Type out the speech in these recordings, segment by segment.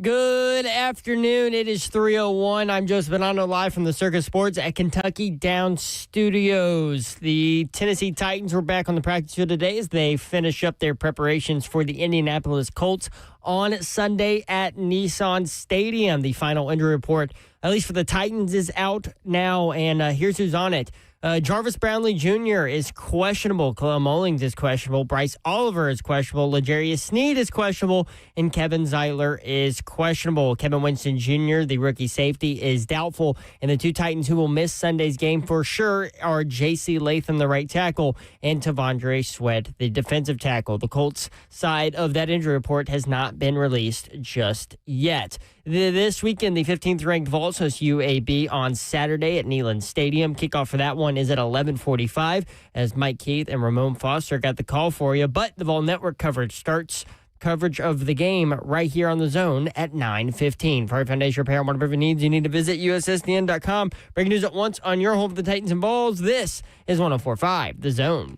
Good afternoon. It is 3:01. I'm Joseph Bonanno, live from the Circus Sports at Kentucky Down Studios. The Tennessee Titans were back on the practice field today as they finish up their preparations for the Indianapolis Colts on Sunday at Nissan Stadium. The final injury report, at least for the Titans, is out now, and here's who's on it. Jarvis Brownlee Jr. is questionable. Khalil Mullings is questionable. Bryce Oliver is questionable. L'Jarius Sneed is questionable. And Kevin Zeitler is questionable. Kevin Winston Jr., the rookie safety, is doubtful. And the two Titans who will miss Sunday's game for sure are J.C. Latham, the right tackle, and Tavondre Sweat, the defensive tackle. The Colts side of that injury report has not been released just yet. This weekend, the 15th-ranked Vols host UAB on Saturday at Neyland Stadium. Kickoff for that one is at 11:45 as Mike Keith and Ramon Foster got the call for you. But the Vol Network coverage starts coverage of the game right here on the Zone at 9:15. For our foundation repair and whatever needs, you need to visit ussdn.com. Breaking news at once on your home for the Titans and Vols. This is 104.5 The Zone.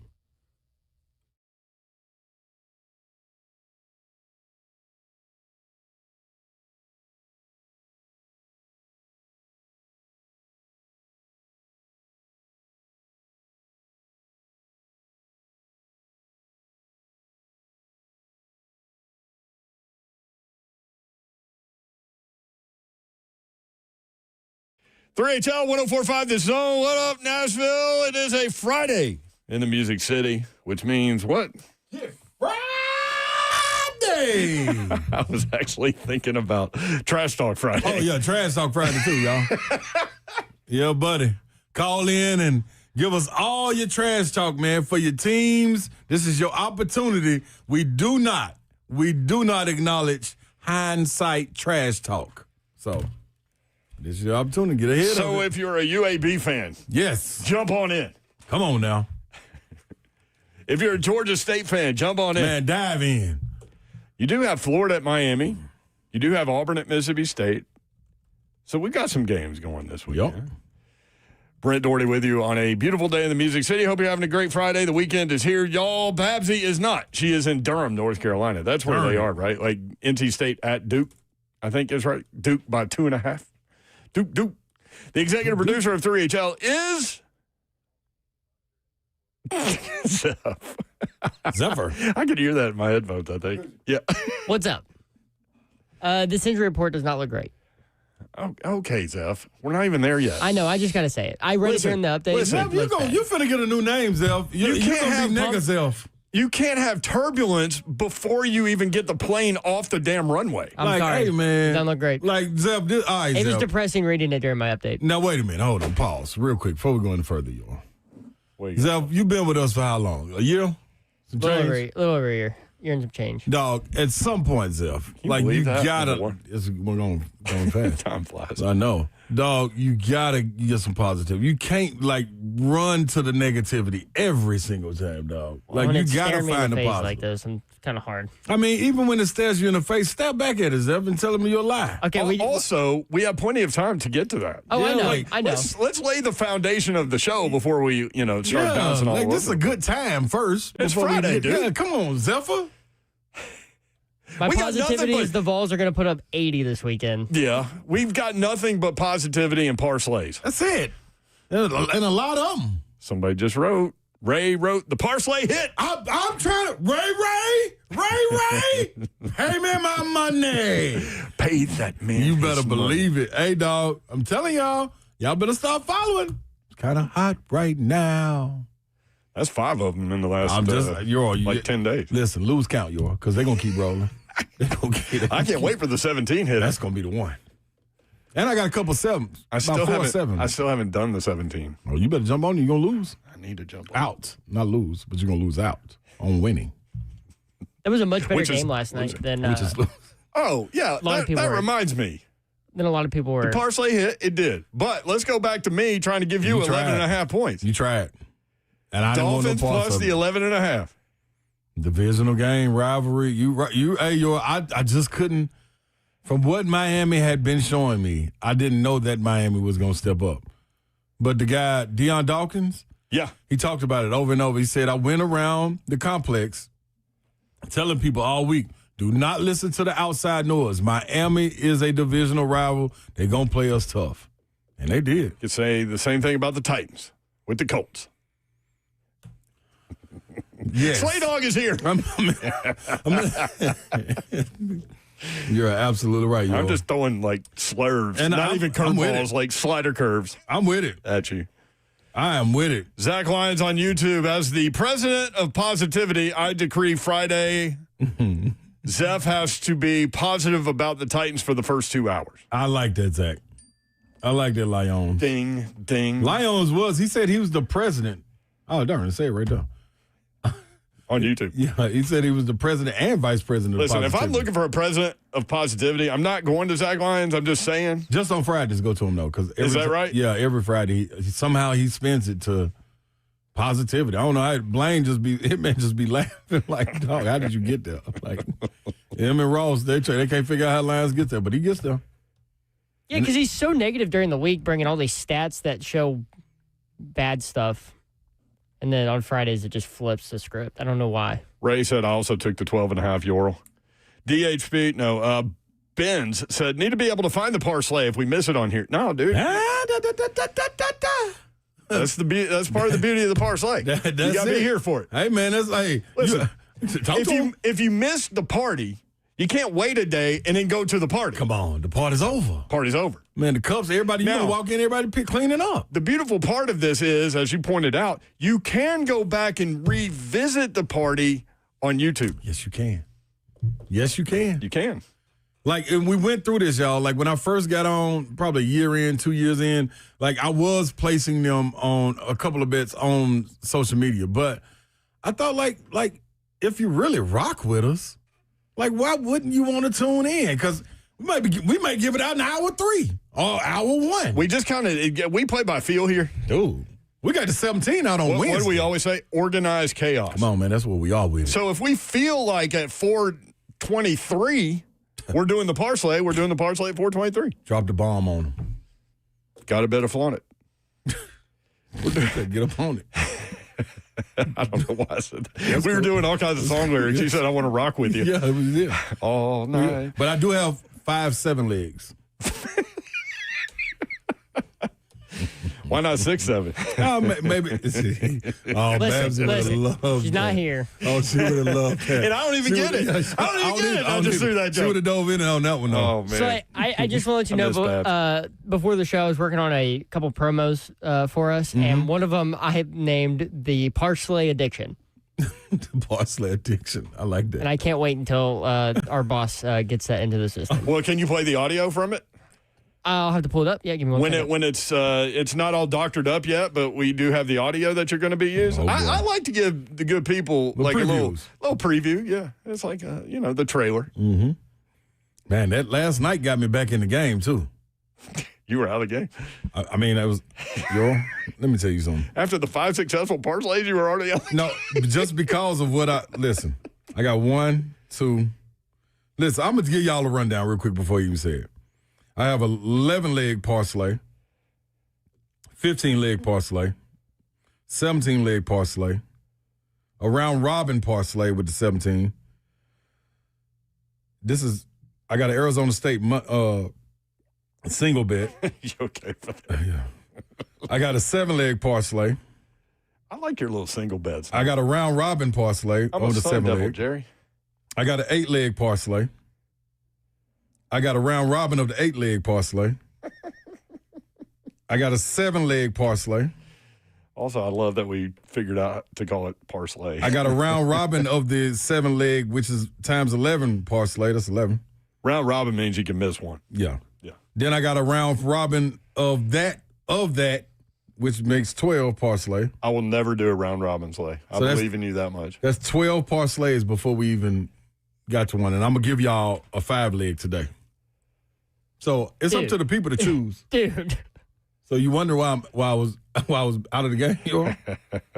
HL 104.5 The Zone. What up, Nashville? It is a Friday in the Music City, which means what? It's Friday! I was actually thinking about Trash Talk Friday. Oh, yeah, Trash Talk Friday too, y'all. Yeah, buddy. Call in and give us all your trash talk, man, for your teams. This is your opportunity. We do not acknowledge hindsight trash talk. So this is your opportunity. Get ahead of it. So if you're a UAB fan, yes, jump on in. Come on now. If you're a Georgia State fan, jump on in. Man, dive in. You do have Florida at Miami. You do have Auburn at Mississippi State. So we got some games going this week. Yep. Yeah? Brent Doherty with you on a beautiful day in the Music City. Hope you're having a great Friday. The weekend is here. Y'all, Babsy is not. She is in Durham, North Carolina. That's where they are, right? Like NC State at Duke, I think is right. Duke by 2.5. Duke. The executive producer of 3HL is Zephyr. I could hear that in my headphones, I think. Yeah. What's up? This injury report does not look great. Oh, okay, Zeph. We're not even there yet. I know. I just got to say it. I read it during the update. Zeph, you finna get a new name, Zeph. You can't gonna be nigga, Zeph. You can't have turbulence before you even get the plane off the damn runway. I'm sorry. Hey, man. Doesn't look great. Like, Zeph, all right, It was Zeph. depressing reading it during my update. Now, wait a minute. Hold on. Pause real quick before we go any further, y'all. Zeph, you been with us for how long? A year? Some Little change? over a year. You're in some change. Dog, at some point, Zeph, you believe that? gotta. We're going fast. Time flies. I know. Dog, you gotta get some positive. You can't, run to the negativity every single time, dog. When You it's gotta staring me in find the the face positive. like this, I'm kind of hard. I mean, even when it stares you in the face, step back at it, Zeph, and tell him you're a lie. Okay. Also, we have plenty of time to get to that. Oh, I know. like, I know. Let's lay the foundation of the show before we, start bouncing all over. This is a good time first. It's before we Friday, get- dude. Yeah, come on, Zephyr. My We got positivity nothing is the Vols are going to put up 80 this weekend. Yeah, we've got nothing but positivity and parlays. That's it. And a lot of them. Somebody just wrote. Ray wrote the parlay hit. I'm trying to. Ray. Pay me my money. Pay that man. You better his believe it. Hey, dog, I'm telling y'all better start following. It's kind of hot right now. That's 5 of them in the last you're 10 days. Listen, lose count, because they're going to keep rolling. I can't wait for the 17 hit. That's going to be the one. And I got a couple sevens. I still sevens. I still haven't done the 17. Oh, you better jump on. You're going to lose. I need to jump on. Out. Not lose, but you're going to lose out on winning. That was a much better game last night than Oh, yeah. That reminds me. Than a lot of people were. The parlay hit, it did. But let's go back to me trying to give you 11.5 points. You tried. And I Dolphins plus the 11.5. Divisional game, rivalry. I just couldn't. From what Miami had been showing me, I didn't know that Miami was going to step up. But the guy, Deion Dawkins, yeah, he talked about it over and over. He said, I went around the complex telling people all week, Do not listen to the outside noise. Miami is a divisional rival. They're going to play us tough. And they did. You could say the same thing about the Titans with the Colts. Yes. Slay Dog is here. You're absolutely right. I'm just throwing like slurs, and not even curveballs, like slider curves. I'm with it. At you. I am with it. Zach Lyons on YouTube. As the president of positivity, I decree Friday, Zeph has to be positive about the Titans for the first 2 hours. I like that, Zach. I like that, Lyons. Ding, ding. Lyons he said he was the president. Oh, darn, say it right there. On YouTube. Yeah, he said he was the president and vice president Listen, of positivity. if I'm looking for a president of positivity, I'm not going to Zach Lyons. I'm just saying. Just on Fridays, go to him, though. Is that right? Yeah, every Friday. Somehow he spends it to positivity. I don't know. Blaine just be laughing like, dog, how did you get there? Like, him and Ross, they can't figure out how Lyons gets there, but he gets there. Yeah, because he's so negative during the week, bringing all these stats that show bad stuff. And then on Fridays, it just flips the script. I don't know why. Ray said, I also took the 12.5 euro. DHB, no. Benz said, need to be able to find the parlay if we miss it on here. No, dude. That's part of the beauty of the parlay. You got to be here for it. Hey, man, listen, if you miss the party, you can't wait a day and then go to the party. Come on, the party's over. Party's over. Man, the Cups, everybody, you want to walk in, everybody cleaning up. The beautiful part of this is, as you pointed out, you can go back and revisit the party on YouTube. Yes, you can. Yes, you can. You can. Like, and we went through this, y'all. Like, when I first got on, probably a year in, 2 years in, like, I was placing them on a couple of bets on social media. But I thought, like if you really rock with us, like, why wouldn't you want to tune in? Because we might give it out in hour 3 or hour 1. We just we play by feel here. Dude, we got the 17 out on Wednesday. What do we always say? Organized chaos. Come on, man. That's what we are with. So if we feel like at 4:23, we're doing the parlay. We're doing the parlay at 4:23. Drop the bomb on them. Got to bet a flaunt it. Get up on it. I don't know why I said that. We were doing all kinds of song lyrics. You said, I want to rock with you. Yeah, it was it. All night. But I do have 5 7 legs. Why not 6 7? Maybe. Babs would have loved she's not here. Oh, she would have loved that. And I don't even get it. I don't even get it. I just threw that joke. She would have dove in on that one, though. Oh, man. So I just want to let you know, before the show, I was working on a couple promos for us, and one of them I had named the Parsley Addiction. The Parsley Addiction. I like that. And I can't wait until our boss gets that into the system. Well, can you play the audio from it? I'll have to pull it up. Yeah, give me one second. When it's not all doctored up yet, but we do have the audio that you're going to be using. I like to give the good people like a little preview. Yeah, it's like the trailer. Mm-hmm. Man, that last night got me back in the game too. You were out of the game. I mean, that was let me tell you something. After the 5 successful parlays, you were already out. No, just because of what I got 1, 2. Listen, I'm gonna give y'all a rundown real quick before you even say it. I have 11-leg parlay, 15-leg parlay, 17-leg parlay, a round robin parlay with the 17. I got an Arizona State single bet. You okay for that? Yeah. I got a 7-leg parlay. I like your little single bets. I got a round robin parlay on the 7-leg. Jerry. I got an 8-leg parlay. I got a round robin of the 8-leg parlay. I got a 7-leg parlay. Also, I love that we figured out to call it parlay. I got a round robin of the 7-leg, which is times 11 parlay. That's 11. Round robin means you can miss one. Yeah. Then I got a round robin of that, which makes 12 parlay. I will never do a round robin slay. I believe in you that much. That's 12 parlays before we even got to one. And I'm going to give y'all a 5-leg today. So it's up to the people to choose. Dude. So you wonder why I was out of the game?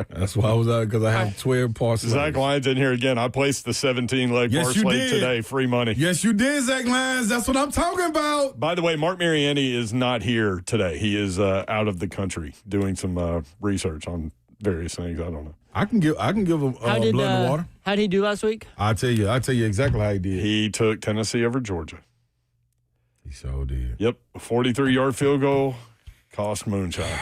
That's why I was out, because I have 12 parlays. Zach Lyons in here again. I placed the 17-leg parlay today, free money. Yes, you did, Zach Lyons. That's what I'm talking about. By the way, Mark Mariani is not here today. He is out of the country doing some research on various things. I don't know. I can give him blood in the water. How did he do last week? I'll tell you exactly how he did. He took Tennessee over Georgia. He sure did. Yep, a 43-yard field goal cost moonshine.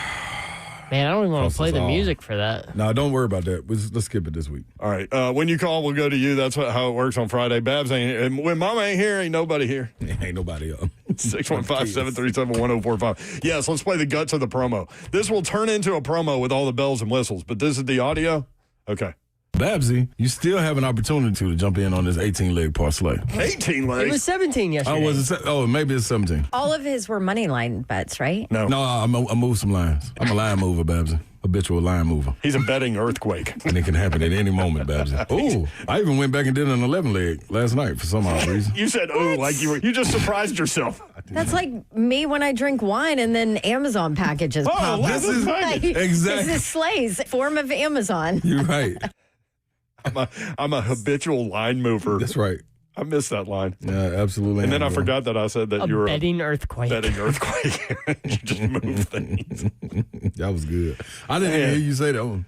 Man, I don't even want Cost to play us the all. music for that. No, don't worry about that. Let's skip it this week. All right, when you call, we'll go to you. That's how it works on Friday. Babs ain't here. And when Mama ain't here, ain't nobody here. Ain't nobody up. 615-737-1045. Yes, let's play the guts of the promo. This will turn into a promo with all the bells and whistles, but this is the audio? Okay. Babsy, you still have an opportunity to jump in on this 18-leg parlay. 18 It legs? was 17 yesterday. Oh, was it? Oh, maybe it's 17. All of his were money line bets, right? No. No, I moved some lines. I'm a line mover, Babsy. Habitual line mover. He's a betting earthquake. And it can happen at any moment, Babsy. Oh, I even went back and did an 11-leg last night for some odd reason. You said, ooh, like you just surprised yourself. That's like me when I drink wine and then Amazon packages pop up. this is Like, exactly. This is Slay's form of Amazon. You're right. I'm a habitual line mover. That's right. I missed that line. Yeah, absolutely. And then I forgot that I said that A you were betting earthquake. a betting earthquake. You just move things. That was good. I didn't even hear you say that one.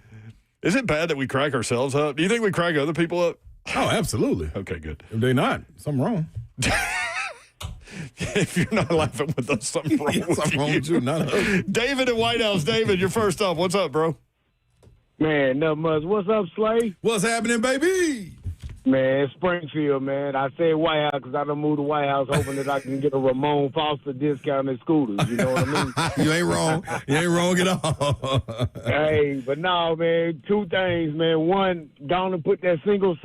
Is it bad that we crack ourselves up? Do you think we crack other people up? Oh, absolutely. Okay, good. If they're not, something wrong. If you're not laughing with us, something wrong with Something wrong you. with you, not us. David in White House. David, you're first up. What's up, bro? Man, nothing much. What's up, Slay? What's happening, baby? Man, Springfield, man. I said White House because I done moved to White House hoping that I can get a Ramon Foster discount in scooters. You know what I mean? You ain't wrong. You ain't wrong at all. Hey, but no, man, two things, man. One, down and put that single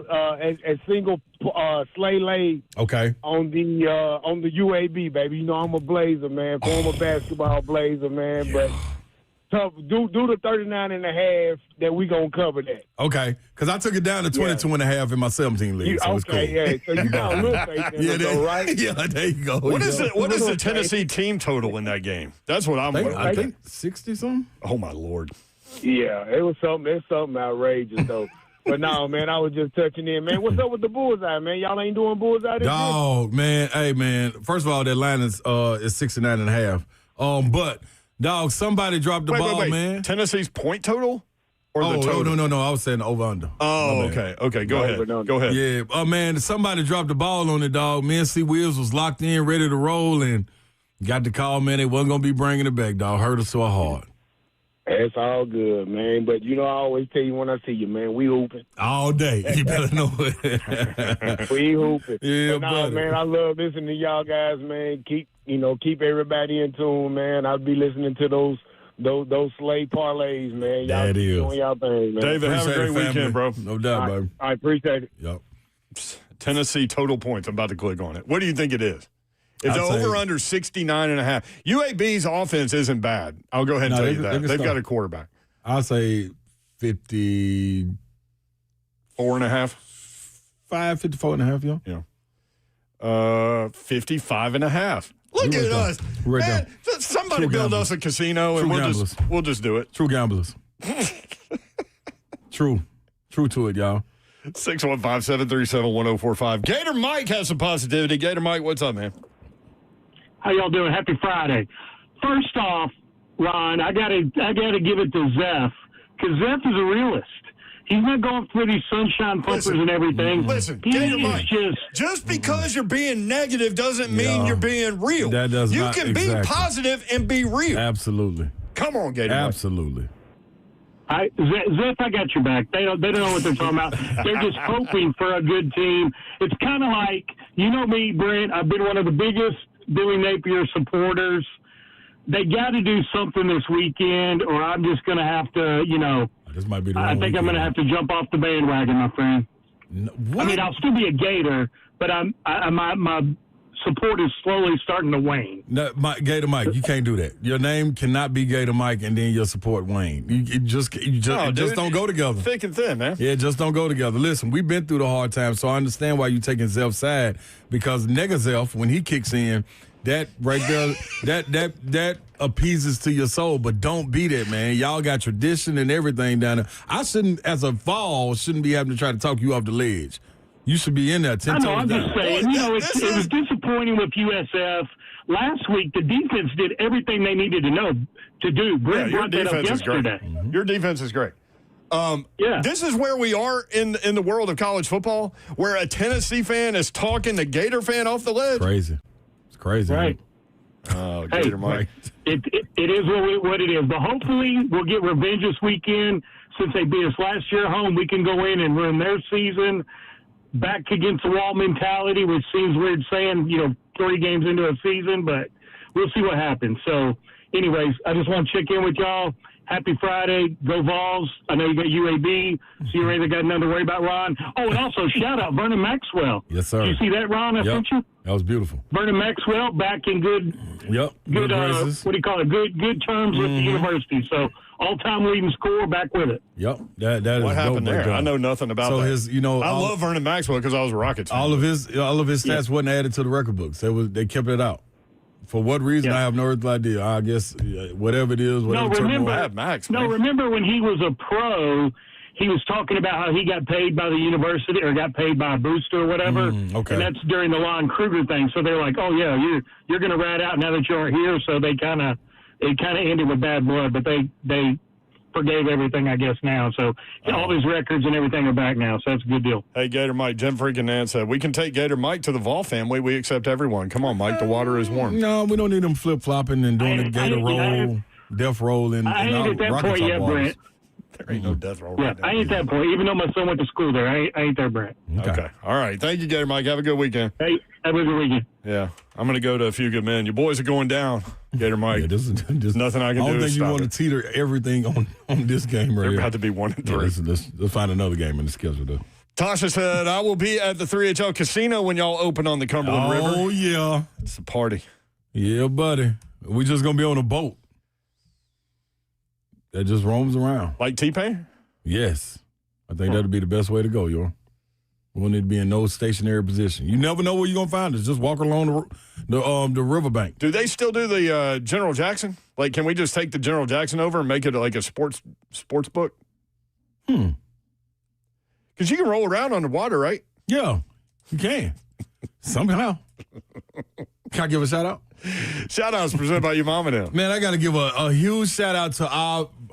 Slay lay Okay. on the UAB, baby. You know I'm a Blazer, man. Former basketball Blazer, man. But tough, do the 39 and a half that we gonna cover that. Okay. Because I took it down to 22 and a half in my 17 league, so it's cool. Yeah. So you got a little faith in us, though, right? Yeah, there you go. What is the Tennessee team total in that game? That's what I'm wondering. I think 60-something. Oh, my Lord. Yeah, it was something. It's something outrageous though. But no, man, I was just touching in, man. What's up with the bullseye, man? Y'all ain't doing bullseye this year? Dog, man. Hey, man. First of all, that line is 69 and a half. But dog, somebody dropped the ball, man. Tennessee's point total? Or the total? No. I was saying the over-under. Oh, okay. Go ahead. Yeah. Oh, man, somebody dropped the ball on it, dog. Me and C. Wills was locked in, ready to roll, and got the call, man. They wasn't going to be bringing it back, dog. Hurt us so hard. It's all good, man. But, you know, I always tell you when I see you, man, we hooping. All day. You better know it. We hooping. Yeah, but buddy. man, I love listening to y'all guys, man. Keep everybody in tune, man. I'll be listening to those Slay parlays, man. Y'all That is. doing y'all thing, man. David, have a Appreciate great it, family. weekend, bro. No doubt, baby. I appreciate it. Yep. Tennessee total points. I'm about to click on it. What do you think it is? If the I'd say- over-under 69 and a half. UAB's offense isn't bad. I'll go ahead and No, tell they you can- that. they can They've got start. a quarterback. I'll say 55, 4 and a half. 54 and a half, yo. 55 and a half. Look We're at right us. there. We're right Man, somebody True build gamblers. us a casino and True we'll just do it. True gamblers. True to it, y'all. 615-737-1045. Gator Mike has some positivity. Gator Mike, what's up, man? How y'all doing? Happy Friday. First off, Ron, I gotta give it to Zeph, because Zeph is a realist. He's not going for these sunshine pumpers and everything. Listen, he Gator is Mike, just because you're being negative doesn't mean Yeah. you're being real. That does you not- can exactly. be positive and be real. Absolutely. Come on, Gator Mike. Absolutely. Zeph, I got your back. They don't know what they're talking about. They're just hoping for a good team. It's kind of like, you know me, Brent, I've been one of the biggest Billy Napier supporters. They got to do something this weekend, or I'm just going to have to, This might be the I wrong think I'm going to have to jump off the bandwagon, my friend. What? I mean, I'll still be a Gator, but my support is slowly starting to wane. No, Gator Mike, you can't do that. Your name cannot be Gator Mike and then your support Wayne. You just No, it just dude, don't go together. Thick and thin, man. Yeah, just don't go together. Listen, we've been through the hard times, so I understand why you're taking Zelf's side, because nigga Zelf, when he kicks in, that right there, that appeases to your soul. But don't be that, man. Y'all got tradition and everything down there. I shouldn't, as a fall, shouldn't be having to try to talk you off the ledge. You should be in there 10 I know, toes I'm down. just saying, it was disappointing with USF. Last week, the defense did everything they needed to do. Yeah, Brent your brought that up defense is great. yesterday. Your defense is great. Yeah. This is where we are in the world of college football, where a Tennessee fan is talking the Gator fan off the ledge. Crazy. It's crazy. Right. Oh, Gator Mike. It is what it is. But hopefully we'll get revenge this weekend. Since they beat us last year at home, we can go in and ruin their season. Back against the wall mentality, which seems weird saying, 3 games into a season, but we'll see what happens. So, anyways, I just want to check in with y'all. Happy Friday. Go Vols. I know you got UAB, so you ain't got nothing to worry about, Ron. Oh, and also shout out Vernon Maxwell. Yes, sir. Did you see that, Ron? I sent you? That was beautiful. Vernon Maxwell back in good graces. what do you call it? Good terms with the university. So all-time leading scorer, back with it. Yep. That is What happened dope, there? I know nothing about that. So I love Vernon Maxwell because I was a Rockets fan. all of his stats wasn't added to the record books. They kept it out. For what reason, I have no earthly idea. I guess whatever it is, whatever remember when he was a pro, he was talking about how he got paid by the university or got paid by a booster or whatever. Okay. And that's during the Lon Kruger thing. So they're like, oh, yeah, you're going to rat out now that you aren't here. So it kind of ended with bad blood, but they forgave everything, I guess, now. So all his records and everything are back now, so that's a good deal. Hey, Gator Mike, Jim freaking Nance said, we can take Gator Mike to the Vol family. We accept everyone. Come on, Mike, the water is warm. No, we don't need them flip-flopping and doing the Gator roll, death roll, and I ain't at that Rocket point Top yet, waters. Brent. There ain't no death roll Yeah, right now. I ain't at that point. Even though my son went to school there, I ain't there, Brent. Okay. All right. Thank you, Gator Mike. Have a good weekend. Hey, have a good weekend. Yeah. I'm going to go to a few good men. Your boys are going down, Gator Mike. Yeah, this nothing I can do. I don't think you stop want it. to teeter everything on this game right They're here. about to be 1-3. Let's find another game in the schedule, though. Tasha said, I will be at the 3HL Casino when y'all open on the Cumberland River. Oh, yeah. It's a party. Yeah, buddy. We just going to be on a boat that just roams around. Like T-Pain? Yes. I think that'd be the best way to go, yo. We won't need to be in no stationary position. You never know where you're going to find us. Just walk along the riverbank. Do they still do the General Jackson? Like, can we just take the General Jackson over and make it like a sports book? Because you can roll around underwater, right? Yeah, you can. Somehow. Can I give a shout out? Shout-outs presented by your mom and them. Man, I got to give a huge shout-out to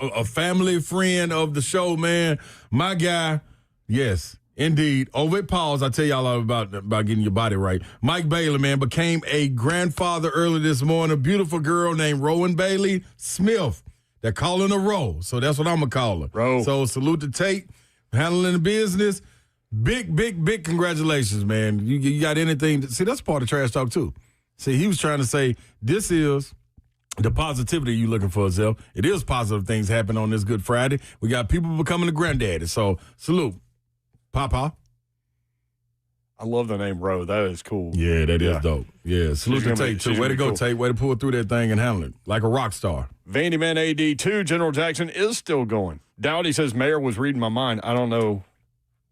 a family friend of the show, man. My guy, yes, indeed. Over at Paul's, I tell y'all all about getting your body right. Mike Bailey, man, became a grandfather early this morning. A beautiful girl named Rowan Bailey Smith. They're calling her Ro, so that's what I'm going to call her. Ro. So salute to Tate, handling the business. Big congratulations, man. You got anything? See, that's part of Trash Talk, too. See, he was trying to say, this is the positivity you're looking for, Zell. It is positive things happen on this Good Friday. We got people becoming a granddaddy. So, salute. Papa. I love the name Ro. That is cool. Yeah, that is dope. Yeah, salute to Tate, too. Way to go, cool. Tate. Way to pull through that thing and handle it like a rock star. Vandy Man AD2, General Jackson is still going. Dowdy says, Mayor was reading my mind. I don't know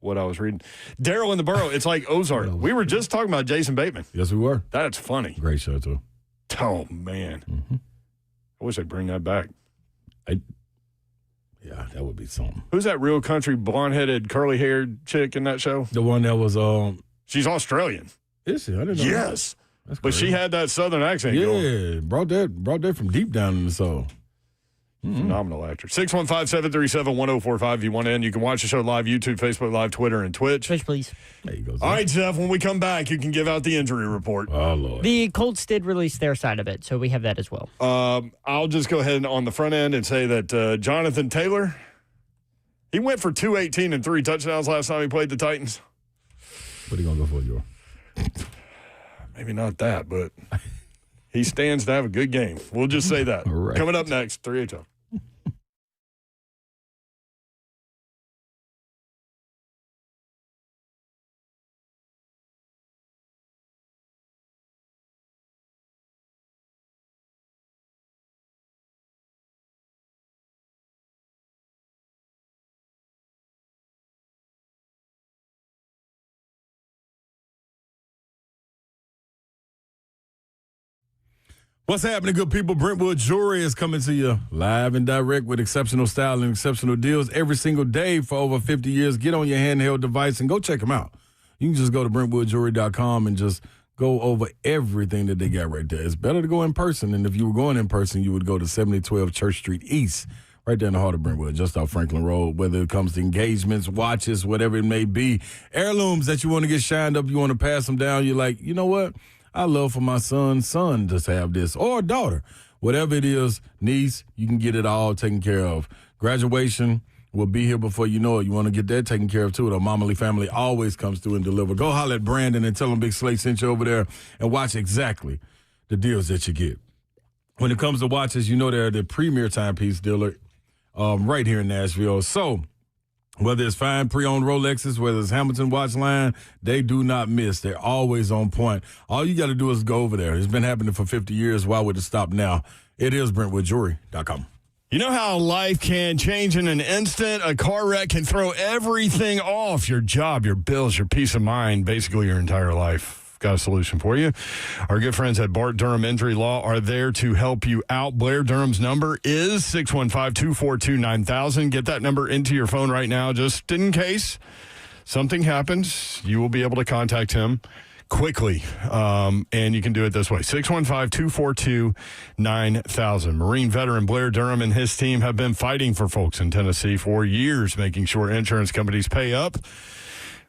what I was reading. Daryl in the Borough, it's like Ozark. We were just talking about Jason Bateman. Yes, we were. That's funny. Great show, too. Oh, man. Mm-hmm. I wish they'd bring that back. Yeah, that would be something. Who's that real country, blonde-headed, curly-haired chick in that show? The one that was She's Australian. Is she? I didn't know. Yes. That's But crazy. she had that southern accent going. Yeah, brought that from deep down in the soul. Phenomenal actor. 615-737-1045 if you want in. You can watch the show live, YouTube, Facebook Live, Twitter, and Twitch. Twitch, please. There you go. All right, Jeff, when we come back, you can give out the injury report. Oh, Lord. The Colts did release their side of it, so we have that as well. I'll just go ahead on the front end and say that Jonathan Taylor, he went for 218 and 3 touchdowns last time he played the Titans. What are you going to go for, Joe? Maybe not that, but he stands to have a good game. We'll just say that. All right. Coming up next, 3HL. What's happening, good people? Brentwood Jewelry is coming to you live and direct with exceptional style and exceptional deals every single day for over 50 years. Get on your handheld device and go check them out. You can just go to BrentwoodJewelry.com and just go over everything that they got right there. It's better to go in person, and if you were going in person, you would go to 7012 Church Street East, right there in the heart of Brentwood, just off Franklin Road, whether it comes to engagements, watches, whatever it may be. Heirlooms that you want to get shined up, you want to pass them down. You're like, you know what? I love for my son's son to have this, or daughter. Whatever it is, niece, you can get it all taken care of. Graduation will be here before you know it. You want to get that taken care of, too. The Momley family always comes through and deliver. Go holler at Brandon and tell him Big Slate sent you over there and watch exactly the deals that you get. When it comes to watches, you know they're the premier timepiece dealer right here in Nashville. So whether it's fine pre-owned Rolexes, whether it's Hamilton watch line, they do not miss. They're always on point. All you got to do is go over there. It's been happening for 50 years. Why would it stop now? It is BrentwoodJewelry.com. You know how life can change in an instant? A car wreck can throw everything off. Your job, your bills, your peace of mind, basically your entire life. Got a solution for you. Our good friends at Bart Durham Injury Law are there to help you out. Blair Durham's number is 615-242-9000. Get that number into your phone right now just in case something happens. You will be able to contact him quickly, and you can do it this way. 615-242-9000. Marine veteran Blair Durham and his team have been fighting for folks in Tennessee for years, making sure insurance companies pay up,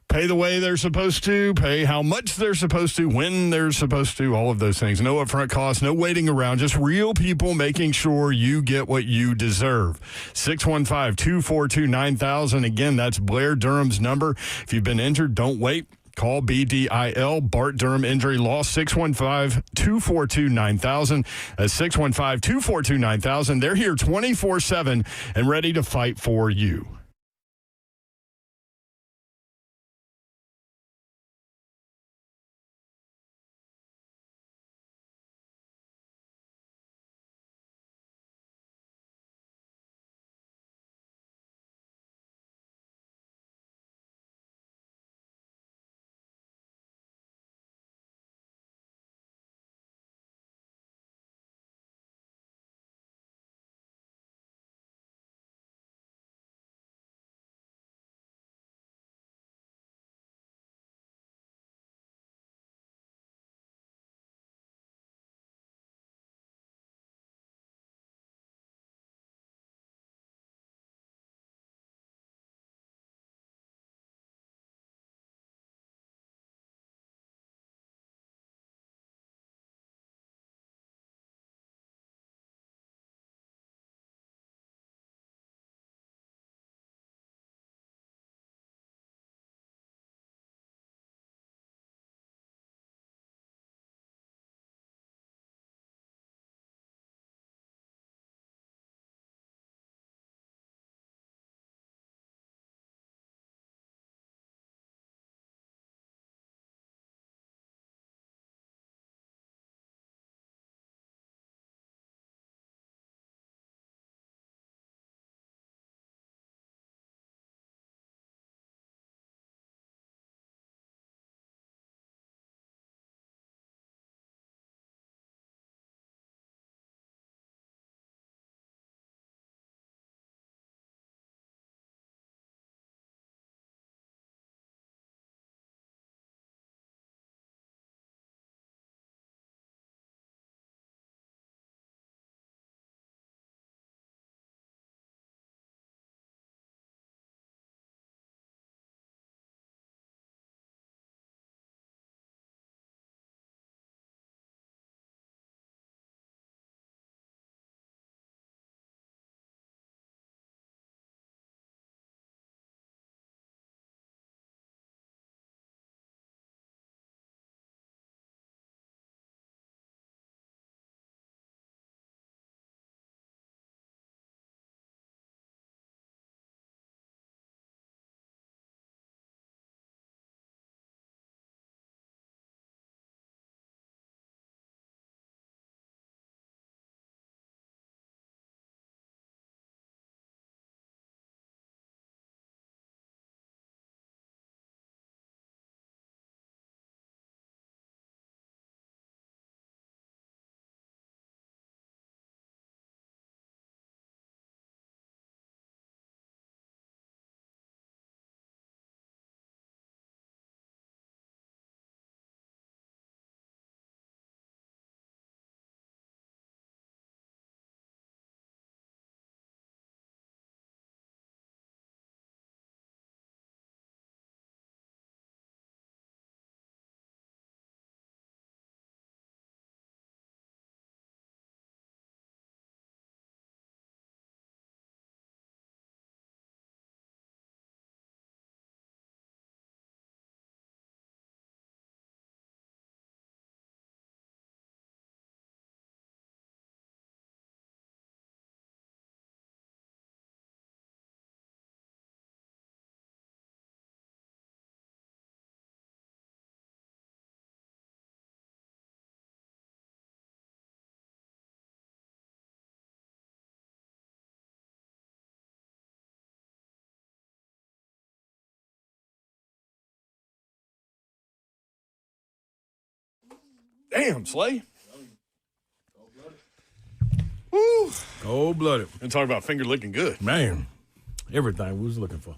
pay the way they're supposed to, pay how much they're supposed to, when they're supposed to, all of those things. No upfront costs, no waiting around, just real people making sure you get what you deserve. 615-242-9000. Again, that's Blair Durham's number. If you've been injured, don't wait. Call BDIL, Bart Durham Injury Law, 615-242-9000. That's 615-242-9000. They're here 24/7 and ready to fight for you. Damn, Slay. Woo. Cold-blooded. And talk about finger licking good. Man, everything we was looking for.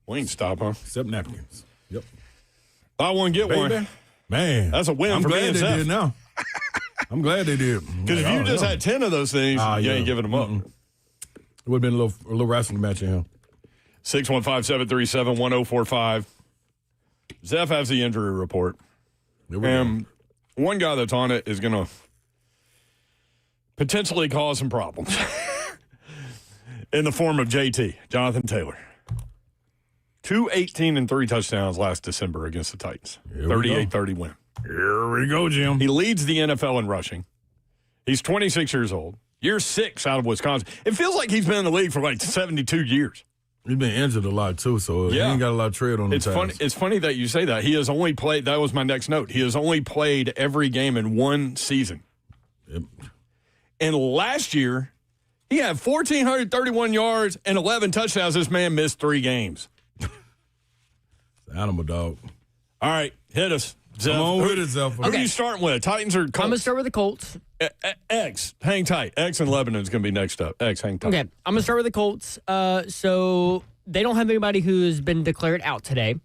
We ain't stop, huh? Except napkins. Yep. Buy one, get Baby. one. Man. That's a win I'm for me glad and they Seth. did now. I'm glad they did. Because if you just had 10 of those things, you ain't giving them up. It would have been a little wrestling match in here. 615-737-1045. Zeph has the injury report. And one guy that's on it is going to potentially cause some problems in the form of JT, Jonathan Taylor. 218 and 3 touchdowns last December against the Titans. 38-30 win. Here we go, Jim. He leads the NFL in rushing. He's 26 years old. Year 6 out of Wisconsin. It feels like he's been in the league for like 72 years. He's been injured a lot, too, so he ain't got a lot of tread on the tires. It's funny that you say that. He has only played, that was my next note, he has only played every game in one season. Yep. And last year, he had 1,431 yards and 11 touchdowns. This man missed 3 games. Animal dog. All right, hit us. Zeph. Come on with it, Zeph. Who are you starting with? Titans or Colts? I'm going to start with the Colts. X, hang tight. X and Lebanon is going to be next up. X, hang tight. Okay, I'm going to start with the Colts. So they don't have anybody who's been declared out today.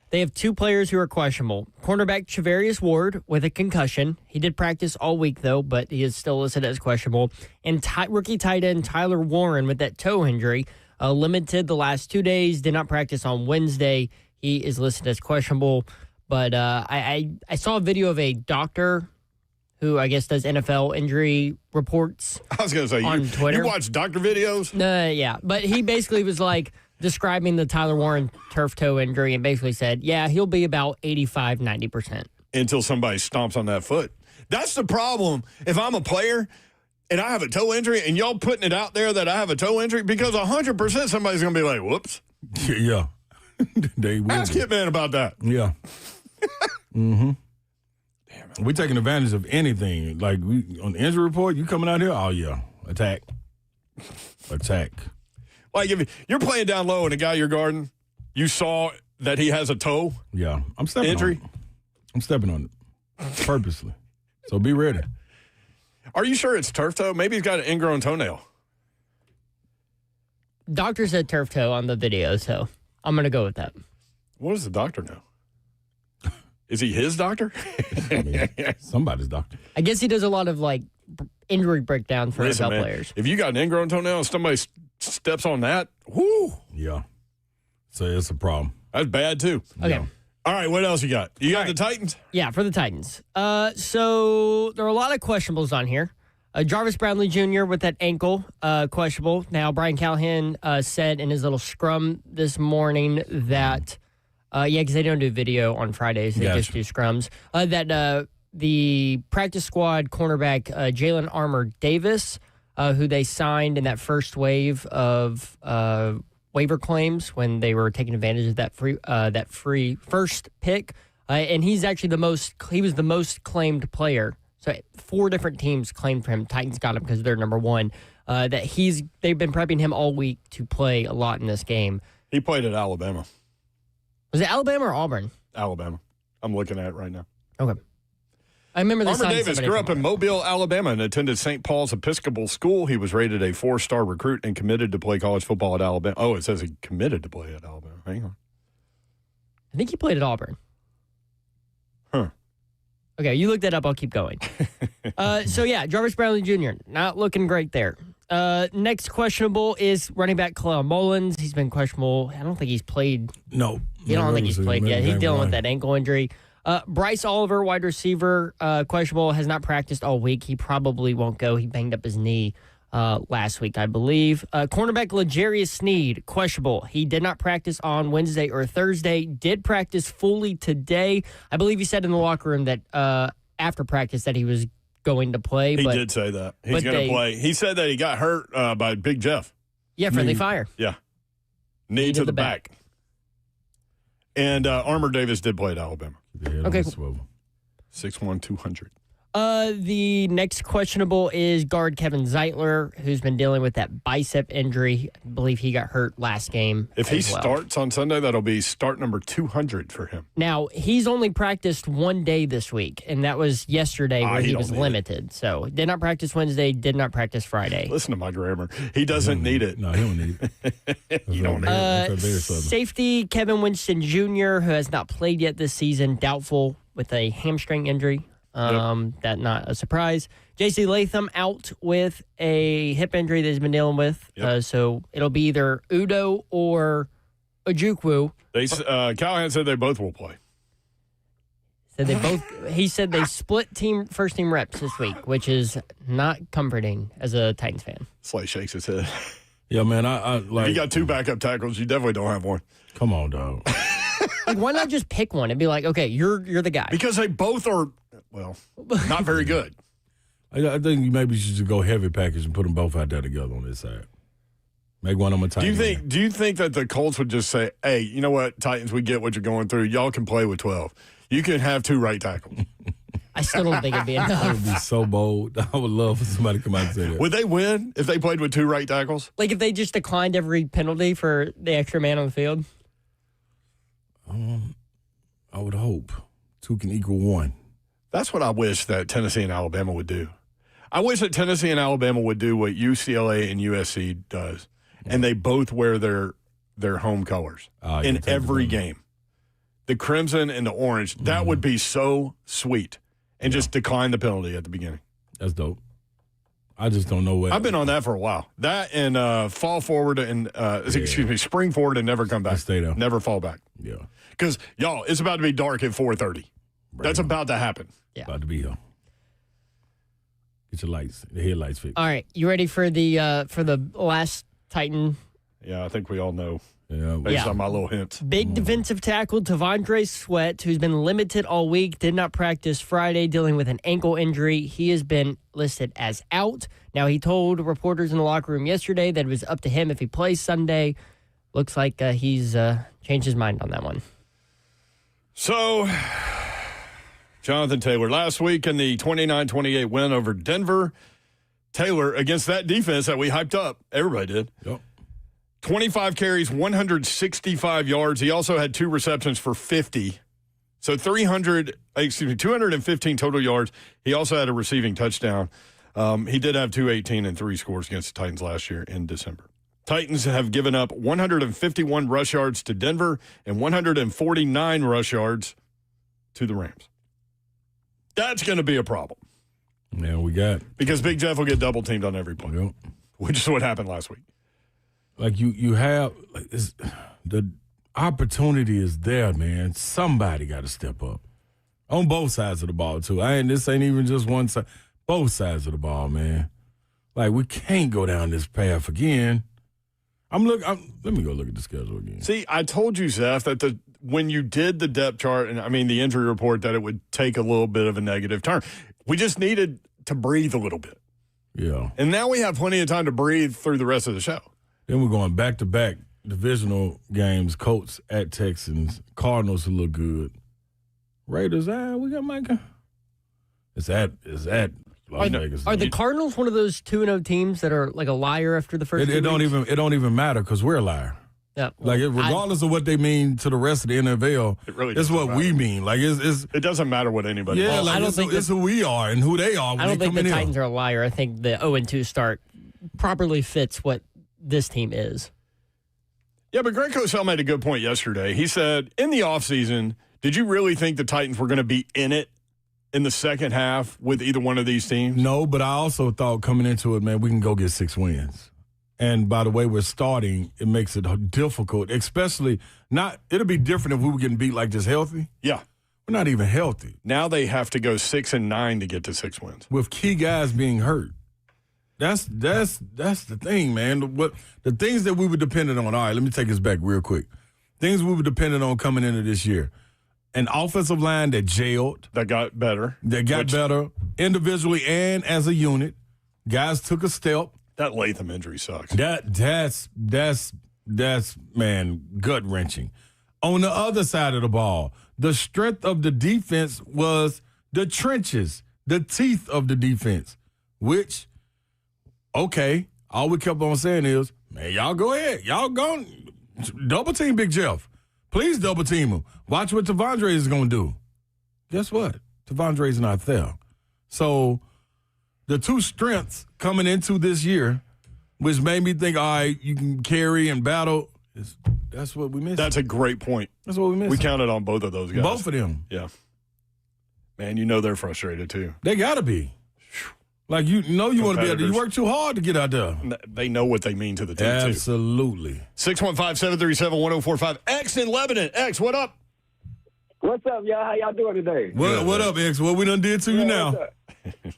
They have 2 players who are questionable. Cornerback Charvarius Ward with a concussion. He did practice all week, though, but he is still listed as questionable. And rookie tight end Tyler Warren with that toe injury. Limited the last 2 days, did not practice on Wednesday. He is listed as questionable. But I saw a video of a doctor who I guess does NFL injury reports. I was going to say, on Twitter. You watch doctor videos? Yeah. But he basically was like describing the Tyler Warren turf toe injury and basically said, yeah, he'll be about 85, 90%. Until somebody stomps on that foot. That's the problem. If I'm a player and I have a toe injury and y'all putting it out there that I have a toe injury, because 100% somebody's going to be like, whoops. Yeah. They will. Ask Hitman about that. Yeah. Mm-hmm. Damn, we taking advantage of anything. Like on the injury report, you coming out here? Oh yeah, attack. Like if you're playing down low and a guy you're guarding, you saw that he has a toe. Yeah, I'm stepping injury. on it. I'm stepping on it purposely. So be ready. Are you sure it's turf toe? Maybe he's got an ingrown toenail. Doctor said turf toe on the video, so I'm going to go with that. What does the doctor know? Is he his doctor? I mean, somebody's doctor. I guess he does a lot of like injury breakdown for NFL players. If you got an ingrown toenail and somebody steps on that, whoo. Yeah. So it's a problem. That's bad too. Okay. Yeah. All right, what else you got? You got All right. the Titans? Yeah, for the Titans. So there are a lot of questionables on here. Jarvis Brownlee Jr. with that ankle, questionable. Now, Brian Callahan said in his little scrum this morning that, because they don't do video on Fridays, they just do scrums, that the practice squad cornerback Jalen Armour Davis, who they signed in that first wave of waiver claims when they were taking advantage of that free first pick, and he's actually he was the most claimed player. So 4 different teams claimed for him. Titans got him because they're number 1. They've been prepping him all week to play a lot in this game. He played at Alabama. Was it Alabama or Auburn? Alabama. I'm looking at it right now. Okay. I remember this. Armour Davis grew up in Mobile, Alabama, and attended St. Paul's Episcopal School. He was rated a 4-star recruit and committed to play college football at Alabama. Oh, it says he committed to play at Alabama. Hang on. I think he played at Auburn. Huh. Okay, you look that up. I'll keep going. Jarvis Brownlee Jr. Not looking great there. Next questionable is running back Khalil Mullins. He's been questionable. I don't think he's played. No. I don't think he's played yet. He's dealing with that ankle injury. Bryce Oliver, wide receiver, questionable, has not practiced all week. He probably won't go. He banged up his knee last week, I believe. Cornerback L'Jarius Sneed, questionable. He did not practice on Wednesday or Thursday. Did practice fully today. I believe he said in the locker room that after practice that he was going to play. He did say that. He's going to play. He said that he got hurt by Big Jeff. Yeah, friendly fire. Yeah. Knee to the back. And Armour Davis did play at Alabama. Okay, cool. 6'1", 200. The next questionable is guard Kevin Zeitler, who's been dealing with that bicep injury. I believe he got hurt last game. If he as well. starts on Sunday, that'll be start number 200 for him. Now, he's only practiced one day this week, and that was yesterday where he was limited. So, did not practice Wednesday, did not practice Friday. Listen to my grammar. He doesn't need it. No, he don't need it. You don't need it. Safety Kevin Winston Jr., who has not played yet this season, doubtful with a hamstring injury. That not a surprise. J.C. Latham out with a hip injury that he's been dealing with. So it'll be either Udo or Ojukwu. Callahan said they both will play. So they both. He said they split first team reps this week, which is not comforting as a Titans fan. Slay shakes his head. Yeah, man. I like. You got two backup tackles. You definitely don't have one. Come on, dog. Like, why not just pick one and be like, okay, you're the guy? Because they both are, well, not very good. I think maybe you should just go heavy package and put them both out there together on this side. Make one of them a tight end. Do you think that the Colts would just say, hey, you know what, Titans, we get what you're going through. Y'all can play with 12. You can have two right tackles. I still don't think it'd be enough. That would be so bold. I would love for somebody to come out and say that. Would they win if they played with two right tackles? Like if they just declined every penalty for the extra man on the field? I would hope. Two can equal one. That's what I wish that Tennessee and Alabama would do. I wish that Tennessee and Alabama would do what UCLA and USC does, and they both wear their home colors in every game. The crimson and the orange, that would be so sweet, and just decline the penalty at the beginning. That's dope. I just don't know what. I've been on that for a while. That and fall forward and, spring forward and never come back. Stay there. Never fall back. Yeah. Because, y'all, it's about to be dark at 4:30. Right. That's about to happen. Yeah. About to be here. Get your lights, the headlights fixed. All right, you ready for the last Titan? Yeah, I think we all know. Yeah. Based on my little hints. Big defensive tackle Tavondre Sweat, who's been limited all week, did not practice Friday, dealing with an ankle injury. He has been listed as out. Now, he told reporters in the locker room yesterday that it was up to him if he plays Sunday. Looks like he's changed his mind on that one. So, Jonathan Taylor, last week in the 29-28 win over Denver, Taylor, against that defense that we hyped up, everybody did. Yep. 25 carries, 165 yards. He also had 2 receptions for 50. So 215 total yards. He also had a receiving touchdown. He did have 218 and 3 scores against the Titans last year in December. Titans have given up 151 rush yards to Denver and 149 rush yards to the Rams. That's going to be a problem. Yeah, we got. Because Big Jeff will get double teamed on every play, Yep. which is what happened last week. Like you have the opportunity is there, man. Somebody got to step up on both sides of the ball too. This ain't even just one side. Both sides of the ball, man. Like we can't go down this path again. Let me go look at the schedule again. See, I told you, Zeph, that when you did the depth chart and the injury report, that it would take a little bit of a negative turn. We just needed to breathe a little bit. Yeah. And now we have plenty of time to breathe through the rest of the show. Then we're going back-to-back divisional games. Colts at Texans. Cardinals will look good. Raiders, we got Micah. It's at Las Vegas. Are the Cardinals one of those 2-0 teams that are like a liar after the first? It don't even matter because we're a liar. Yeah, like regardless of what they mean to the rest of the NFL, it's what we mean. Like it doesn't matter what anybody. Yeah, calls. like I don't think it's who we are and who they are. When I don't they think come the in Titans here. are a liar. I think the 0-2 start properly fits what this team is. Yeah, but Greg Cosell made a good point yesterday. He said, in the offseason, did you really think the Titans were going to be in it in the second half with either one of these teams? No, but I also thought coming into it, man, we can go get 6 wins. And by the way we're starting, it makes it difficult, especially it'll be different if we were getting beat like just healthy. Yeah. We're not even healthy. Now they have to go 6-9 to get to 6 wins. With key guys being hurt. That's the thing, man. The things that we were dependent on. All right, let me take this back real quick. Things we were dependent on coming into this year. An offensive line that gelled. That got better. Better individually and as a unit. Guys took a step. That Latham injury sucks. That's man, gut-wrenching. On the other side of the ball, the strength of the defense was the trenches. the teeth of the defense, which, okay, all we kept on saying is, man, y'all go ahead. Y'all go double team Big Jeff. Please double team him. Watch what Tavondre is going to do. Guess what? Tavondre's not there. So the two strengths coming into this year, which made me think, all right, you can carry and battle, that's what we missed. That's a great point. That's what we missed. We counted on both of those guys. Both of them. Yeah. Man, you know they're frustrated too. They got to be. Like, you want to be out there. You work too hard to get out there. They know what they mean to the team, Absolutely. too. 615-737-1045. X in Lebanon. X, what up? What's up, y'all? How y'all doing today? What up, X? What we done did to you now?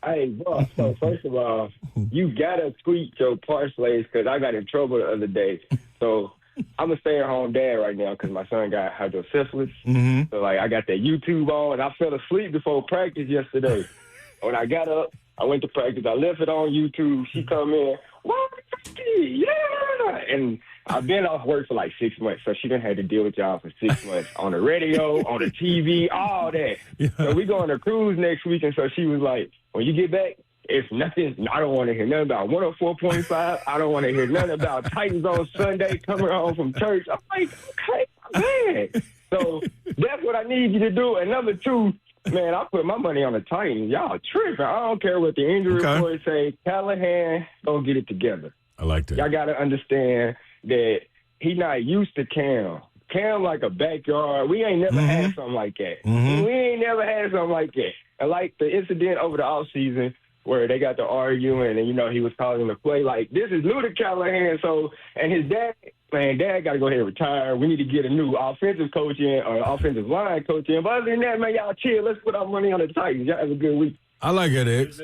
Hey, boss. So first of all, you gotta tweet your parlays because I got in trouble the other day. So I'm a stay-at-home dad right now because my son got hydrocephalus. Mm-hmm. So like I got that YouTube on, and I fell asleep before practice yesterday. When I got up, I went to practice. I left it on YouTube. She come in, yeah, and I've been off work for like 6 months, so she done had to deal with y'all for 6 months on the radio, on the TV, all that. Yeah. So we go on a cruise next week, and so she was like, when you get back, it's nothing. I don't want to hear nothing about 104.5. I don't want to hear nothing about Titans on Sunday coming home from church. I'm like, okay, man. So that's what I need you to do. And number two, man, I put my money on the Titans. Y'all tripping. I don't care what the injury reports say. Callahan don't get it together. I like that. Y'all got to understand that he not used to Cam. Cam like a backyard. We ain't never had something like that. We ain't never had something like that. And like the incident over the offseason where they got to arguing and, he was calling the play. Like, this is new to Callahan. So, and his dad got to go ahead and retire. We need to get a new offensive coach in or offensive line coach in. But other than that, man, y'all chill. Let's put our money on the Titans. Y'all have a good week. I like it, X.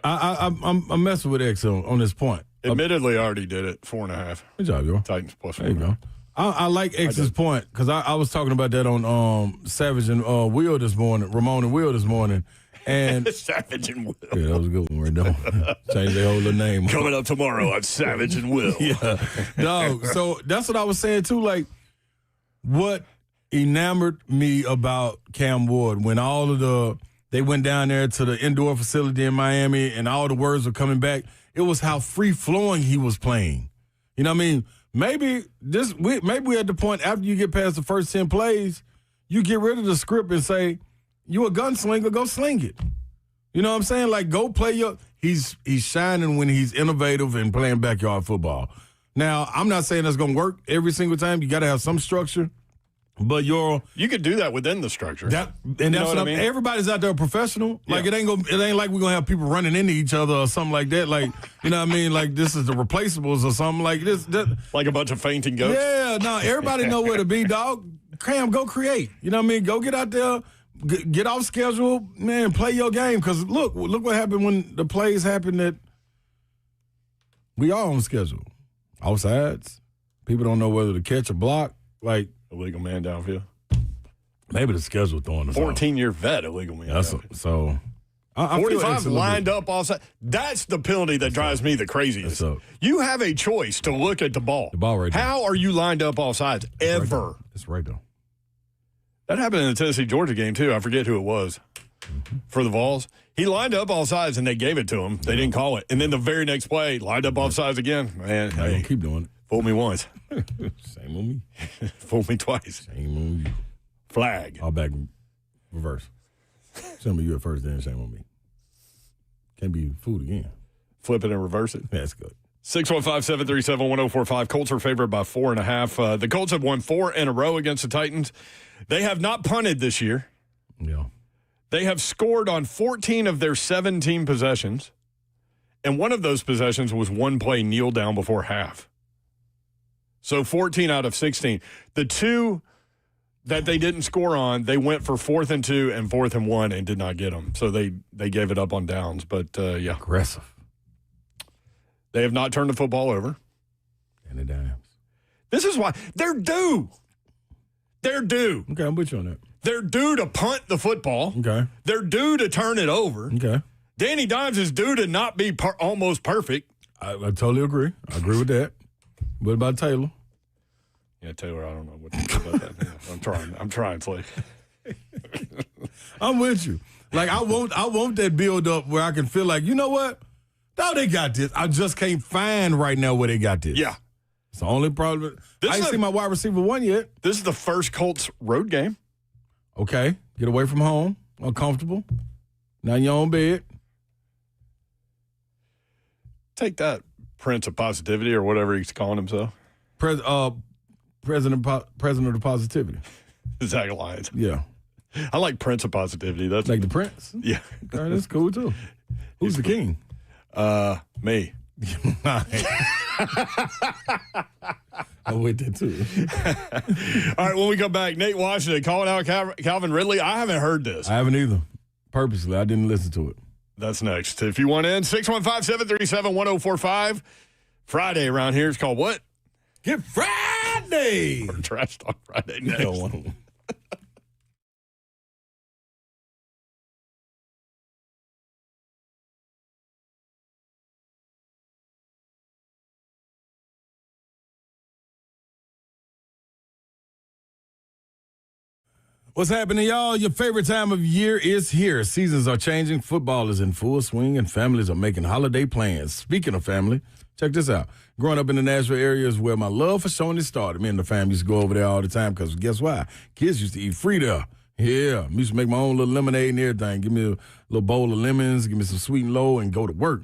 I'm messing with X on this point. Admittedly, I already did it. 4.5. Good job, yo. Titans plus There you go. I like X's point because I was talking about that on Savage and Will this morning, Ramon and Will this morning. And Savage and Will. Yeah, that was a good one right there. Change their whole little name. Coming up tomorrow on Savage and Will. Yeah. No, so that's what I was saying too. Like, what enamored me about Cam Ward when they went down there to the indoor facility in Miami and all the words were coming back, it was how free-flowing he was playing. You know what I mean? Maybe we're at the point after you get past the first 10 plays, you get rid of the script and say, you a gunslinger, go sling it. You know what I'm saying? Like, go play he's shining when he's innovative and playing backyard football. Now, I'm not saying that's going to work every single time. You got to have some structure. But you could do that within the structure. That's what I mean. Everybody's out there professional. Like, it ain't like we're gonna have people running into each other or something like that. Like, you know what I mean? Like, this is the replaceables or something like this. Like a bunch of fainting goats. Yeah, no, everybody know where to be, dog. Cam, go create. You know what I mean? Go get out there, get off schedule, man. Play your game. Because look what happened when the plays happened that we are on schedule. Offsides. People don't know whether to catch or block. Like. Illegal man downfield. Maybe the schedule throwing us 14-year vet, illegal man downfield. So, I 45 lined up offside. That's the penalty that drives me the craziest. You have a choice to look at the ball. The ball right there. How are you lined up offsides ever? It's right there. That happened in the Tennessee-Georgia game, too. I forget who it was for the Vols. He lined up offsides, and they gave it to him. They didn't call it. And then the very next play, lined up offsides again. Man, hey, keep doing it. Fooled me once. Same on me. Fooled me twice. Shame on you. Flag. All back in reverse. Shame on you at first, then shame on me. Can't be fooled again. Flip it and reverse it. That's good. 615-737-1045. Colts are favored by 4.5. The Colts have won 4 in a row against the Titans. They have not punted this year. Yeah. They have scored on 14 of their 17 possessions. And one of those possessions was one play kneel down before half. So 14 out of 16. The 2 that they didn't score on, they went for 4th and 2 and 4th and 1 and did not get them. So they gave it up on downs. But, yeah. Aggressive. They have not turned the football over. And the dimes. This is why they're due. They're due. Okay, I'm with you on that. They're due to punt the football. Okay. They're due to turn it over. Okay. Danny Dimes is due to not be almost perfect. I totally agree. I agree with that. What about Taylor? Yeah, Taylor, I don't know what to say about that. I'm trying, Slade. I'm with you. Like I want that build up where I can feel like, you know what? Now they got this. I just can't find right now where they got this. Yeah. It's the only problem. I ain't seen my wide receiver one yet. This is the first Colts road game. Okay. Get away from home. Uncomfortable. Not in your own bed. Take that, Prince of Positivity or whatever he's calling himself. President of the Positivity. Zach Lyons. Yeah. I like Prince of Positivity. That's like the Prince? Yeah. Okay, that's cool too. Who's the king? Me. I'm with that too. All right, when we come back, Nate Washington calling out Calvin Ridley. I haven't heard this. I haven't either. Purposely, I didn't listen to it. That's next. If you want in, 615-737-1045. Friday around here is called what? Get Friday! Or Trash Talk Friday next. What's happening, y'all? Your favorite time of year is here. Seasons are changing, football is in full swing, and families are making holiday plans. Speaking of family, check this out. Growing up in the Nashville area is where my love for Shoney started. Me and the family used to go over there all the time because guess why? Kids used to eat free there. Yeah, I used to make my own little lemonade and everything. Give me a little bowl of lemons, give me some sweet and low, and go to work.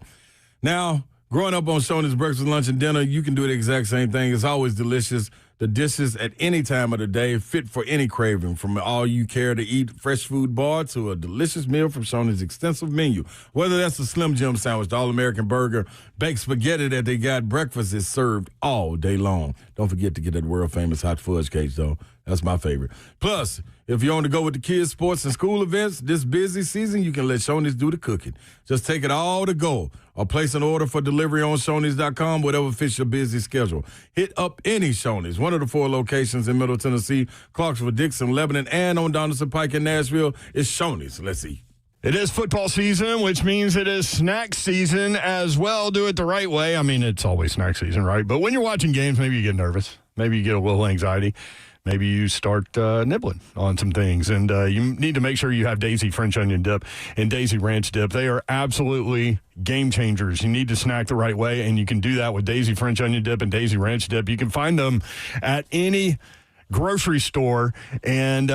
Now, growing up on Shoney's breakfast, lunch, and dinner, you can do the exact same thing. It's always delicious. The dishes at any time of the day fit for any craving, from all you care to eat fresh food bar to a delicious meal from Shoney's extensive menu. Whether that's the Slim Jim sandwich, the All-American burger, baked spaghetti that they got, breakfast is served all day long. Don't forget to get that world-famous hot fudge cake, though. That's my favorite. Plus, if you're on the go with the kids, sports, and school events this busy season, you can let Shoney's do the cooking. Just take it all to go or place an order for delivery on Shoney's.com, whatever fits your busy schedule. Hit up any Shoney's, one of the 4 locations in Middle Tennessee, Clarksville, Dixon, Lebanon, and on Donaldson Pike in Nashville. It's Shoney's. Let's eat. It is football season, which means it is snack season as well. Do it the right way. I mean, it's always snack season, right? But when you're watching games, maybe you get nervous. Maybe you get a little anxiety. Maybe you start nibbling on some things, and you need to make sure you have Daisy French Onion Dip and Daisy Ranch Dip. They are absolutely game changers. You need to snack the right way, and you can do that with Daisy French Onion Dip and Daisy Ranch Dip. You can find them at any grocery store, and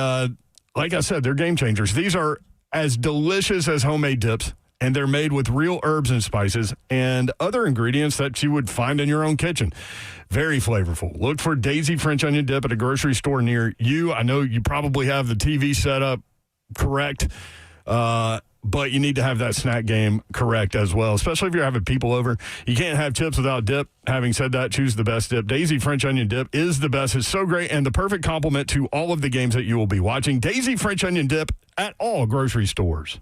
like I said, they're game changers. These are as delicious as homemade dips, and they're made with real herbs and spices and other ingredients that you would find in your own kitchen. Very flavorful. Look for Daisy French Onion Dip at a grocery store near you. I know you probably have the TV set up correct, but you need to have that snack game correct as well, especially if you're having people over. You can't have chips without dip. Having said that, choose the best dip. Daisy French Onion Dip is the best. It's so great and the perfect complement to all of the games that you will be watching. Daisy French Onion Dip at all grocery stores.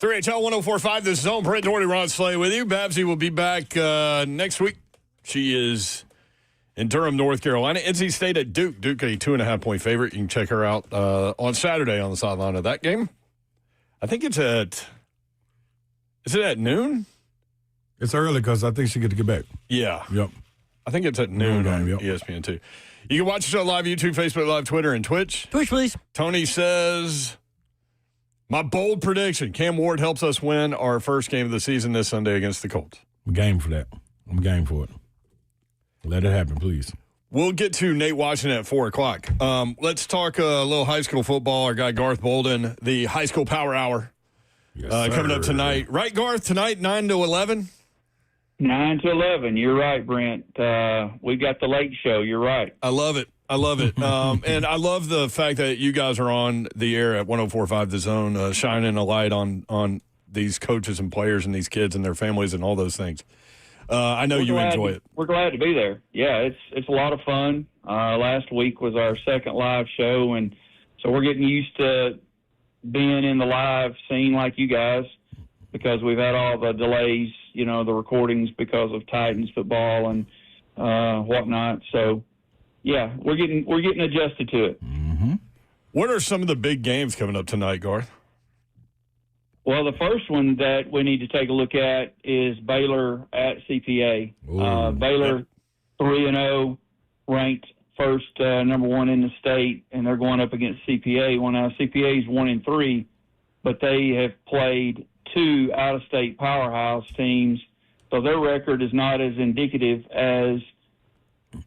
3HL 1045, this is Zone. Brent Doherty, Ron Slay with you. Babsy will be back next week. She is in Durham, North Carolina. NC State at Duke. Duke, a 2.5-point favorite. You can check her out on Saturday on the sideline of that game. I think it's is it at noon? It's early because I think she get to get back. Yeah. Yep. I think it's at noon on yep. ESPN2. You can watch the show live, YouTube, Facebook Live, Twitter, and Twitch. Twitch, please. Tony says, my bold prediction, Cam Ward helps us win our first game of the season this Sunday against the Colts. I'm game for that. I'm game for it. Let it happen, please. We'll get to Nate Washington at 4 o'clock. Let's talk a little high school football. Our guy Garth Bolden, the High School Power Hour, coming up tonight. Right, Garth? Tonight, 9 to 11? 9 to 11. You're right, Brent. We got the late show. You're right. I love it. I love it. And I love the fact that you guys are on the air at 104.5 The Zone, shining a light on these coaches and players and these kids and their families and all those things. I know you enjoy it. We're glad to be there. Yeah, it's a lot of fun. Last week was our second live show, and so we're getting used to being in the live scene like you guys because we've had all the delays, the recordings because of Titans football and whatnot. So, yeah, we're getting adjusted to it. Mm-hmm. What are some of the big games coming up tonight, Garth? Well, the first one that we need to take a look at is Baylor at CPA. Baylor 3-0, ranked first, number one in the state, and they're going up against CPA. Well, now CPA is 1-3, but they have played two out-of-state powerhouse teams, so their record is not as indicative as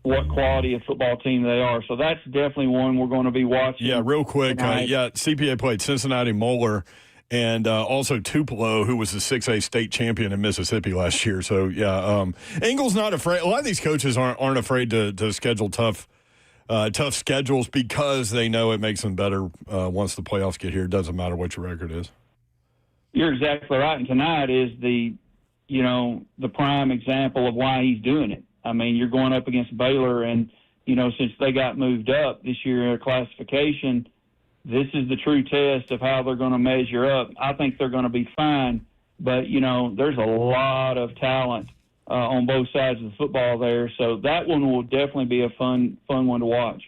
what quality of football team they are. So that's definitely one we're going to be watching. Yeah, real quick. CPA played Cincinnati Moeller and also Tupelo, who was the 6A state champion in Mississippi last year. So, yeah, Engel's not afraid. A lot of these coaches aren't afraid to schedule tough schedules because they know it makes them better once the playoffs get here. It doesn't matter what your record is. You're exactly right. And tonight is the prime example of why he's doing it. I mean, you're going up against Baylor, and, since they got moved up this year in their classification, this is the true test of how they're going to measure up. I think they're going to be fine, but, there's a lot of talent on both sides of the football there. So that one will definitely be a fun one to watch.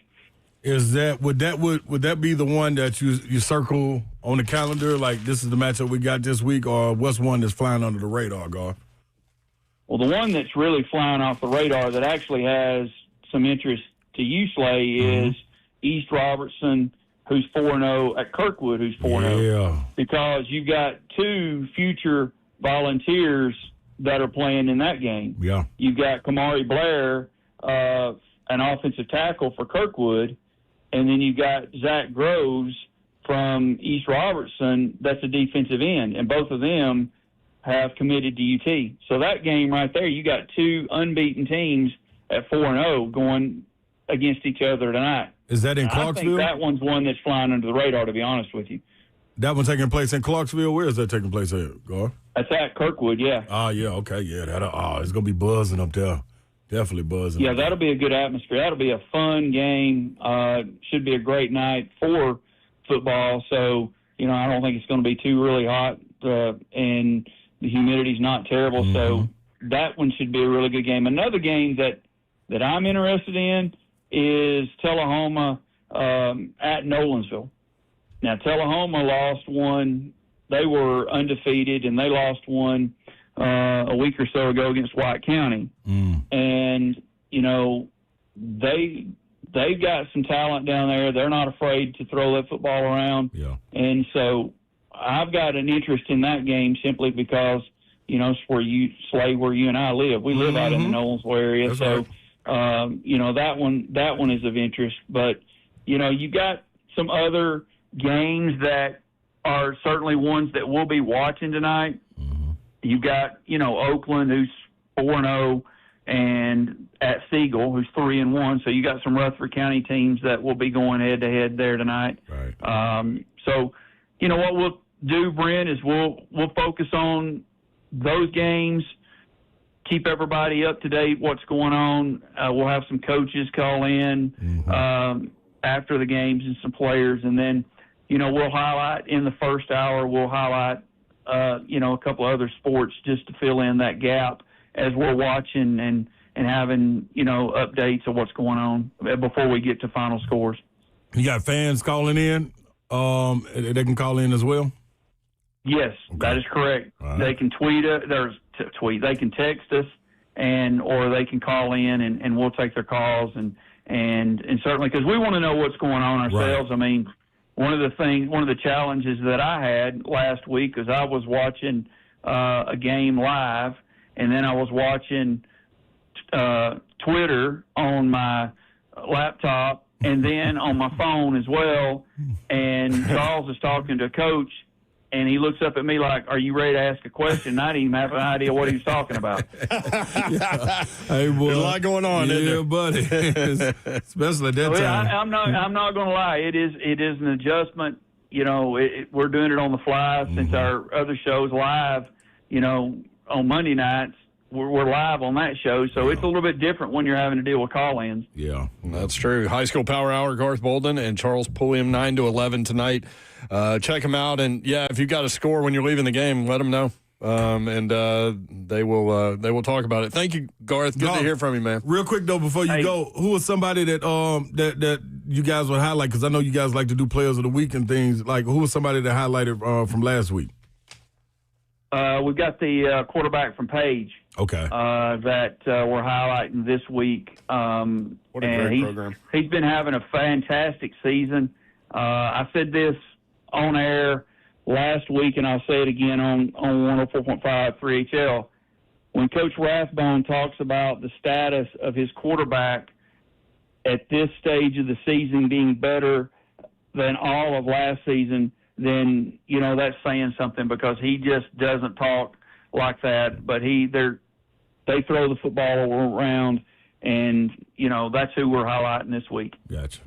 Would that be the one that you circle on the calendar, like this is the matchup we got this week, or what's one that's flying under the radar, Garth? Well, the one that's really flying off the radar that actually has some interest to you, Slay, is East Robertson, who's 4-0, at Kirkwood, who's 4-0. Yeah. Because you've got two future Volunteers that are playing in that game. Yeah. You've got Kamari Blair, an offensive tackle for Kirkwood, and then you've got Zach Groves from East Robertson that's a defensive end, and both of them have committed to UT. So that game right there, you got two unbeaten teams at 4-0 going against each other tonight. Is that in Clarksville? I think that one's one that's flying under the radar, to be honest with you. That one taking place in Clarksville? Where is that taking place at, Garth? That's at Kirkwood, yeah. Oh, yeah, okay, yeah. It's going to be buzzing up there. Definitely buzzing. Yeah, that'll be a good atmosphere. That'll be a fun game. Should be a great night for football. So, I don't think it's going to be too really hot, and the humidity's not terrible. Mm-hmm. So that one should be a really good game. Another game that I'm interested in is Tullahoma at Nolensville. Now, Tullahoma lost one. They were undefeated, and they lost one a week or so ago against White County. And, they've got some talent down there. They're not afraid to throw that football around. Yeah. And so I've got an interest in that game simply because, it's where you and I live. We live out in the Nolensville area. That's so, right. that one is of interest. But, you got some other games that are certainly ones that we'll be watching tonight. You've got, Oakland, who's 4-0, and at Siegel, who's 3-1. So you got some Rutherford County teams that will be going head-to-head there tonight. Right. So, what we'll do, Brent, is we'll focus on those games, keep everybody up to date what's going on. We'll have some coaches call in after the games and some players, and then, we'll highlight in the first hour, a couple other sports just to fill in that gap as we're watching and having, updates of what's going on before we get to final scores. You got fans calling in? They can call in as well? Yes, that is correct. Right. They can they can text us or they can call in and we'll take their calls and certainly because we want to know what's going on ourselves. Right. I mean, one of the challenges that I had last week is I was watching a game live and then I was watching Twitter on my laptop and then on my phone as well. And Charles is talking to a coach, and he looks up at me like, "Are you ready to ask a question?" And I didn't even have an idea what he was talking about. Hey, boy, there's a lot going on, isn't there? buddy. Especially at that time. I'm not going to lie. It is an adjustment. We're doing it on the fly since our other show's live. On Monday nights. We're live on that show, so it's a little bit different when you're having to deal with call-ins. Yeah, that's true. High School Power Hour, Garth Bolden and Charles Pulliam, 9 to 11 tonight. Check them out, and if you got a score when you're leaving the game, let them know, and they will talk about it. Thank you, Garth. Good to hear from you, man. Real quick though, before you go, who was somebody that that you guys would highlight? Because I know you guys like to do players of the week and things. Like, who was somebody that highlighted from last week? We've got the quarterback from Page. Okay. That we're highlighting this week. What a great program. He's been having a fantastic season. I said this on air last week, and I'll say it again on 104.5 3HL. When Coach Rathbone talks about the status of his quarterback at this stage of the season being better than all of last season, then, that's saying something because he just doesn't talk like that. But they throw the football around, and, that's who we're highlighting this week. Gotcha.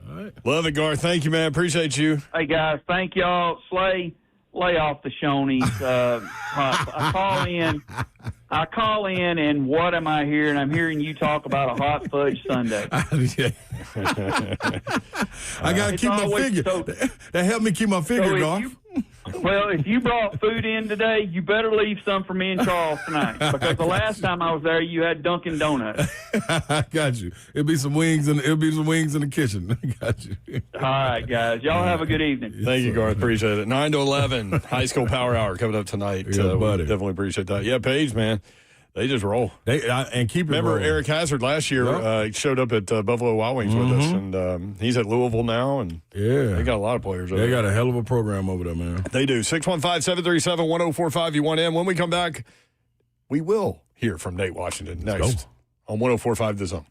All right. Love it, Garth. Thank you, man. Appreciate you. Hey, guys, thank y'all. Slay, lay off the Shoney's. I call in, and what am I hearing? I'm hearing you talk about a hot fudge sundae. I got to keep my figure. That helped me keep my figure, Garth. If you brought food in today, you better leave some for me and Charles tonight. Because the last time I was there, you had Dunkin' Donuts. I got you. It'll be some wings in the kitchen. I got you. All right, guys. Y'all have a good evening. Thank you, Garth. Appreciate it. 9 to 11, High School Power Hour coming up tonight. Yeah, buddy. Definitely appreciate that. Yeah, Paige, man. They just roll. And keep it Remember rolling. Eric Hazard last year showed up at Buffalo Wild Wings with us, and he's at Louisville now, and they got a lot of players over there. They got a hell of a program over there, man. They do. 615-737-1045. You want in. When we come back, we will hear from Nate Washington next on 1045 The Zone.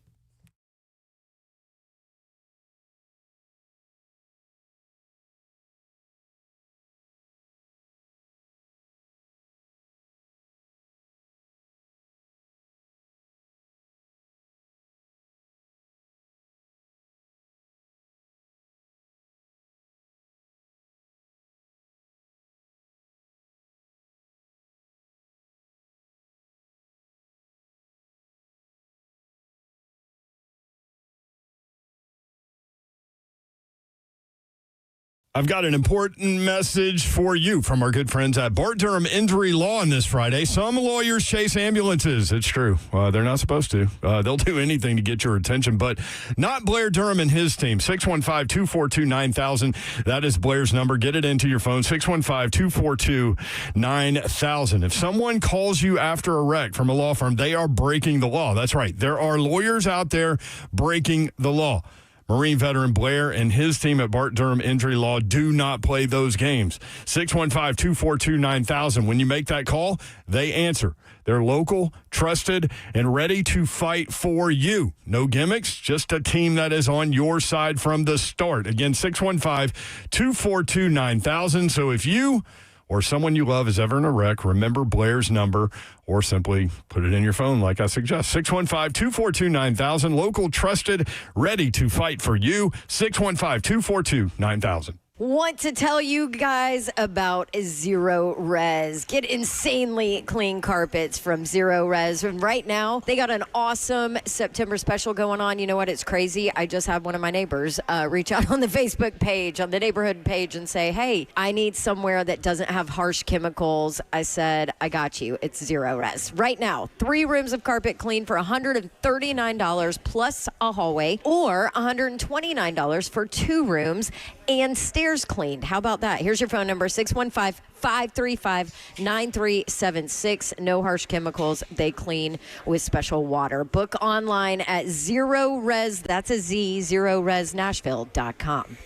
I've got an important message for you from our good friends at Bart Durham Injury Law on this Friday. Some lawyers chase ambulances. It's true. They're not supposed to. They'll do anything to get your attention, but not Blair Durham and his team. 615-242-9000. That is Blair's number. Get it into your phone. 615-242-9000. If someone calls you after a wreck from a law firm, they are breaking the law. That's right. There are lawyers out there breaking the law. Marine veteran Blair and his team at Bart Durham Injury Law do not play those games. 615-242-9000. When you make that call, they answer. They're local, trusted, and ready to fight for you. No gimmicks, just a team that is on your side from the start. Again, 615-242-9000. So if you or someone you love is ever in a wreck, remember Blair's number or simply put it in your phone like I suggest. 615-242-9000. Local, trusted, ready to fight for you. 615-242-9000. Want to tell you guys about Zero Res. Get insanely clean carpets from Zero Res. And right now, they got an awesome September special going on. You know what? It's crazy. I just had one of my neighbors reach out on the Facebook page, on the neighborhood page, and say, hey, I need somewhere that doesn't have harsh chemicals. I said, I got you. It's Zero Res. Right now, 3 rooms of carpet clean for $139 plus a hallway, or $129 for 2 rooms and stairs cleaned. How about that? Here's your phone number, 615-535-9376. No harsh chemicals. They clean with special water. Book online at Zero Res, that's a Z, ZeroResNashville.com.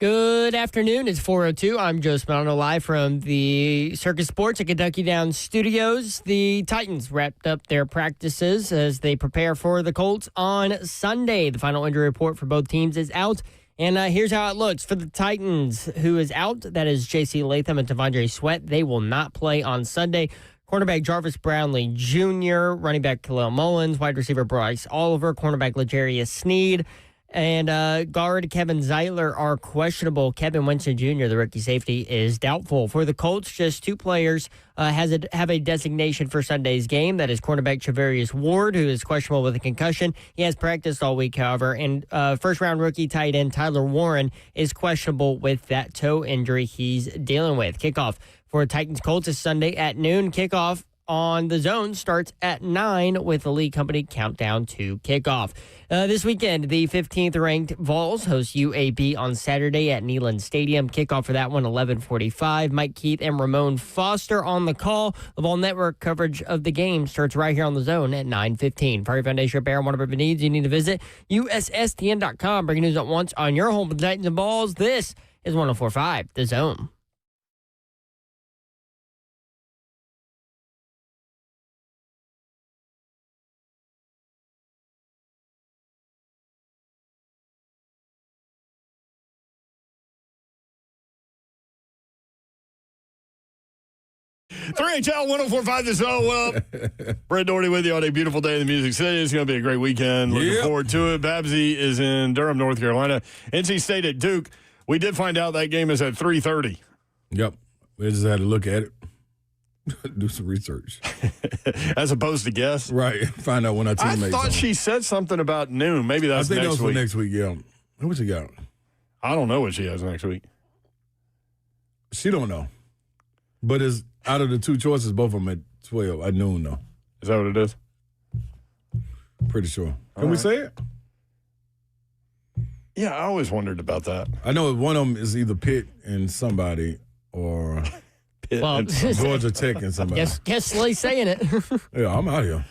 Good afternoon. It's 4:02. I'm Joe Spinano, live from the Circus Sports at Kentucky Downs Studios. The Titans wrapped up their practices as they prepare for the Colts on Sunday. The final injury report for both teams is out. And here's how it looks. For the Titans, who is out, that is J.C. Latham and T'Vondre Sweat. They will not play on Sunday. Cornerback Jarvis Brownlee Jr., running back Khalil Mullins, wide receiver Bryce Oliver, cornerback L'Jarius Sneed, and guard Kevin Zeitler are questionable. Kevin Winston Jr., the rookie safety, is doubtful. For the Colts, just two players have a designation for Sunday's game. That is cornerback Travarius Ward, who is questionable with a concussion. He has practiced all week, however. And first-round rookie tight end Tyler Warren is questionable with that toe injury he's dealing with. Kickoff for Titans Colts is Sunday at noon. Kickoff on the Zone starts at 9 with the league company countdown to kickoff. This weekend, the 15th ranked Vols host UAB on Saturday at Neyland Stadium. Kickoff for that one, 11:45. Mike Keith and Ramon Foster on the call. The Vol Network coverage of the game starts right here on the Zone at 9:15. For your foundation repair, one of our needs, you need to visit USSTN.com. Breaking news at once on your home with Titans and Balls. This is 104.5 The Zone. HL 104.5 The Zone. Well, Brett Doherty with you on a beautiful day in the Music City. It's going to be a great weekend. Looking forward to it. Babsy is in Durham, North Carolina. NC State at Duke. We did find out that game is at 3:30. Yep. We just had to look at it. Do some research. As opposed to guess. Right. Find out when our teammates I thought she said something about noon. Maybe that's next week. I think that was for next week, yeah. What she got? I don't know what she has next week. She don't know. But it's out of the two choices, both of them at 12 at noon, though. Is that what it is? Pretty sure. Can we say it? Yeah, I always wondered about that. I know one of them is either Pitt and somebody or Pitt and Georgia Tech and somebody. Guess Slay's saying it. Yeah, I'm out here.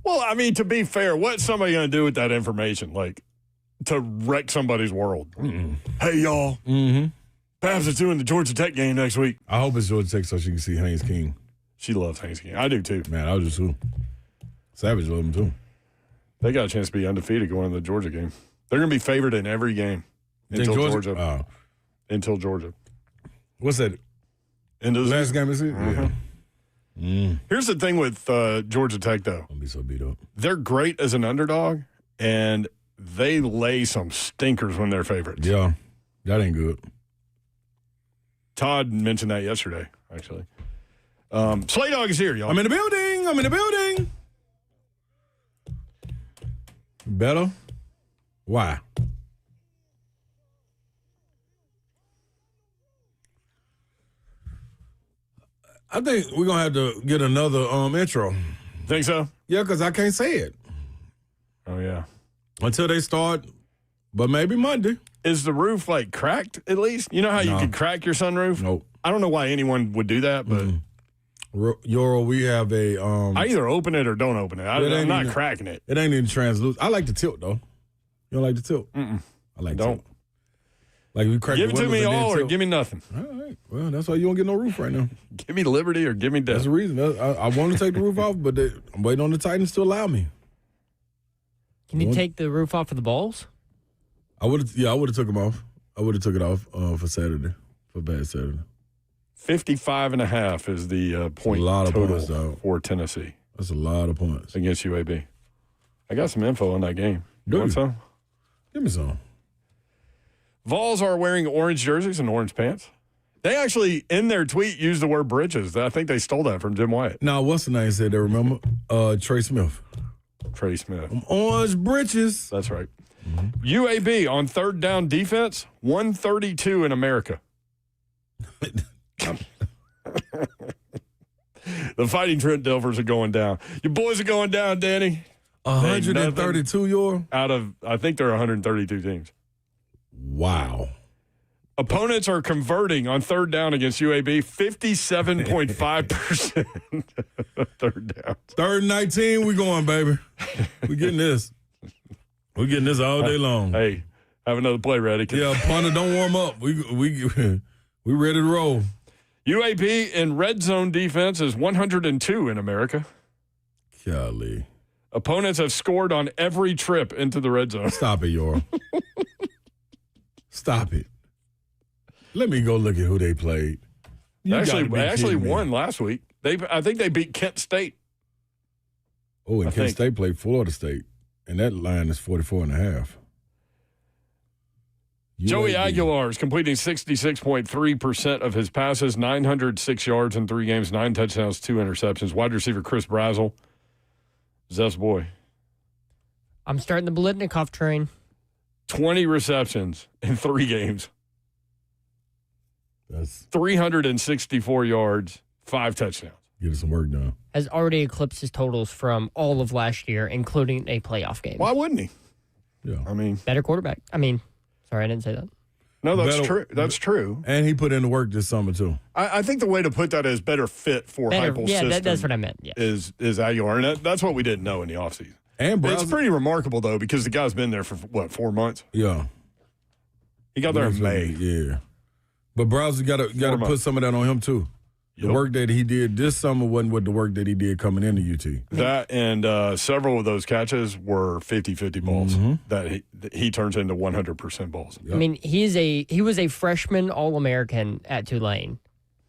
Well, I mean, to be fair, what's somebody going to do with that information? Like, to wreck somebody's world? Mm-mm. Hey, y'all. Mm-hmm. Babs is doing the Georgia Tech game next week. I hope it's Georgia Tech so she can see Haynes King. She loves Haynes King. I do, too. Man, I was just too. Savage loved him, too. They got a chance to be undefeated going to the Georgia game. They're going to be favored in every game until Georgia. Until Georgia. What's that? Last game of the season? Yeah. Here's the thing with Georgia Tech, though. I'll be so beat up. They're great as an underdog, and they lay some stinkers when they're favorites. Yeah, that ain't good. Todd mentioned that yesterday, actually. Slay Dog is here, y'all. I'm in the building. Better? Why? I think we're going to have to get another intro. Think so? Yeah, because I can't say it. Oh, yeah. Until they start, but maybe Monday. Is the roof, like, cracked at least? You know how you could crack your sunroof? Nope. I don't know why anyone would do that, but... Yoro, we have a... I either open it or don't open it. I'm not cracking it. It ain't even translucent. I like the tilt, though. You don't like the tilt? Mm-mm. I like the tilt. Like we crack give the it to me all or tilt. give me nothing. All right. Well, that's why you don't get no roof right now. Give me liberty or give me death. That's the reason. I want to take the roof off, but I'm waiting on the Titans to allow me. Can you take the roof off of the balls? I would have took them off. I would have took it off for Saturday, for bad Saturday. 55.5 is the point total points, for Tennessee. That's a lot of points. Against UAB. I got some info on that game. Do you want some? Give me some. Vols are wearing orange jerseys and orange pants. They actually, in their tweet, used the word britches. I think they stole that from Jim Wyatt. Now, what's the name said there, remember? Trey Smith. Trey Smith. Orange britches. That's right. Mm-hmm. UAB on third down defense, 132 in America. The Fighting Trent Dilfers are going down. Your boys are going down, Danny. 132, Euro? Out of, I think there are 132 teams. Wow. Opponents are converting on third down against UAB 57.5% third down. Third and 19, we going, baby. We getting this. We getting this all day long. Hey, Have another play ready. Yeah, punter, don't warm up. We ready to roll. UAB in red zone defense is 102 in America. Golly. Opponents have scored on every trip into the red zone. Stop it, Yor. Stop it. Let me go look at who they played. They actually won last week. I think they beat Kent State. Oh, and Kent State played Florida State, and that line is 44.5. Joey Aguilar is completing 66.3% of his passes, 906 yards in 3 games, 9 touchdowns, 2 interceptions. Wide receiver Chris Brazel. Zest boy. I'm starting the Biletnikoff train. 20 receptions in 3 games. That's 364 yards, 5 touchdowns. Getting some work done. Has already eclipsed his totals from all of last year, including a playoff game. Why wouldn't he? Yeah. I mean, better quarterback. Sorry, I didn't say that. No, that's true. That's true. And he put in the work this summer, too. I think the way to put that is better fit for Heupel's system. Yeah, that's what I meant. Yeah. Is Aguilar. And that's what we didn't know in the offseason. And it's pretty remarkable, though, because the guy's been there for, 4 months? Yeah. He got there in May. Yeah. But Browser got to put some of that on him, too. The work that he did this summer wasn't what the work that he did coming into UT. That and several of those catches were 50-50 balls that he turns into 100% balls. Yep. I mean, he was a freshman All-American at Tulane.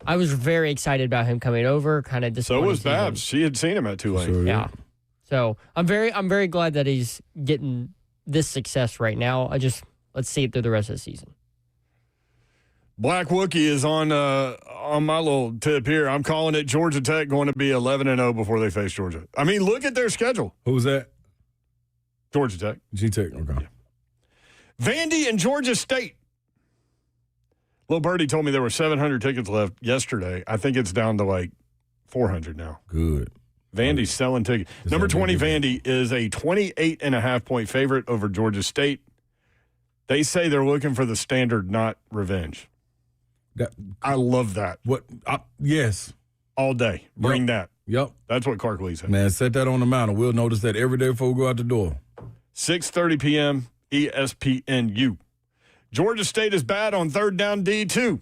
I was very excited about him coming over. Kind of disappointed. So was Babs. She had seen him at Tulane. Sure, yeah. So I'm very glad that he's getting this success right now. Let's see it through the rest of the season. Black Wookie is on my little tip here. I'm calling it Georgia Tech going to be 11-0 before they face Georgia. I mean, look at their schedule. Who's that? Georgia Tech. G-Tech, okay. Yeah. Vandy and Georgia State. Little Birdie told me there were 700 tickets left yesterday. I think it's down to like 400 now. Good. Vandy's selling tickets. Number 20, Vandy, is a 28.5-point favorite over Georgia State. They say they're looking for the standard, not revenge. I love that. Yes. All day. Bring that. Yep. That's what Clark Lee said. Man, set that on the mountain. We'll notice that every day before we go out the door. 6:30 p.m. ESPNU. Georgia State is bad on third down D2.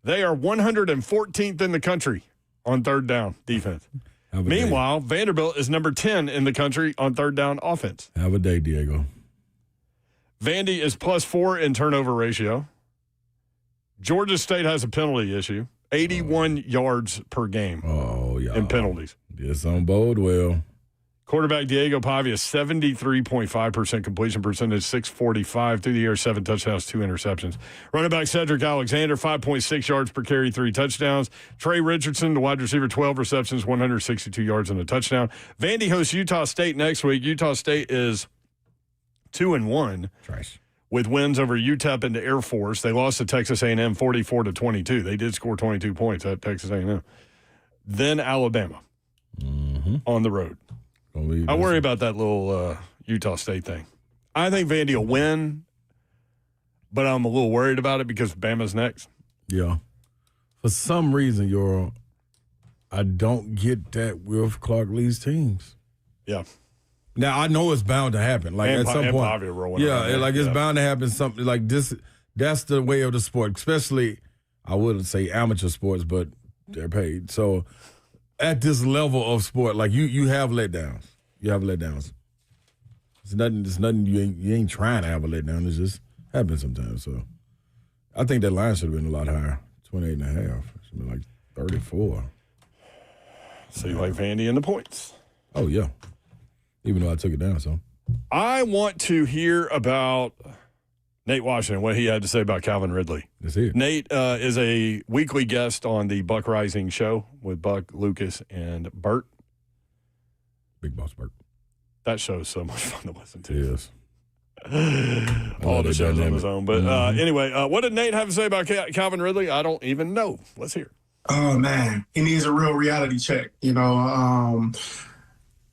They are 114th in the country on third down defense. Meanwhile, Vanderbilt is number 10 in the country on third down offense. Have a day, Diego. Vandy is +4 in turnover ratio. Georgia State has a penalty issue, 81 yards per game in penalties. Yes, on board well. Quarterback Diego Pavia, 73.5% completion percentage, 645 through the air, 7 touchdowns, 2 interceptions. Running back Cedric Alexander, 5.6 yards per carry, 3 touchdowns. Trey Richardson, the wide receiver, 12 receptions, 162 yards and a touchdown. Vandy hosts Utah State next week. Utah State is 2-1. Trash. With wins over UTEP and the Air Force. They lost to Texas A&M 44-22. They did score 22 points at Texas A&M. Then Alabama on the road. I worry about that little Utah State thing. I think Vandy will win, but I'm a little worried about it because Bama's next. Yeah. For some reason, I don't get that with Clark Lee's teams. Yeah. Now, I know it's bound to happen. Like, at some point. It's bound to happen something like this. That's the way of the sport, especially, I wouldn't say amateur sports, but they're paid. So, at this level of sport, like, you have letdowns. You have letdowns. It's nothing you ain't trying to have a letdown. It just happens sometimes. So, I think that line should have been a lot higher. 28.5. It should have been like 34. So, you like Vandy in the points? Oh, yeah. Even though I took it down, so. I want to hear about Nate Washington, what he had to say about Calvin Ridley. Let's hear it. Nate is a weekly guest on the Buck Rising show with Buck, Lucas, and Bert. Big Boss Bert. That show is so much fun to listen to. Yes. All the shows on his own. But anyway, what did Nate have to say about Calvin Ridley? I don't even know. Let's hear it. Oh, man. He needs a real reality check.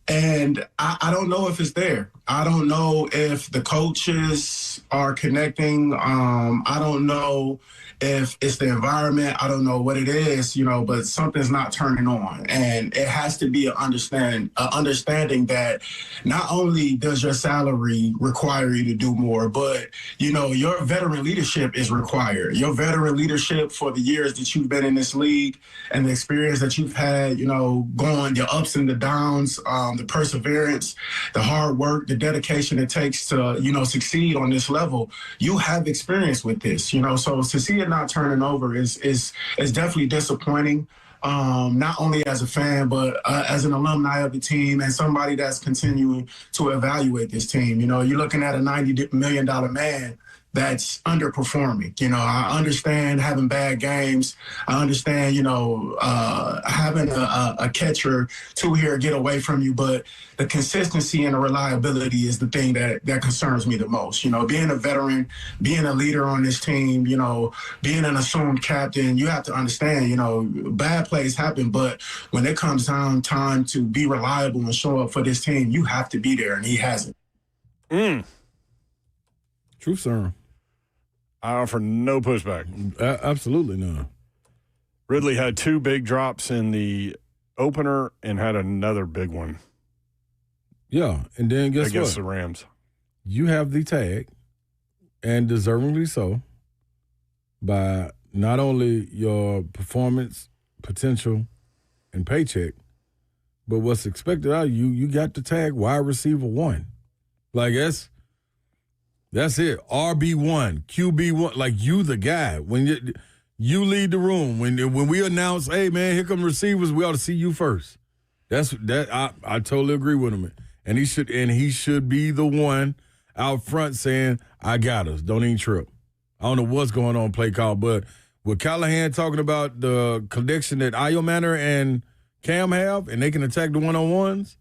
And I don't know if it's there. I don't know if the coaches are connecting. I don't know if it's the environment. I don't know what it is, but something's not turning on. And it has to be an understanding that not only does your salary require you to do more, but, your veteran leadership is required. Your veteran leadership for the years that you've been in this league and the experience that you've had, going your ups and the downs, the perseverance, the hard work, the dedication it takes to, succeed on this level. You have experience with this, so to see it not turning over is definitely disappointing. Not only as a fan, but as an alumni of the team and somebody that's continuing to evaluate this team. You're looking at a $90 million man that's underperforming. I understand having bad games. I understand, having a catcher to here get away from you, but the consistency and the reliability is the thing that concerns me the most. Being a veteran, being a leader on this team, being an assumed captain, you have to understand, bad plays happen, but when it comes time to be reliable and show up for this team, you have to be there, and he hasn't. True, sir. I offer no pushback. Absolutely none. Ridley had 2 big drops in the opener and had another big one. Yeah, and then guess what? Against the Rams. You have the tag, and deservingly so, by not only your performance, potential, and paycheck, but what's expected out of you. You got the tag wide receiver 1. Like, that's it. RB1, QB1, like you the guy. When you lead the room, when we announce, hey man, here come receivers, we ought to see you first. I totally agree with him. And he should be the one out front saying, I got us. Don't even trip. I don't know what's going on play call, but with Callahan talking about the connection that Manor and Cam have, and they can attack the one-on-ones,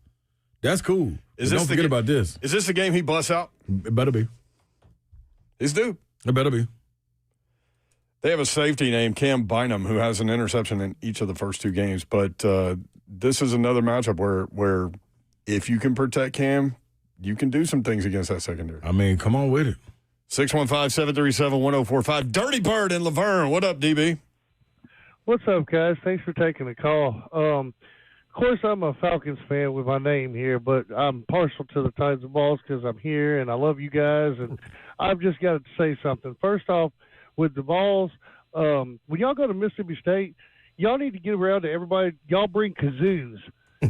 that's cool. Don't forget about this. Is this the game he busts out? It better be. He's due. It better be. They have a safety named Cam Bynum who has an interception in each of the first 2 games. But this is another matchup where if you can protect Cam, you can do some things against that secondary. I mean, come on with it. 615-737-1045. Dirty Bird in Laverne. What up, DB? What's up, guys? Thanks for taking the call. Of course, I'm a Falcons fan with my name here, but I'm partial to the Titans and Balls because I'm here and I love you guys. And I've just got to say something. First off, with the Balls, when y'all go to Mississippi State, y'all need to get around to everybody. Y'all bring kazoos.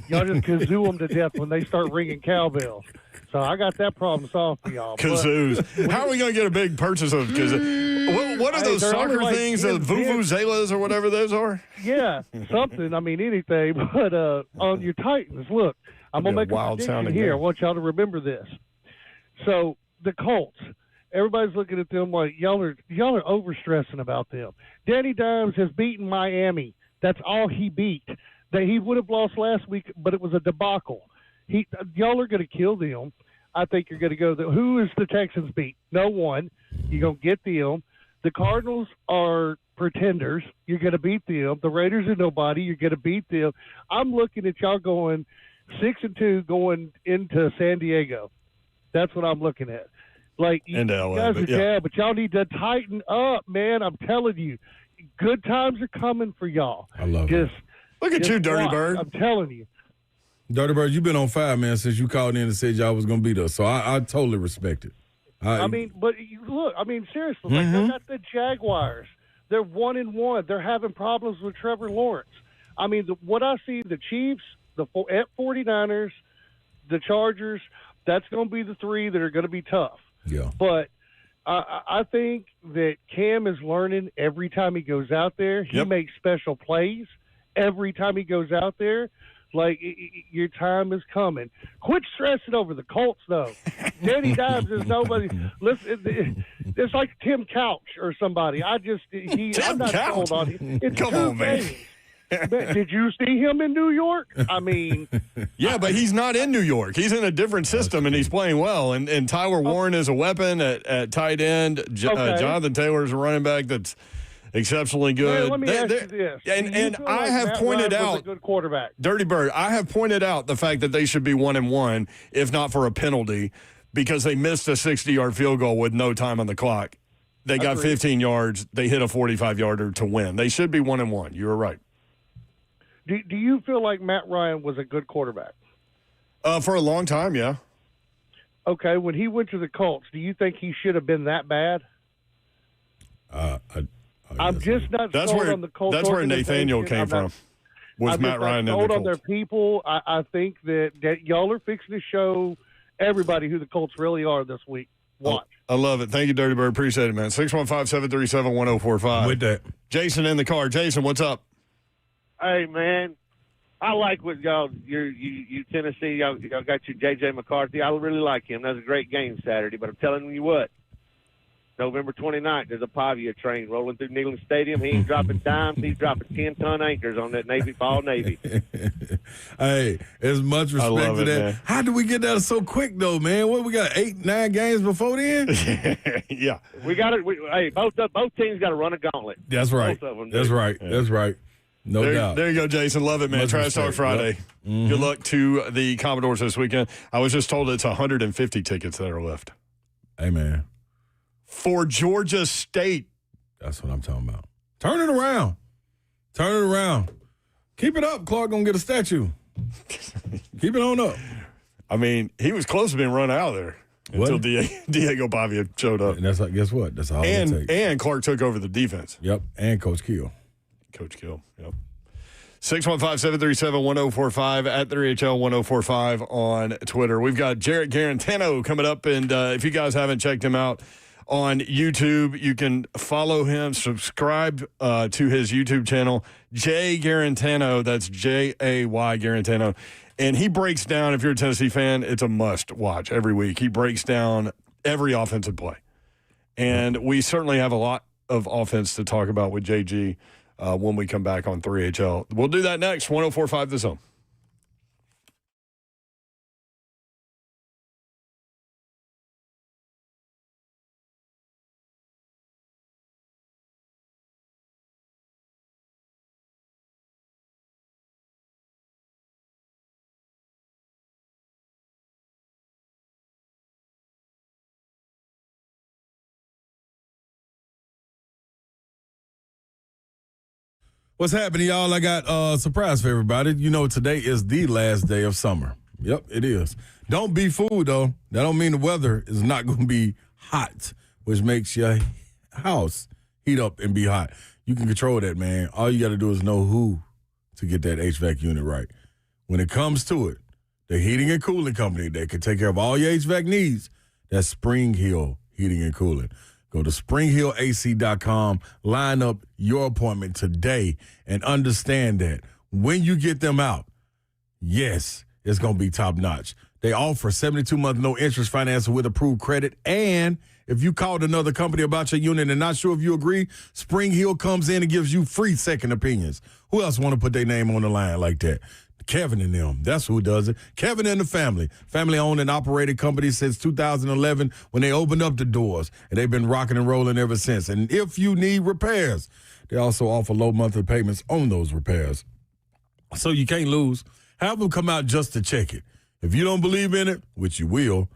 Y'all just kazoo them to death when they start ringing cowbells. So I got that problem solved for y'all. Kazoos. How are we going to get a big purchase of kazoos? What are those soccer things, the vuvuzelas or whatever those are? Yeah, something. I mean, anything. But on your Titans, look, I'm going to make a prediction here. I want y'all to remember this. So the Colts, everybody's looking at them like y'all are overstressing about them. Danny Dimes has beaten Miami. That's all he beat. That he would have lost last week, but it was a debacle. Y'all are going to kill them. I think you're going to go. Who is the Texans beat? No one. You're going to get them. The Cardinals are pretenders. You're going to beat them. The Raiders are nobody. You're going to beat them. I'm looking at y'all going 6-2 going into San Diego. That's what I'm looking at. Like, you guys are but y'all need to tighten up, man. I'm telling you, good times are coming for y'all. I love it. Look at you, Dirty Bird. I'm telling you. Dirty Bird, you've been on fire, man, since you called in and said y'all was going to beat us. So I totally respect it. Seriously, they got the Jaguars. They're 1-1. They're having problems with Trevor Lawrence. I mean, what I see, the Chiefs, the 49ers, the Chargers, that's going to be the 3 that are going to be tough. Yeah. But I think that Cam is learning every time he goes out there. He makes special plays every time he goes out there. Like, your time is coming. Quit stressing over the Colts, though. Danny Dimes is nobody. Listen, it's like Tim Couch or somebody. I'm not sold on him. Come on, man. Did you see him in New York? I mean. Yeah, but he's not in New York. He's in a different system, and he's playing well. And Tyler Warren is a weapon at tight end. Jonathan Taylor is a running back that's exceptionally good. Man, let me ask you this. And I have Matt pointed Ryan was out, a good quarterback. Dirty Bird, I have pointed out the fact that they should be 1-1, if not for a penalty, because they missed a 60-yard field goal with no time on the clock. They got 15 yards. They hit a 45-yarder to win. They should be 1-1. You were right. Do you feel like Matt Ryan was a good quarterback? For a long time, yeah. Okay, when he went to the Colts, do you think he should have been that bad? I'm just not sold on the Colts. That's where Nathaniel came from. Was Matt Ryan in the Colts? On their people. I think that y'all are fixing to show everybody who the Colts really are this week. Watch. I love it. Thank you, Dirty Bird. Appreciate it, man. 615-737-1045. With that. Jason in the car. Jason, what's up? Hey, man. I like what you Tennessee, y'all got your J.J. McCarthy. I really like him. That was a great game Saturday. But I'm telling you what, November 29th, there's a Pavia train rolling through Neyland Stadium. He ain't dropping dimes. He's dropping 10-ton anchors on that Navy Fall Navy. Hey, as much respect to that. Man. How did we get that so quick, though, man? What, we got 8-9 games before then? Yeah. We got it. Hey, both teams got to run a gauntlet. That's right. Both of them That's right. Yeah. That's right. No doubt. There you go, Jason. Love it, man. Trash Talk Friday. Yep. Mm-hmm. Good luck to the Commodores this weekend. I was just told it's 150 tickets that are left. Hey, man. For Georgia State. That's what I'm talking about. Turn it around. Turn it around. Keep it up. Clark going to get a statue. Keep it on up. I mean, he was close to being run out of there until Diego Pavia showed up. And that's like, guess what? That's all it takes. And Clark took over the defense. Yep. And Coach Kill. Coach Kill, yep. 615-737-1045 at 3HL1045 on Twitter. We've got Jarrett Garantano coming up, and if you guys haven't checked him out on YouTube, you can follow him, subscribe to his YouTube channel, Jay Garantano. That's Jay Garantano. And he breaks down, if you're a Tennessee fan, it's a must watch every week. He breaks down every offensive play. And we certainly have a lot of offense to talk about with JG. When we come back on 3HL. We'll do that next. 104.5 The Zone. What's happening, y'all? I got a surprise for everybody. You know, today is the last day of summer. Yep, it is. Don't be fooled, though. That don't mean the weather is not going to be hot, which makes your house heat up and be hot. You can control that, man. All you got to do is know who to get that HVAC unit right. When it comes to it, the heating and cooling company that can take care of all your HVAC needs, that's Spring Hill Heating and Cooling. Go to springhillac.com, line up your appointment today, and understand that when you get them out, yes, it's going to be top-notch. They offer 72-month no-interest financing with approved credit, and if you called another company about your unit and not sure if you agree, Spring Hill comes in and gives you free second opinions. Who else want to put their name on the line like that? Kevin and them. That's who does it. Kevin and the family. Family-owned and operated company since 2011 when they opened up the doors, and they've been rocking and rolling ever since. And if you need repairs, they also offer low monthly payments on those repairs. So you can't lose. Have them come out just to check it. If you don't believe in it, which you will,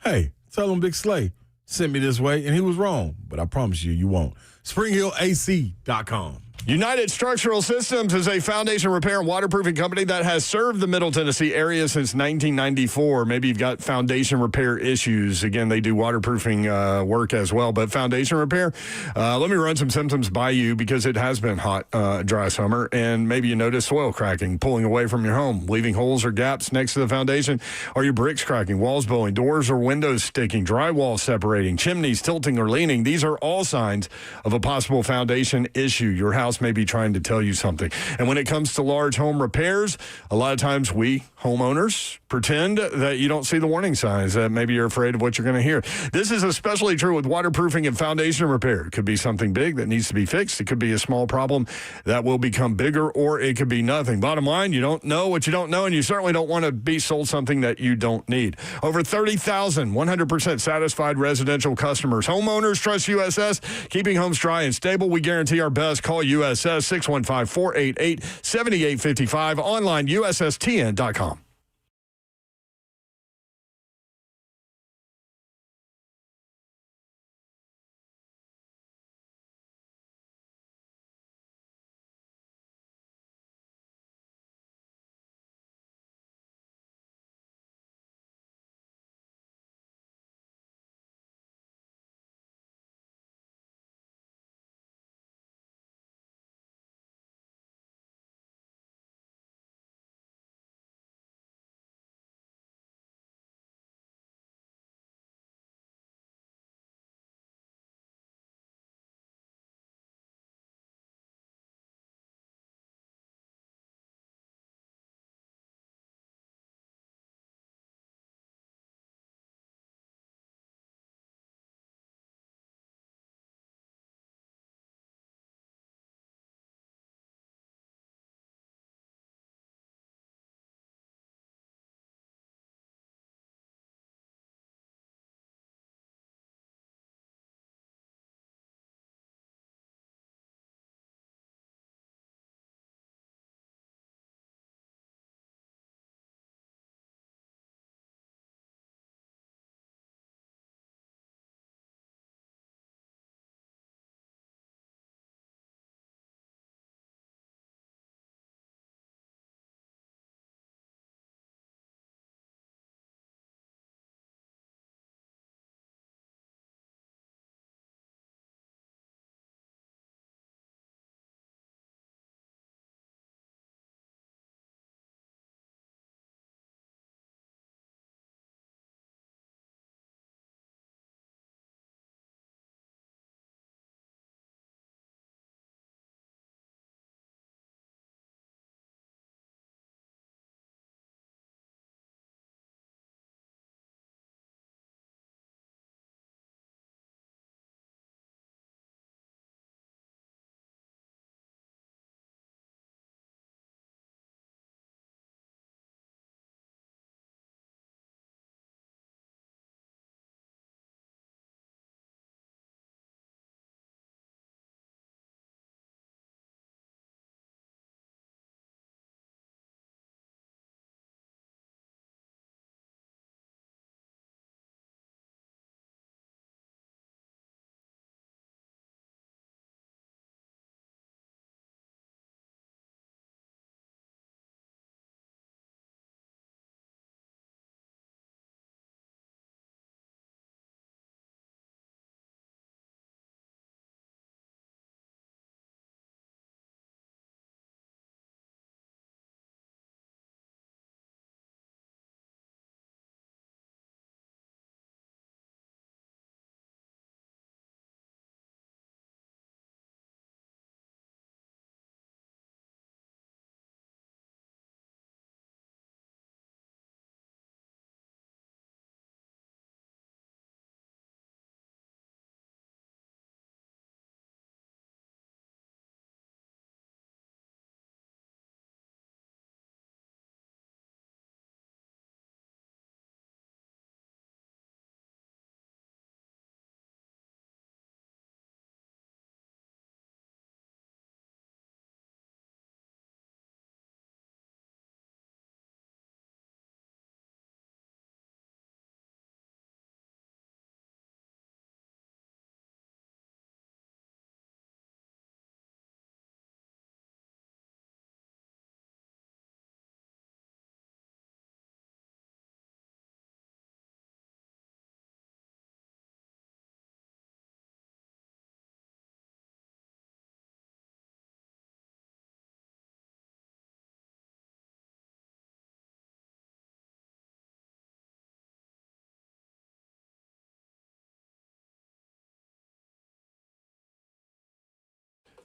hey, tell them Big Slay sent me this way, and he was wrong. But I promise you, you won't. SpringHillAC.com. United Structural Systems is a foundation repair and waterproofing company that has served the Middle Tennessee area since 1994. Maybe you've got foundation repair issues. Again, they do waterproofing work as well. But foundation repair, let me run some symptoms by you because it has been hot, dry summer. And maybe you notice soil cracking, pulling away from your home, leaving holes or gaps next to the foundation. Are your bricks cracking, walls bowing, doors or windows sticking, drywall separating, chimneys tilting or leaning? These are all signs of a possible foundation issue. Your house just may be trying to tell you something. And when it comes to large home repairs, a lot of times we homeowners pretend that you don't see the warning signs, that maybe you're afraid of what you're going to hear. This is especially true with waterproofing and foundation repair. It could be something big that needs to be fixed. It could be a small problem that will become bigger, or it could be nothing. Bottom line, you don't know what you don't know, and you certainly don't want to be sold something that you don't need. Over 30,000 100% satisfied residential customers. Homeowners trust USS, keeping homes dry and stable. We guarantee our best. Call USS 615-488-7855. Online, USSTN.com.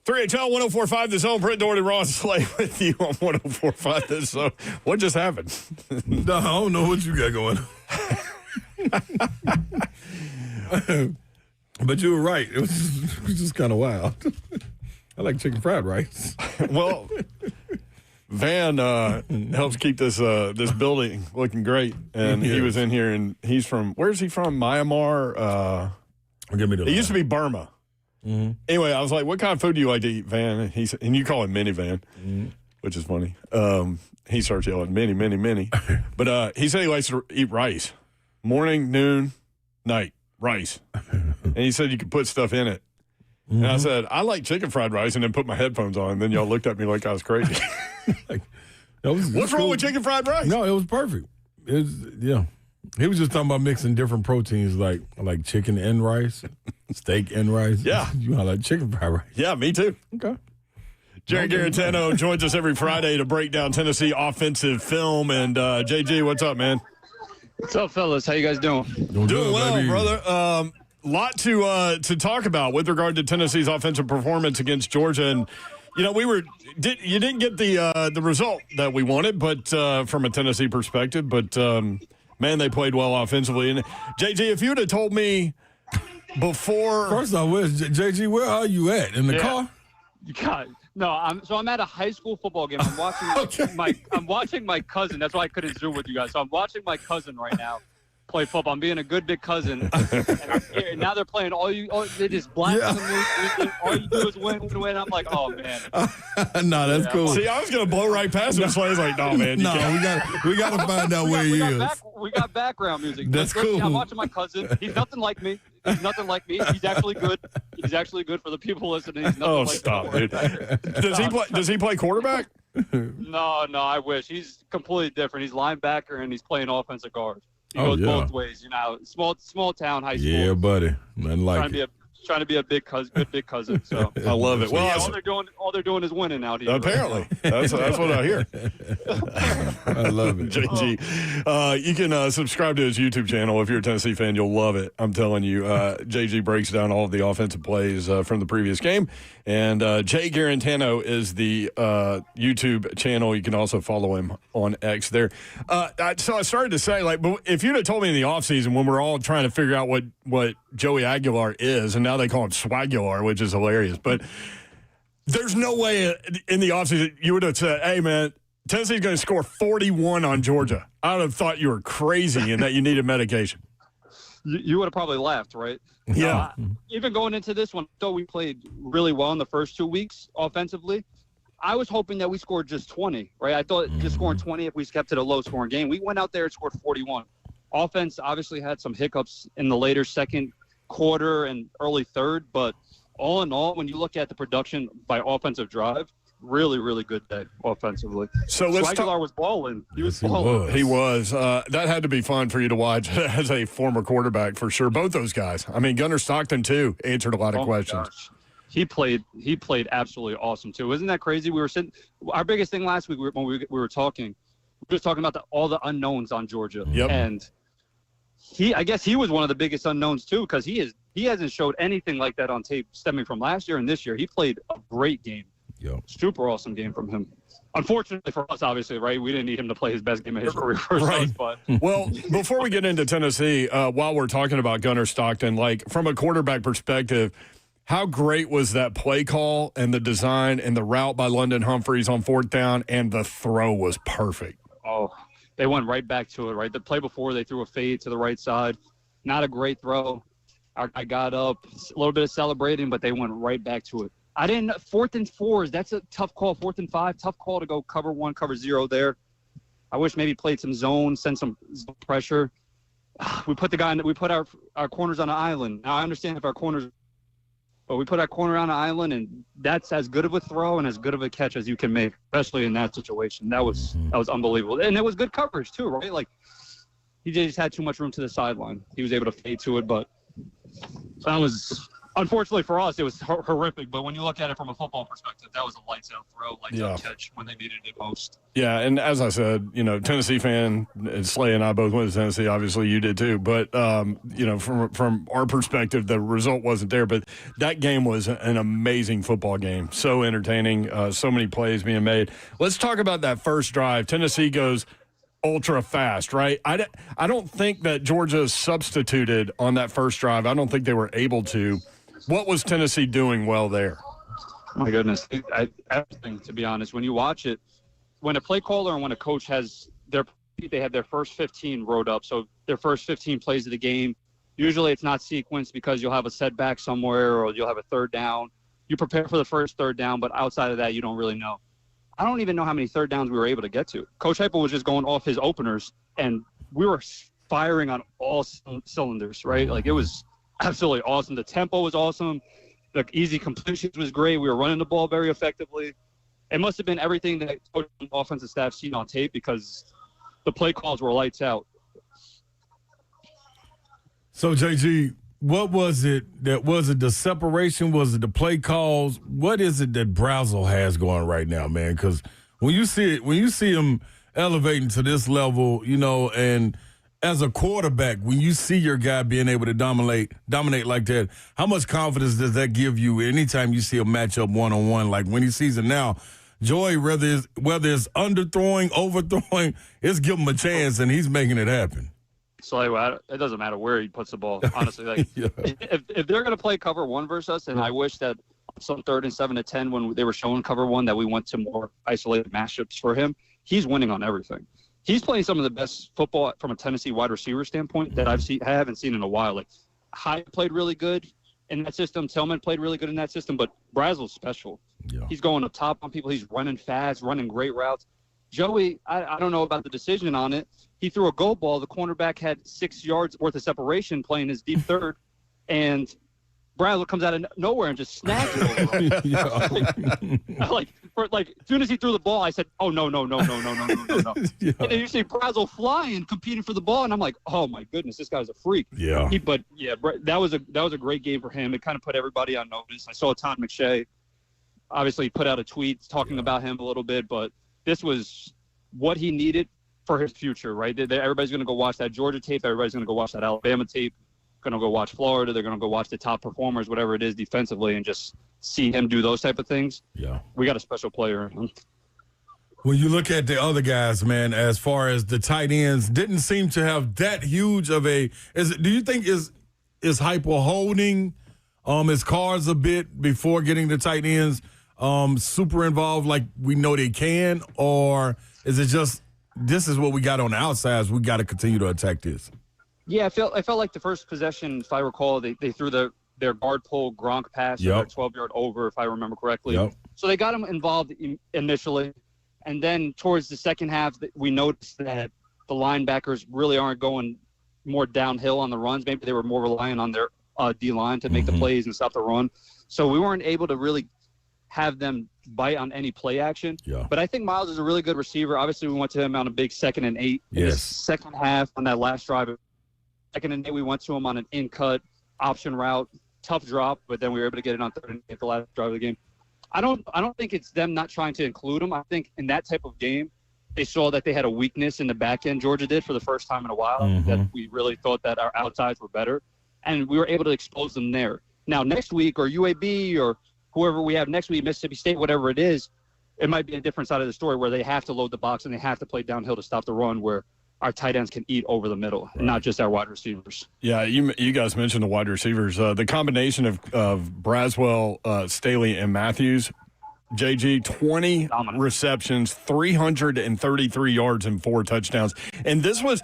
3HL 104.5 The Zone. Brent Doherty, Ross Slay with you on 104.5 The Zone. What just happened? No, I don't know what you got going on. But you were right. It was just kind of wild. I like chicken fried rice. Well, Van helps keep this building looking great, and he was in here, and he's from, where's he from? Myanmar? It used to be Burma. Mm-hmm. Anyway, I was like, what kind of food do you like to eat, Van? And you call him Minivan, which is funny. He starts yelling, mini. But he said he likes to eat rice. Morning, noon, night, rice. And he said you could put stuff in it. And I said, I like chicken fried rice, and then put my headphones on. And then y'all looked at me like I was crazy. What's wrong with chicken fried rice? No, it was perfect. He was just talking about mixing different proteins, like chicken and rice, steak and rice. Yeah. You like chicken fried rice. Yeah, me too. Okay. Jerry Garantano joins us every Friday to break down Tennessee offensive film. And JG, what's up, man? What's up, fellas? How you guys doing? Doing well, baby. Brother. Lot to talk about with regard to Tennessee's offensive performance against Georgia, and you didn't get the result that we wanted, but from a Tennessee perspective, but man, they played well offensively. And JG, if you'd have told me before, first off, JG, where are you at in the car? No, I'm at a high school football game. I'm watching I'm watching my cousin. That's why I couldn't Zoom with you guys. So I'm watching my cousin right now play football. I'm being a good big cousin. And now they're playing they just blast the all you do is win. I'm like, oh man. No, that's cool. See, I was gonna blow right past him. So I was like, no, man. No, we got to find out where he is. We got background music. That's cool. I'm watching my cousin. He's nothing like me. He's actually good. He's actually good for the people listening. Stop, dude. Does he play quarterback? No, I wish. He's completely different. He's linebacker and he's playing offensive guard. He goes both ways, small town high school. Yeah, buddy. Nothing like trying to be a big cousin. So I love it. Well, all they're doing is winning out here. Apparently, right? that's what I hear. I love it. JG, you can subscribe to his YouTube channel if you're a Tennessee fan. You'll love it. I'm telling you. JG breaks down all of the offensive plays from the previous game, and Jay Garantano is the YouTube channel. You can also follow him on X there. So I started to say, but if you'd have told me in the offseason when we're all trying to figure out what Joey Aguilar is, and now they call him Swagular, which is hilarious. But there's no way in the offseason you would have said, hey, man, Tennessee's going to score 41 on Georgia. I would have thought you were crazy and that you needed medication. You would have probably laughed, right? Yeah. Even going into this one, though we played really well in the first 2 weeks offensively, I was hoping that we scored just 20, right? I thought just scoring 20 if we kept it a low-scoring game. We went out there and scored 41. Offense obviously had some hiccups in the later second quarter and early third, but all in all, when you look at the production by offensive drive, really, really good day offensively. So Aguilar was balling. He was balling. He was. That had to be fun for you to watch as a former quarterback for sure. Both those guys. I mean, Gunnar Stockton too answered a lot of questions. Gosh. He played absolutely awesome too. Isn't that crazy? We were sitting. Our biggest thing last week when we were talking, we were just talking about all the unknowns on Georgia. Yep. And I guess he was one of the biggest unknowns too, because he hasn't showed anything like that on tape stemming from last year and this year. He played a great game. Yep. Super awesome game from him. Unfortunately for us, obviously, right? We didn't need him to play his best game of his career first. Right. But well, before we get into Tennessee, while we're talking about Gunnar Stockton, from a quarterback perspective, how great was that play call and the design and the route by London Humphreys on fourth down, and the throw was perfect. Oh, they went right back to it, right? The play before, they threw a fade to the right side. Not a great throw. I got up, a little bit of celebrating, but they went right back to it. 4th and 4s, that's a tough call. 4th and 5, tough call to go cover 1, cover 0 there. I wish maybe played some zone, send some pressure. We put our corners on an island. Now I understand if our corners, but we put our corner on an island, and that's as good of a throw and as good of a catch as you can make, especially in that situation. That was unbelievable. And it was good coverage too, right? He just had too much room to the sideline. He was able to fade to it, but that was Unfortunately for us, it was horrific. But when you look at it from a football perspective, that was a lights-out throw, lights-out catch when they needed it most. Yeah, and as I said, Tennessee fan, Slay and I both went to Tennessee. Obviously, you did too. But, from our perspective, the result wasn't there. But that game was an amazing football game. So entertaining, so many plays being made. Let's talk about that first drive. Tennessee goes ultra fast, right? I don't think that Georgia substituted on that first drive. I don't think they were able to. What was Tennessee doing well there? My goodness. Everything, to be honest. When you watch it, when a play caller and when a coach has they have their first 15 wrote up, so their first 15 plays of the game, usually it's not sequenced because you'll have a setback somewhere or you'll have a third down. You prepare for the first third down, but outside of that, you don't really know. I don't even know how many third downs we were able to get to. Coach Heupel was just going off his openers, and we were firing on all cylinders, right? Like, it was absolutely awesome. The tempo was awesome. The easy completions was great. We were running the ball very effectively. It must have been everything that coach and offensive staff seen on tape because the play calls were lights out. So, JG, what was it the separation? Was it the play calls? What is it that Brazel has going right now, man? Because when you see him elevating to this level, and as a quarterback, when you see your guy being able to dominate like that, how much confidence does that give you anytime you see a matchup one-on-one? Like when he sees it now, Joy, whether it's underthrowing, overthrowing, it's give him a chance, and he's making it happen. So it doesn't matter where he puts the ball, honestly. Yeah. If they're going to play cover one versus us, and I wish that some 3rd and 7 to 10 when they were showing cover one that we went to more isolated matchups for him, he's winning on everything. He's playing some of the best football from a Tennessee wide receiver standpoint that I haven't seen in a while. Like, Hyatt played really good in that system. Tillman played really good in that system, but Brazel's special. Yeah. He's going up top on people. He's running fast, running great routes. Joey, I don't know about the decision on it. He threw a go ball. The cornerback had 6 yards worth of separation playing his deep third, and Brazel comes out of nowhere and just snags it over. As soon as he threw the ball, I said, "Oh no!" Yeah. And then you see Brazel flying, competing for the ball, and I'm like, "Oh my goodness, this guy's a freak." Yeah. That was a great game for him. It kind of put everybody on notice. I saw Todd McShay obviously put out a tweet talking about him a little bit, but this was what he needed for his future, right? Everybody's going to go watch that Georgia tape. Everybody's going to go watch that Alabama tape. Going to go watch Florida. They're going to go watch the top performers, whatever it is defensively, and just see him do those type of things. Yeah. We got a special player. When you look at the other guys, man, as far as the tight ends, didn't seem to have that huge of a – do you think is Heupel holding his cards a bit before getting the tight ends super involved like we know they can, or is it just this is what we got on the outsides, we got to continue to attack this? Yeah, I felt like the first possession, if I recall, they threw their guard pull Gronk pass, their 12-yard over, if I remember correctly. Yep. So they got him involved initially, and then towards the second half, we noticed that the linebackers really aren't going more downhill on the runs. Maybe they were more relying on their D-line to make the plays and stop the run. So we weren't able to really have them bite on any play action. Yeah. But I think Miles is a really good receiver. Obviously, we went to him on a big 2nd and 8. Yes. In the second half on that last drive, 2nd and 8, we went to him on an in-cut option route, tough drop, but then we were able to get it on 3rd and 8 the last drive of the game. I don't think it's them not trying to include him. I think in that type of game, they saw that they had a weakness in the back end. Georgia did for the first time in a while, that we really thought that our outsides were better, and we were able to expose them there. Now, next week, or UAB, or whoever we have next week, Mississippi State, whatever it is, it might be a different side of the story where they have to load the box and they have to play downhill to stop the run, where our tight ends can eat over the middle, and not just our wide receivers. Yeah, you guys mentioned the wide receivers. The combination of Braswell, Staley, and Matthews, JG, 20 receptions, 333 yards, and 4 touchdowns. And this was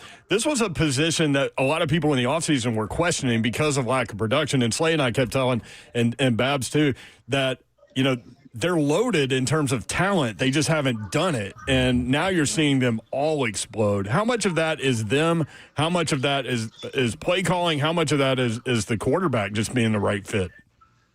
a position that a lot of people in the offseason were questioning because of lack of production. And Slay and I kept telling, and Babs too, that, they're loaded in terms of talent. They just haven't done it. And now you're seeing them all explode. How much of that is them? How much of that is play calling? How much of that is the quarterback just being the right fit?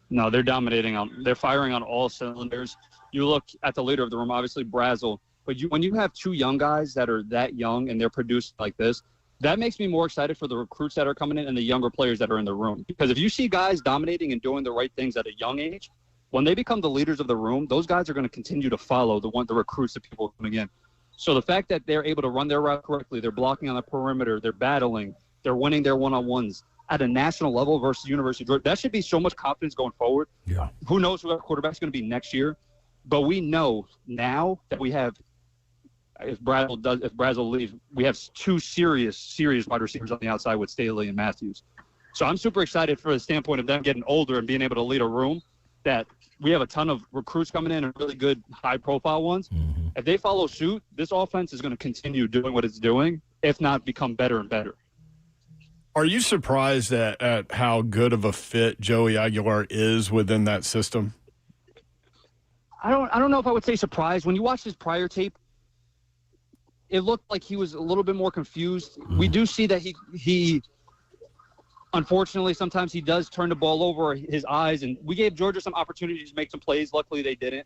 No, they're dominating. They're firing on all cylinders. You look at the leader of the room, obviously Brazel. But when you have 2 young guys that are that young and they're produced like this, that makes me more excited for the recruits that are coming in and the younger players that are in the room. Because if you see guys dominating and doing the right things at a young age, when they become the leaders of the room, those guys are going to continue to follow the recruits, the people coming in. So the fact that they're able to run their route correctly, they're blocking on the perimeter, they're battling, they're winning their one-on-ones at a national level versus University of Georgia, that should be so much confidence going forward. Yeah. Who knows who our quarterback's going to be next year? But we know now that we have, if Brazel leaves, we have two serious wide receivers on the outside with Staley and Matthews. So I'm super excited for the standpoint of them getting older and being able to lead a room, that we have a ton of recruits coming in and really good high-profile ones. Mm-hmm. If they follow suit, this offense is going to continue doing what it's doing, if not become better and better. Are you surprised at how good of a fit Joey Aguilar is within that system? I don't know if I would say surprised. When you watch his prior tape, it looked like he was a little bit more confused. We do see that he unfortunately, sometimes he does turn the ball over his eyes, and we gave Georgia some opportunities to make some plays. Luckily, they didn't.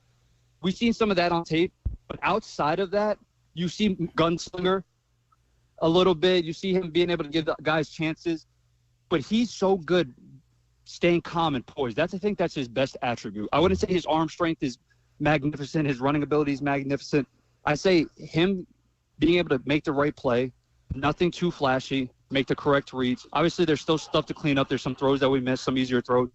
We've seen some of that on tape, but outside of that, you see gunslinger a little bit. You see him being able to give the guys chances, but he's so good staying calm and poised. I think that's his best attribute. I wouldn't say his arm strength is magnificent. His running ability is magnificent. I say him being able to make the right play, nothing too flashy, make the correct reads. Obviously, there's still stuff to clean up. There's some throws that we missed, some easier throws.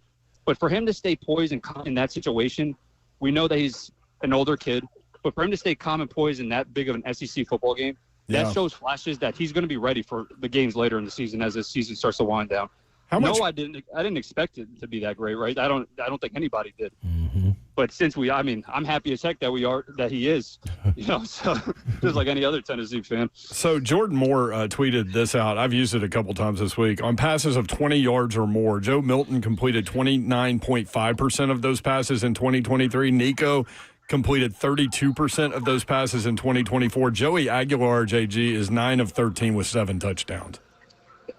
But for him to stay poised and calm in that situation, we know that he's an older kid. But for him to stay calm and poised in that big of an SEC football game, that shows flashes that he's going to be ready for the games later in the season as this season starts to wind down. I didn't expect it to be that great, right? I don't think anybody did. Mm-hmm. But since I'm happy as heck that he is, so just like any other Tennessee fan. So Jordan Moore tweeted this out. I've used it a couple times this week. On passes of 20 yards or more, Joe Milton completed 29.5% of those passes in 2023. Nico completed 32% of those passes in 2024. Joey Aguilar, JG, is 9 of 13 with 7 touchdowns.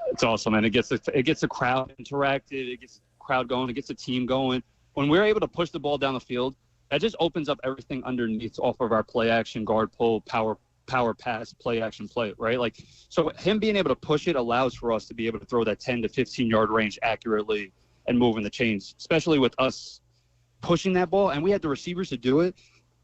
It's awesome, and it gets the crowd interacted, it gets the crowd going, it gets the team going. When we're able to push the ball down the field, that just opens up everything underneath off of our play action, guard pull, power pass, play action play, right? Like, so him being able to push it allows for us to be able to throw that 10 to 15 yard range accurately and moving the chains, especially with us pushing that ball, and we had the receivers to do it.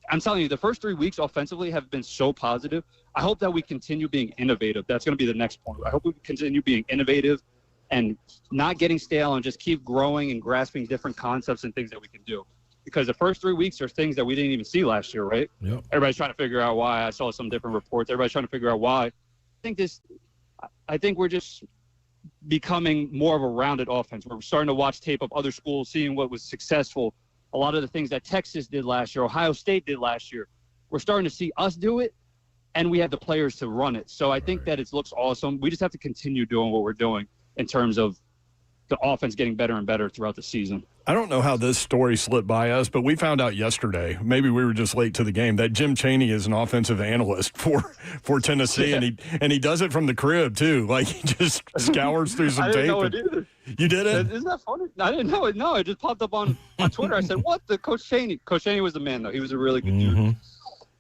I'm telling you, the first 3 weeks offensively have been so positive. I hope that we continue being innovative. That's going to be the next point. I hope we continue being innovative and not getting stale and just keep growing and grasping different concepts and things that we can do. Because the first 3 weeks are things that we didn't even see last year, right? Yep. Everybody's trying to figure out why. I saw some different reports. Everybody's trying to figure out why. I think we're just becoming more of a rounded offense. We're starting to watch tape of other schools, seeing what was successful. A lot of the things that Texas did last year, Ohio State did last year, we're starting to see us do it, and we have the players to run it. So I think that it looks awesome. We just have to continue doing what we're doing in terms of the offense getting better and better throughout the season. I don't know how this story slipped by us, but we found out yesterday, maybe we were just late to the game, that Jim Chaney is an offensive analyst for Tennessee, and he does it from the crib too. Like, he just scours through some tape. I didn't know it either. You did it? Isn't that funny? I didn't know it. No, it just popped up on Twitter. I said, what? Coach Chaney. Coach Chaney was the man, though. He was a really good dude.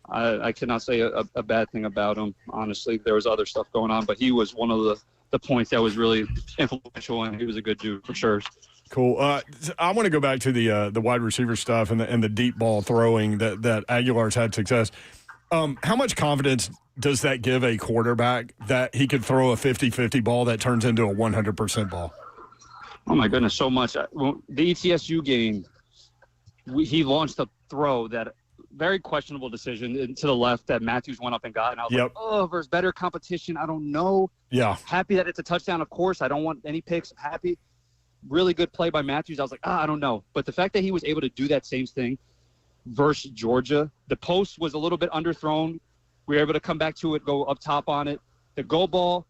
I cannot say a bad thing about him, honestly. There was other stuff going on, but he was one of the points that was really influential, and he was a good dude for sure. Cool. I want to go back to the wide receiver stuff and the deep ball throwing that Aguilar's had success. How much confidence does that give a quarterback that he could throw a 50-50 ball that turns into a 100% ball? Oh, my goodness, so much. The ETSU game, he launched a throw that very questionable decision to the left that Matthews went up and got. And I was like, oh, versus better competition, I don't know. Yeah. Happy that it's a touchdown, of course. I don't want any picks. I'm happy. Really good play by Matthews. I was like, I don't know. But the fact that he was able to do that same thing versus Georgia, the post was a little bit underthrown. We were able to come back to it, go up top on it. The goal ball,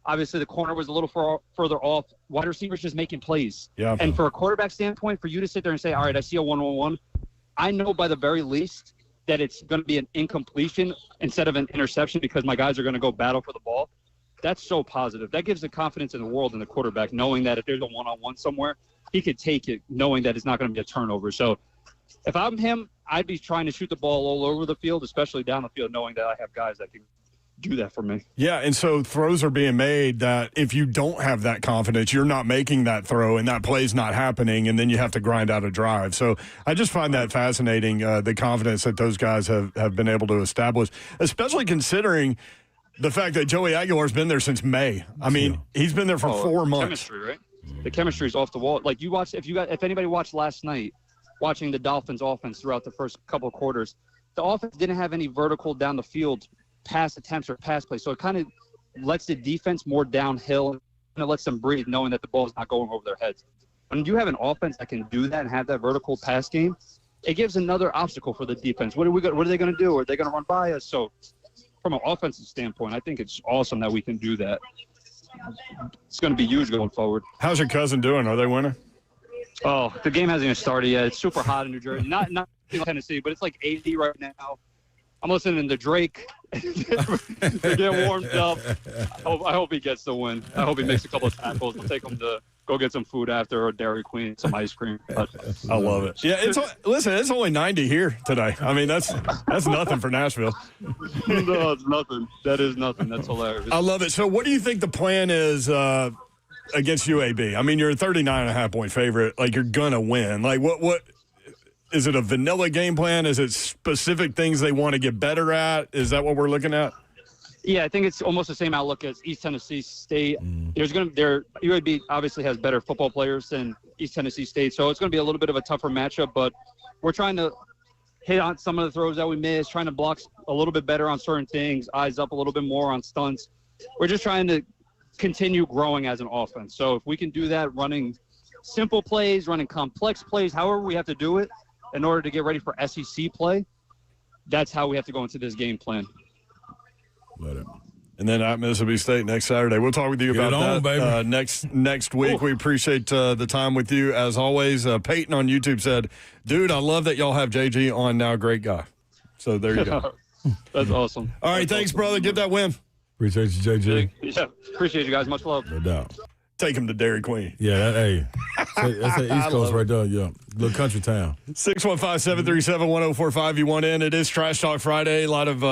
obviously the corner was a little further off. Wide receivers just making plays. Yeah. And for a quarterback standpoint, for you to sit there and say, all right, I see a 1-1-1, I know by the very least that it's going to be an incompletion instead of an interception because my guys are going to go battle for the ball. That's so positive. That gives the confidence in the world in the quarterback, knowing that if there's a one-on-one somewhere, he could take it, knowing that it's not going to be a turnover. So if I'm him, I'd be trying to shoot the ball all over the field, especially down the field, knowing that I have guys that can do that for me. Yeah, and so throws are being made that if you don't have that confidence, you're not making that throw and that play's not happening, and then you have to grind out a drive. So I just find that fascinating, the confidence that those guys have been able to establish, especially considering the fact that Joey Aguilar's been there since May. I mean, he's been there for 4 months. Chemistry, right? The chemistry is off the wall. Like you watch, if anybody watched last night, watching the Dolphins' offense throughout the first couple of quarters, the offense didn't have any vertical down the field pass attempts or pass plays. So it kind of lets the defense more downhill, and it lets them breathe, knowing that the ball is not going over their heads. When you have an offense that can do that and have that vertical pass game, it gives another obstacle for the defense. What are they going to do? Are they going to run by us? So from an offensive standpoint, I think it's awesome that we can do that. It's going to be huge going forward. How's your cousin doing? Are they winning? Oh, the game hasn't even started yet. It's super hot in New Jersey. Not in Tennessee, but it's like 80 right now. I'm listening to Drake. They're getting warmed up. I hope he gets the win. I hope he makes a couple of tackles. We'll take him to go get some food after, or Dairy Queen, some ice cream. But I love it. Yeah, it's only 90 here today. I mean, that's nothing for Nashville. No, it's nothing. That is nothing. That's hilarious. I love it. So what do you think the plan is against UAB? I mean, you're a 39.5-point favorite. Like, you're going to win. Like, what is it, a vanilla game plan? Is it specific things they want to get better at? Is that what we're looking at? Yeah, I think it's almost the same outlook as East Tennessee State. UAB obviously has better football players than East Tennessee State, so it's going to be a little bit of a tougher matchup, but we're trying to hit on some of the throws that we missed, trying to block a little bit better on certain things, eyes up a little bit more on stunts. We're just trying to continue growing as an offense. So if we can do that, running simple plays, running complex plays, however we have to do it in order to get ready for SEC play, that's how we have to go into this game plan. And then at Mississippi State next Saturday. We'll talk with you about that next week. We appreciate the time with you as always. Peyton on YouTube said, "Dude, I love that y'all have JG on now. Great guy." So there you go. That's awesome. All right, thanks, brother. Get that win. Appreciate you, JG. Yeah, appreciate you guys. Much love. No doubt. Take him to Dairy Queen. Yeah, that's the East Coast right there. Yeah, little country town. 615-737-1045. You want in? It is Trash Talk Friday. A lot of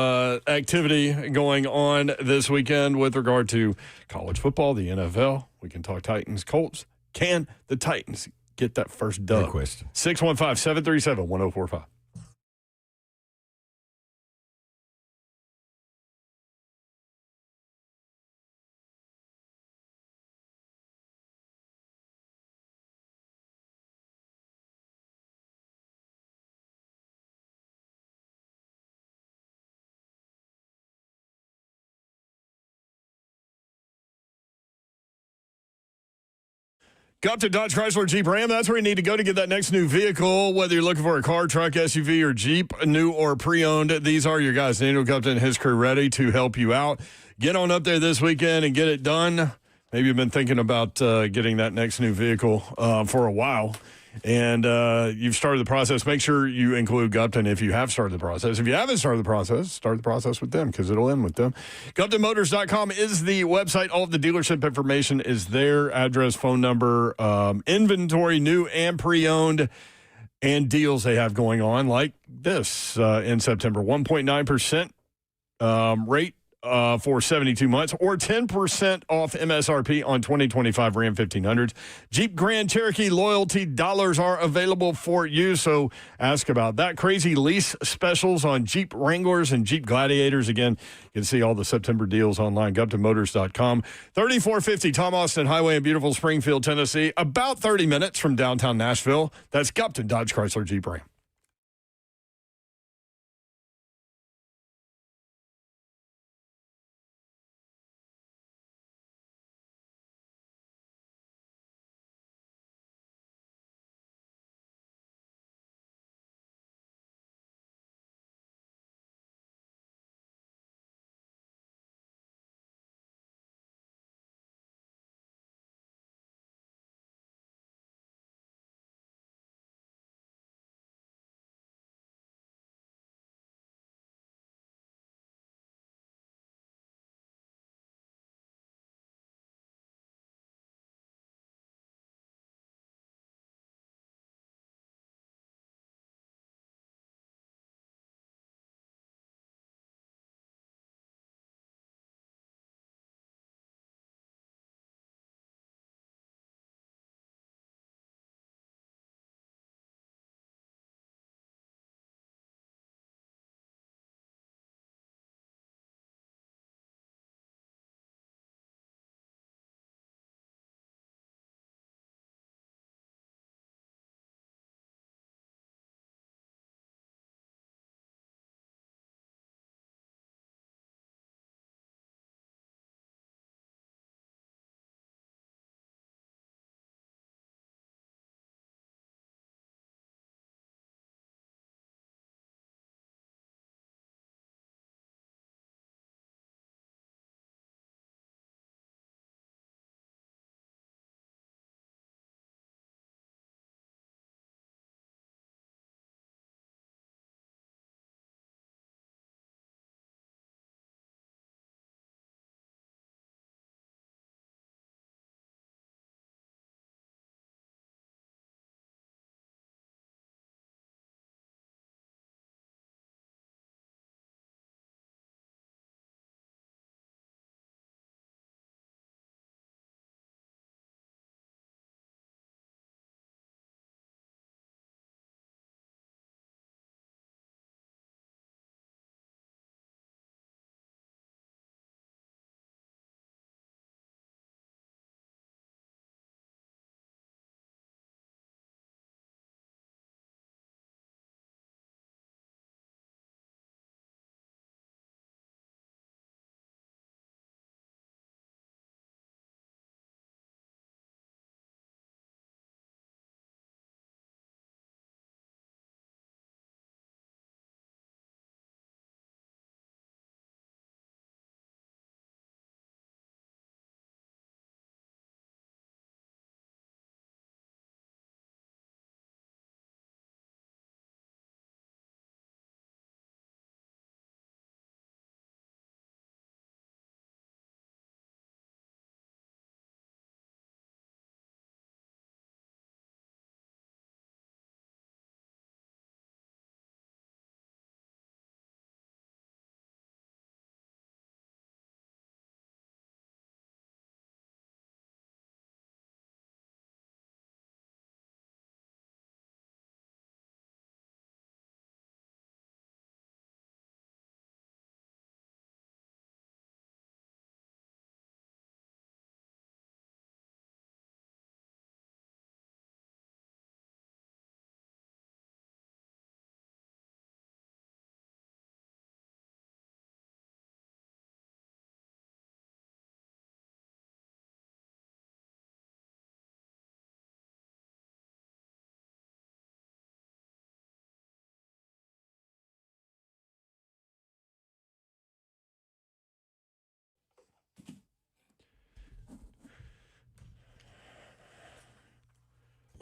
activity going on this weekend with regard to college football, the NFL. We can talk Titans, Colts. Can the Titans get that first dub? Good question. 615-737-1045. Go up to Dodge Chrysler Jeep Ram. That's where you need to go to get that next new vehicle, whether you're looking for a car, truck, SUV, or Jeep, new or pre-owned. These are your guys. Daniel Cupton and his crew ready to help you out. Get on up there this weekend and get it done. Maybe you've been thinking about getting that next new vehicle for a while, and you've started the process. Make sure you include Gupton if you have started the process. If you haven't started the process, start the process with them because it'll end with them. GuptonMotors.com is the website. All of the dealership information is there. Address, phone number, inventory, new and pre-owned, and deals they have going on like this in September. 1.9% rate for 72 months, or 10% off MSRP on 2025 Ram 1500s. Jeep Grand Cherokee loyalty dollars are available for you, so ask about that. Crazy lease specials on Jeep Wranglers and Jeep Gladiators. Again, you can see all the September deals online, GuptonMotors.com. 3450 Tom Austin Highway in beautiful Springfield, Tennessee, about 30 minutes from downtown Nashville. That's Gupton Dodge Chrysler Jeep Ram.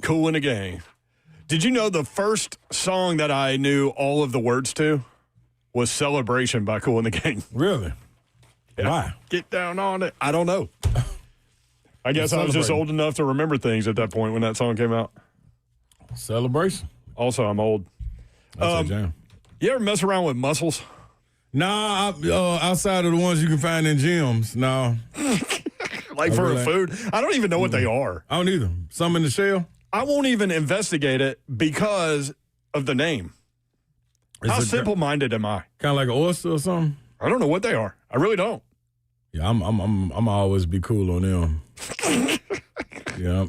Kool and the Gang. Did you know the first song that I knew all of the words to was Celebration by Kool and the Gang? Really? Yeah. Why? Get down on it. I don't know. I guess I was just old enough to remember things at that point when that song came out. Celebration. Also, I'm old. You ever mess around with mussels? Nah, outside of the ones you can find in gyms, no. Like for a food? I don't even know what they are. I don't either. Some in the shell? I won't even investigate it because of the name. How simple-minded am I? Kind of like an oyster or something? I don't know what they are. I really don't. Yeah, I'm always be cool on them. Yeah.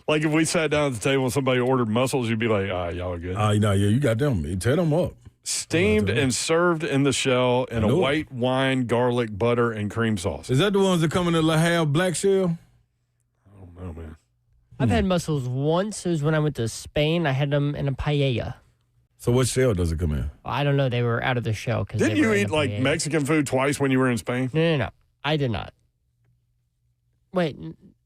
Like if we sat down at the table and somebody ordered mussels, you'd be like, y'all are good. You got them. You tear them up. Steamed and served in the shell in a white wine, garlic, butter, and cream sauce. Is that the ones that come in the La Havre black shell? I don't know, man. I've had mussels once. It was when I went to Spain. I had them in a paella. So what shell does it come in? I don't know. They were out of the shell. Didn't you eat like Mexican food twice when you were in Spain? No. I did not. Wait.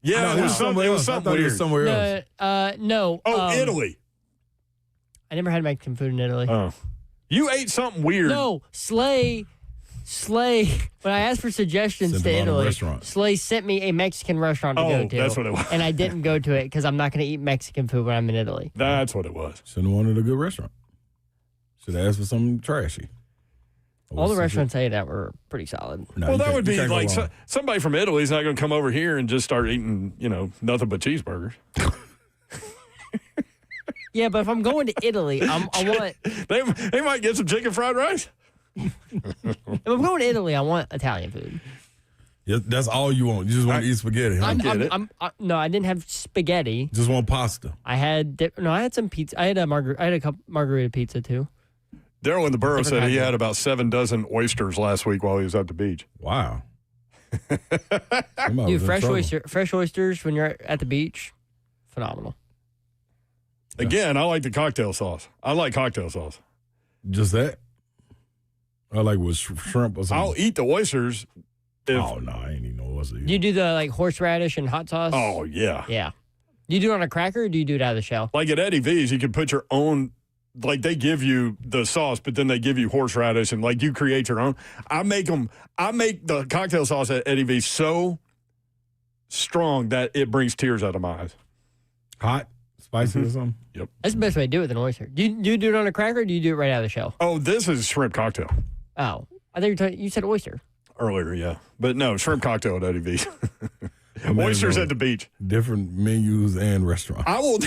Yeah, it was somewhere else. I thought it was somewhere else. No. Oh, Italy. I never had Mexican food in Italy. Oh. You ate something weird. No, Slay. When I asked for suggestions to Italy, Slay sent me a Mexican restaurant to go to. That's what it was. And I didn't go to it because I'm not going to eat Mexican food when I'm in Italy. That's what it was. Should have wanted a good restaurant. Should have asked for something trashy. All the restaurants I ate at were pretty solid. No, well, that would be like somebody from Italy is not going to come over here and just start eating, nothing but cheeseburgers. Yeah, but if I'm going to Italy, I want... They might get some chicken fried rice. If I'm going to Italy, I want Italian food. Yeah, that's all you want. You just want to eat spaghetti. Huh? No, I didn't have spaghetti. Just want pasta. I had some pizza. I had a couple margarita pizza too. Daryl in the Borough said he had about 7 dozen oysters last week while he was at the beach. Wow. Dude, fresh oysters when you're at the beach, phenomenal. Again, I like the cocktail sauce. I like cocktail sauce. Just that? I like with shrimp or something. I'll eat the oysters. Oh, no, I ain't eating no oysters. Do you do the horseradish and hot sauce? Oh, yeah. Yeah. Do you do it on a cracker or do you do it out of the shell? Like at Eddie V's, you can put your own, like they give you the sauce, but then they give you horseradish and like you create your own. I make the cocktail sauce at Eddie V's so strong that it brings tears out of my eyes. Hot? Spicy or something? Yep. That's the best way to do it with an oyster. Do you do it on a cracker or do you do it right out of the shell? Oh, this is shrimp cocktail. Oh. I thought you said oyster. Earlier, yeah. But no, shrimp cocktail at Eddie V's. Oysters at the beach. Different menus and restaurants. I will.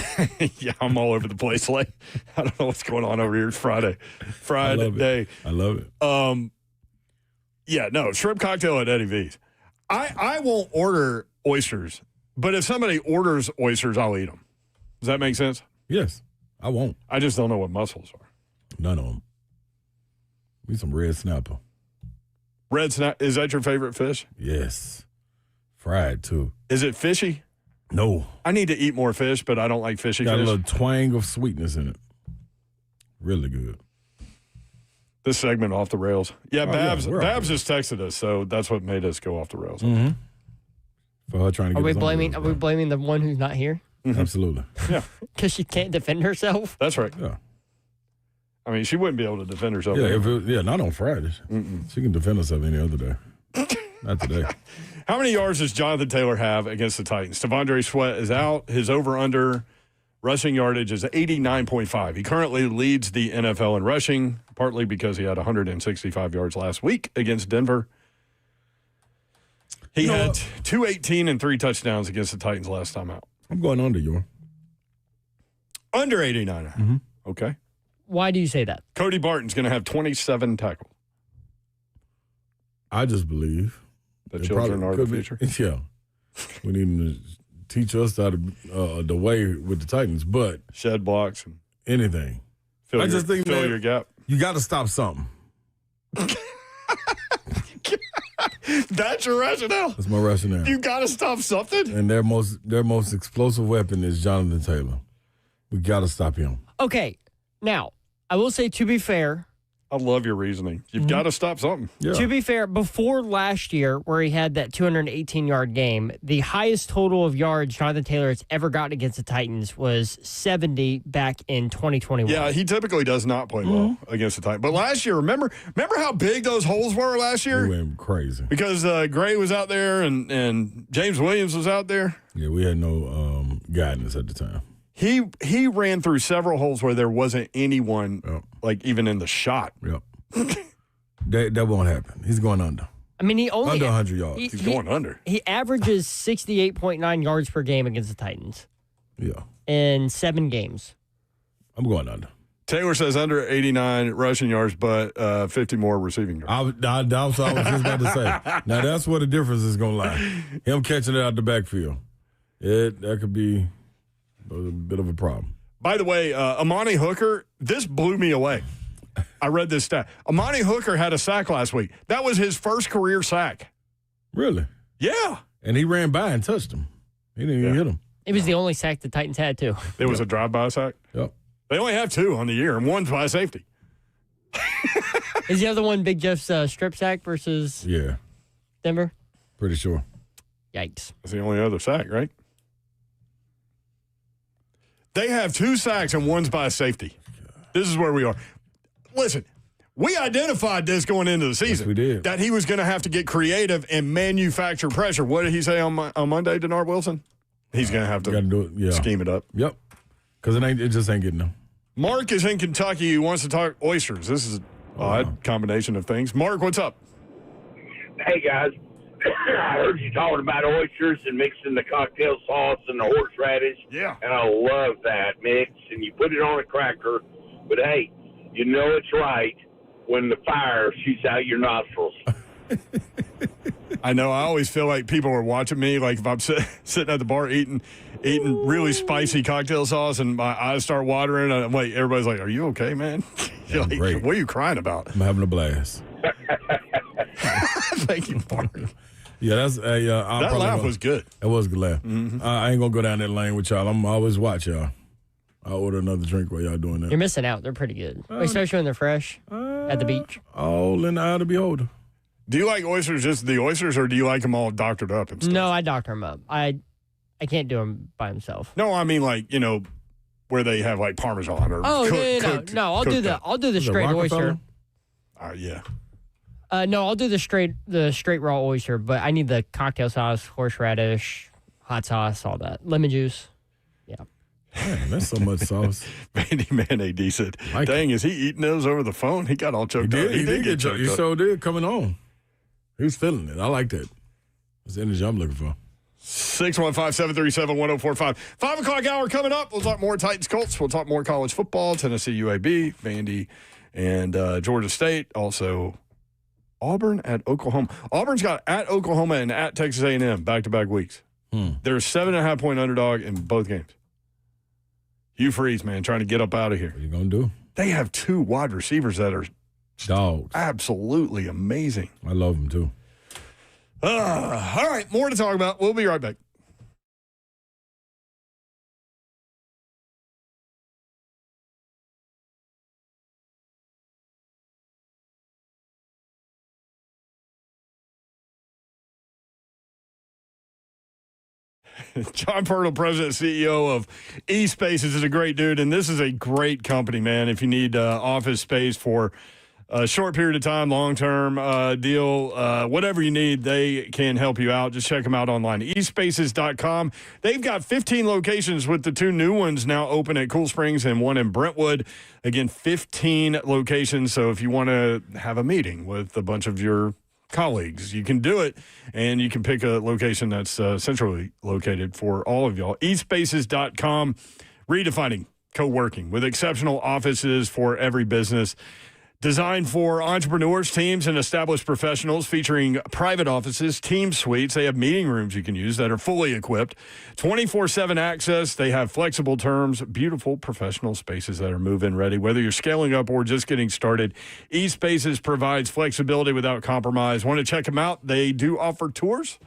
Yeah, I'm all over the place. Like, I don't know what's going on over here. It's Friday day. I love it. Yeah, no, shrimp cocktail at Eddie V's. I won't order oysters, but if somebody orders oysters, I'll eat them. Does that make sense? Yes, I won't. I just don't know what mussels are. None of them. Need some red snapper. Red snapper, is that your favorite fish? Yes. Fried, too. Is it fishy? No. I need to eat more fish, but I don't like fishy fish. Got a little twang of sweetness in it. Really good. This segment off the rails. Yeah, Babs just texted us, so that's what made us go off the rails. Mm-hmm. For her trying to Are we blaming the one who's not here? Mm-hmm. Absolutely. Yeah. Because she can't defend herself? That's right. Yeah. I mean, she wouldn't be able to defend herself. Yeah, not on Fridays. She can defend herself any other day. Not today. How many yards does Jonathan Taylor have against the Titans? T'Vondre Sweat is out. His over-under rushing yardage is 89.5. He currently leads the NFL in rushing, partly because he had 165 yards last week against Denver. He had 218 and 3 touchdowns against the Titans last time out. I'm going under you. Under 89. Mm-hmm. Okay. Why do you say that? Cody Barton's going to have 27 tackles. I just believe that children are the future. Yeah. We need them to teach us how to the way with the Titans, but shed blocks and anything. Fill your gap. You got to stop something. That's your rationale. That's my rationale. You got to stop something. And their most explosive weapon is Jonathan Taylor. We got to stop him. Okay. Now, I will say, to be fair, I love your reasoning. You've got to stop something. Yeah. To be fair, before last year, where he had that 218-yard game, the highest total of yards Jonathan Taylor has ever gotten against the Titans was 70 back in 2021. Yeah, he typically does not play well against the Titans. But last year, remember how big those holes were last year? We went crazy. Because Gray was out there and James Williams was out there. Yeah, we had no guidance at the time. He ran through several holes where there wasn't anyone, like, even in the shot. Yep. that won't happen. He's going under. I mean, he only under 100 yards. He's going under. He averages 68.9 yards per game against the Titans. Yeah. In 7 games. I'm going under. Taylor says under 89 rushing yards, but 50 more receiving yards. That's what I was just about to say. Now, that's where the difference is going to lie. Him catching it out the backfield. That could be a bit of a problem. By the way, Amani Hooker, this blew me away. I read this stat. Amani Hooker had a sack last week. That was his first career sack. Really? Yeah. And he ran by and touched him. He didn't even hit him. It was the only sack the Titans had, too. It was a drive-by sack? Yep. They only have 2 on the year, and one's by safety. Is the other one Big Jeff's strip sack versus Denver? Pretty sure. Yikes. That's the only other sack, right? They have 2 sacks and one's by safety. This is where we are. Listen, we identified this going into the season. Yes, we did. That he was going to have to get creative and manufacture pressure. What did he say on Monday, Denard Wilson? He's going to have to do it, scheme it up. Yep. Because it just ain't getting them. Mark is in Kentucky. He wants to talk oysters. This is an odd combination of things. Mark, what's up? Hey, guys. I heard you talking about oysters and mixing the cocktail sauce and the horseradish. Yeah. And I love that mix. And you put it on a cracker. But, hey, you know it's right when the fire shoots out your nostrils. I know. I always feel like people are watching me. Like if I'm sitting at the bar eating really spicy cocktail sauce and my eyes start watering, and I'm like, everybody's like, "Are you okay, man?" You're like, great. What are you crying about? I'm having a blast. Thank you, Mark. Yeah, that's that laugh was good. It was a good laugh. Mm-hmm. I ain't gonna go down that lane with y'all. I'm always watch y'all. I'll order another drink while y'all doing that. You're missing out. They're pretty good, especially when they're fresh at the beach. All in the eye of the beholder. Do you like oysters, just the oysters, or do you like them all doctored up and stuff? No, I doctor them up. I can't do them by himself. No, I mean like where they have like Parmesan or no. I'll do the straight oyster. Yeah. No, I'll do the straight raw oyster, but I need the cocktail sauce, horseradish, hot sauce, all that, lemon juice. Yeah. Man, that's so much sauce. Vandy Man AD said, "Dang, is he eating those over the phone? He got all choked up. He did get choked up. He sure did coming on. He was feeling it. I like that. That's the energy I'm looking for. 615-737-1045. 5 o'clock hour coming up. We'll talk more Titans Colts. We'll talk more college football, Tennessee UAB, Vandy, and Georgia State. Also, Auburn at Oklahoma. Auburn's got at Oklahoma and at Texas A&M back-to-back weeks. They're a 7.5-point underdog in both games. Hugh Freeze, man, trying to get up out of here. What are you going to do? They have 2 wide receivers that are dogs. Absolutely amazing. I love them, too. All right, more to talk about. We'll be right back. John Purtle, president and CEO of eSpaces, is a great dude, and this is a great company, man. If you need office space for a short period of time, long-term deal, whatever you need, they can help you out. Just check them out online, eSpaces.com. They've got 15 locations with the 2 new ones now open at Cool Springs and one in Brentwood. Again, 15 locations, so if you want to have a meeting with a bunch of your colleagues, you can do it, and you can pick a location that's centrally located for all of y'all. eSpaces.com, redefining co-working with exceptional offices for every business. Designed for entrepreneurs, teams, and established professionals, featuring private offices, team suites. They have meeting rooms you can use that are fully equipped. 24/7 access. They have flexible terms, beautiful professional spaces that are move-in ready. Whether you're scaling up or just getting started, eSpaces provides flexibility without compromise. Want to check them out? They do offer tours.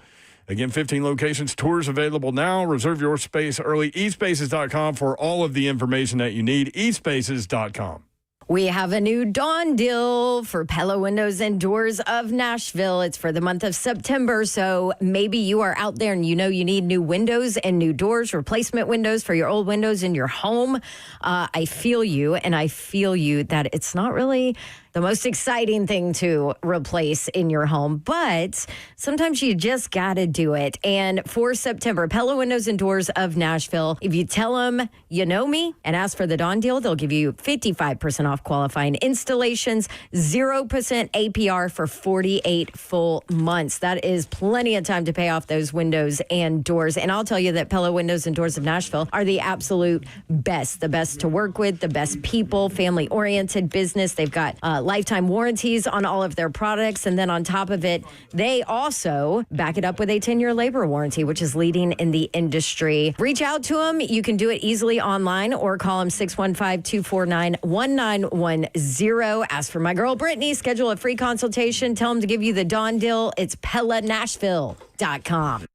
Again, 15 locations, tours available now. Reserve your space early. eSpaces.com for all of the information that you need. eSpaces.com. We have a new Dawn deal for Pella Windows and Doors of Nashville. It's for the month of September, so maybe you are out there and you know you need new windows and new doors, replacement windows for your old windows in your home. I feel you, and I feel you that it's not really the most exciting thing to replace in your home, but sometimes you just got to do it. And for September, Pella Windows and Doors of Nashville, if you tell them you know me and ask for the Dawn deal, they'll give you 55% off qualifying installations, 0% APR for 48 full months. That is plenty of time to pay off those windows and doors. And I'll tell you that Pella Windows and Doors of Nashville are the absolute best, the best to work with, the best people, family-oriented business. They've got lifetime warranties on all of their products. And then on top of it, they also back it up with a 10-year labor warranty, which is leading in the industry. Reach out to them. You can do it easily online or call them 615-249-1910. Ask for my girl Brittany. Schedule a free consultation. Tell them to give you the Dawn deal. It's PellaNashville.com.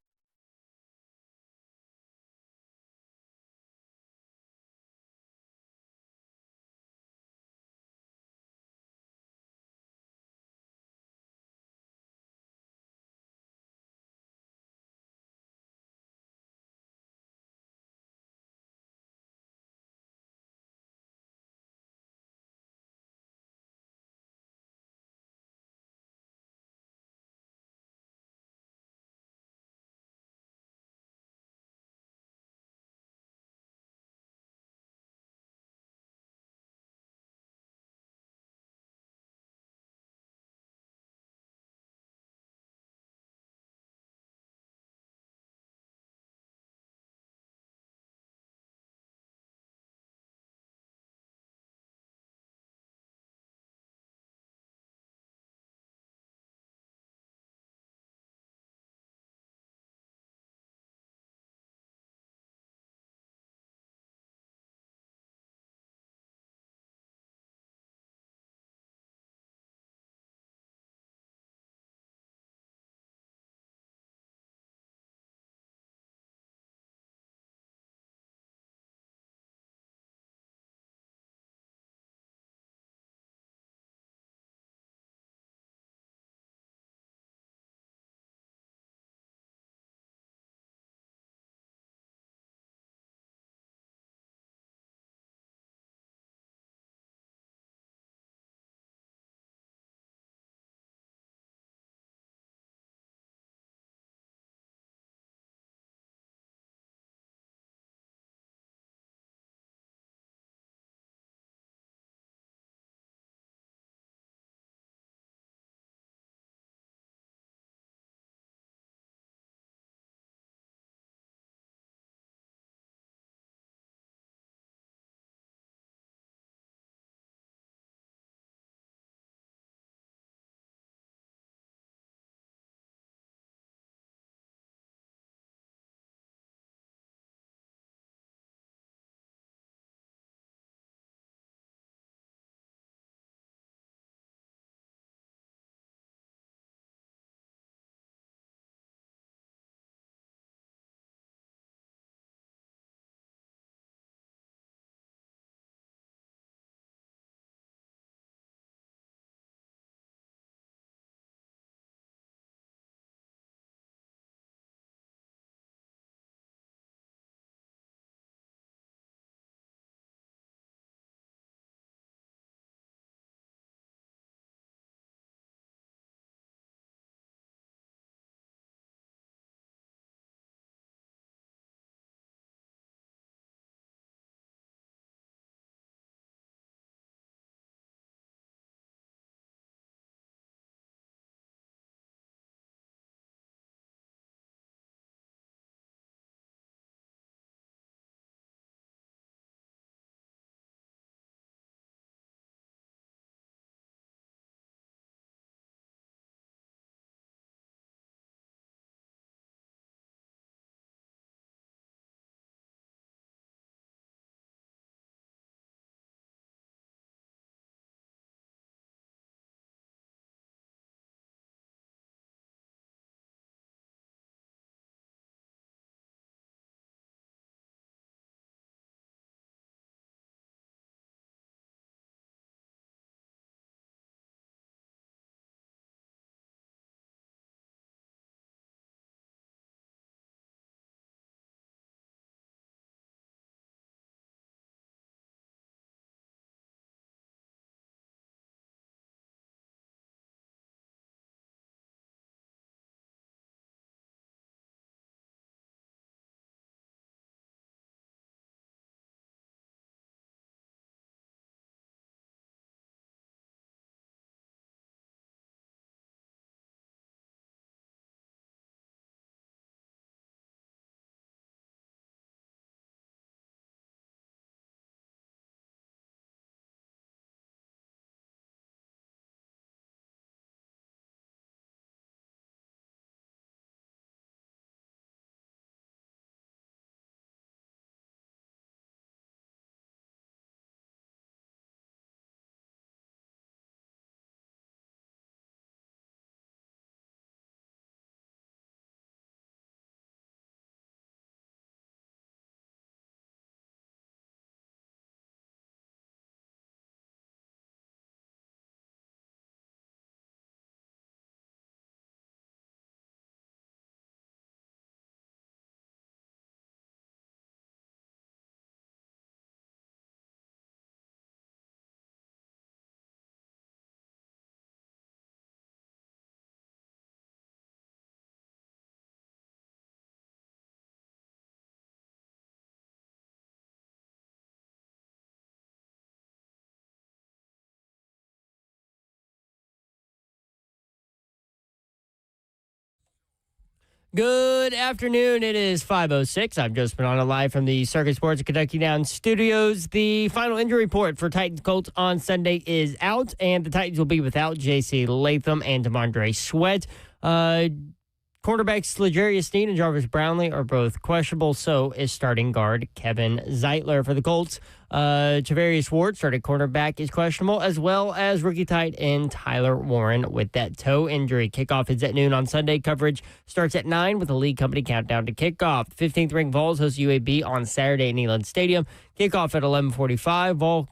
Good afternoon. It is 5:06. I've just been on a live from the Circus Sports at Kentucky Downs Studios. The final injury report for Titans Colts on Sunday is out, and the Titans will be without J.C. Latham and De'Mondre Sweat. Cornerbacks L'Jarius Sneed and Jarvis Brownlee are both questionable. So is starting guard Kevin Zeitler for the Colts. Javarius Ward, starting cornerback, is questionable, as well as rookie tight end Tyler Warren with that toe injury. Kickoff is at noon on Sunday. Coverage starts at 9 with a league company countdown to kickoff. 15th ranked Vols host UAB on Saturday in Neyland Stadium. Kickoff at 11:45. Vol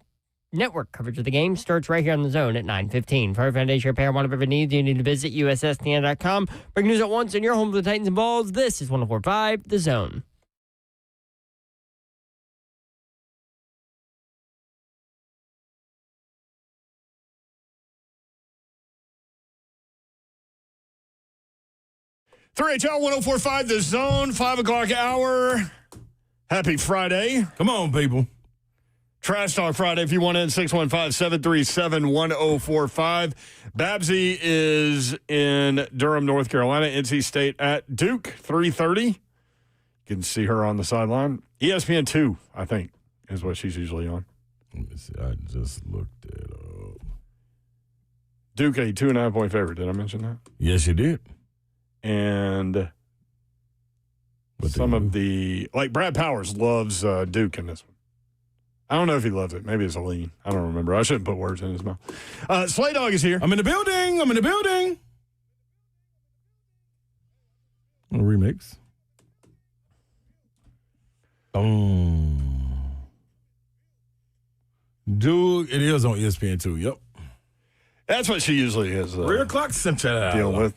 Network coverage of the game starts right here on the Zone at 9:15. For our foundation repair, whatever needs, you need to visit USSTN.com. Breaking news at once in your home for the Titans and Vols. This is 104.5 The Zone. HL 104.5 The Zone, 5 o'clock hour. Happy Friday. Come on, people. Trash Talk Friday, if you want in, 615-737-1045. Babsy is in Durham, North Carolina. NC State at Duke, 3:30. You can see her on the sideline. ESPN 2, I think, is what she's usually on. Let me see. I just looked it up. Duke, a 2.5-point favorite. Did I mention that? Yes, you did. And some of the, like Brad Powers loves Duke in this one. I don't know if he loves it. Maybe it's a lean. I don't remember. I shouldn't put words in his mouth. Slay Dog is here. I'm in the building. A remix. Dude, it is on ESPN 2. Yep. That's what she usually is. 3 o'clock Central. Dealing with.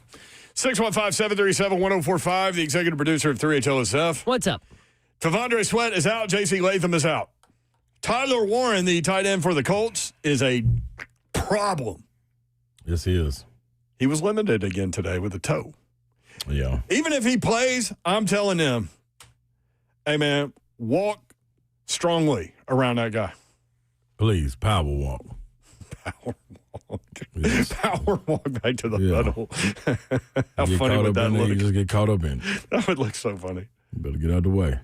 615-737-1045. The executive producer of 3HLSF. What's up? De'Mondre Sweat is out. J.C. Latham is out. Tyler Warren, the tight end for the Colts, is a problem. Yes, he is. He was limited again today with a toe. Yeah. Even if he plays, I'm telling him, hey, man, walk strongly around that guy. Please, power walk. Power walk. Yes. Power walk back to the huddle. How funny would that look? You just get caught up in it. That would look so funny. You better get out of the way.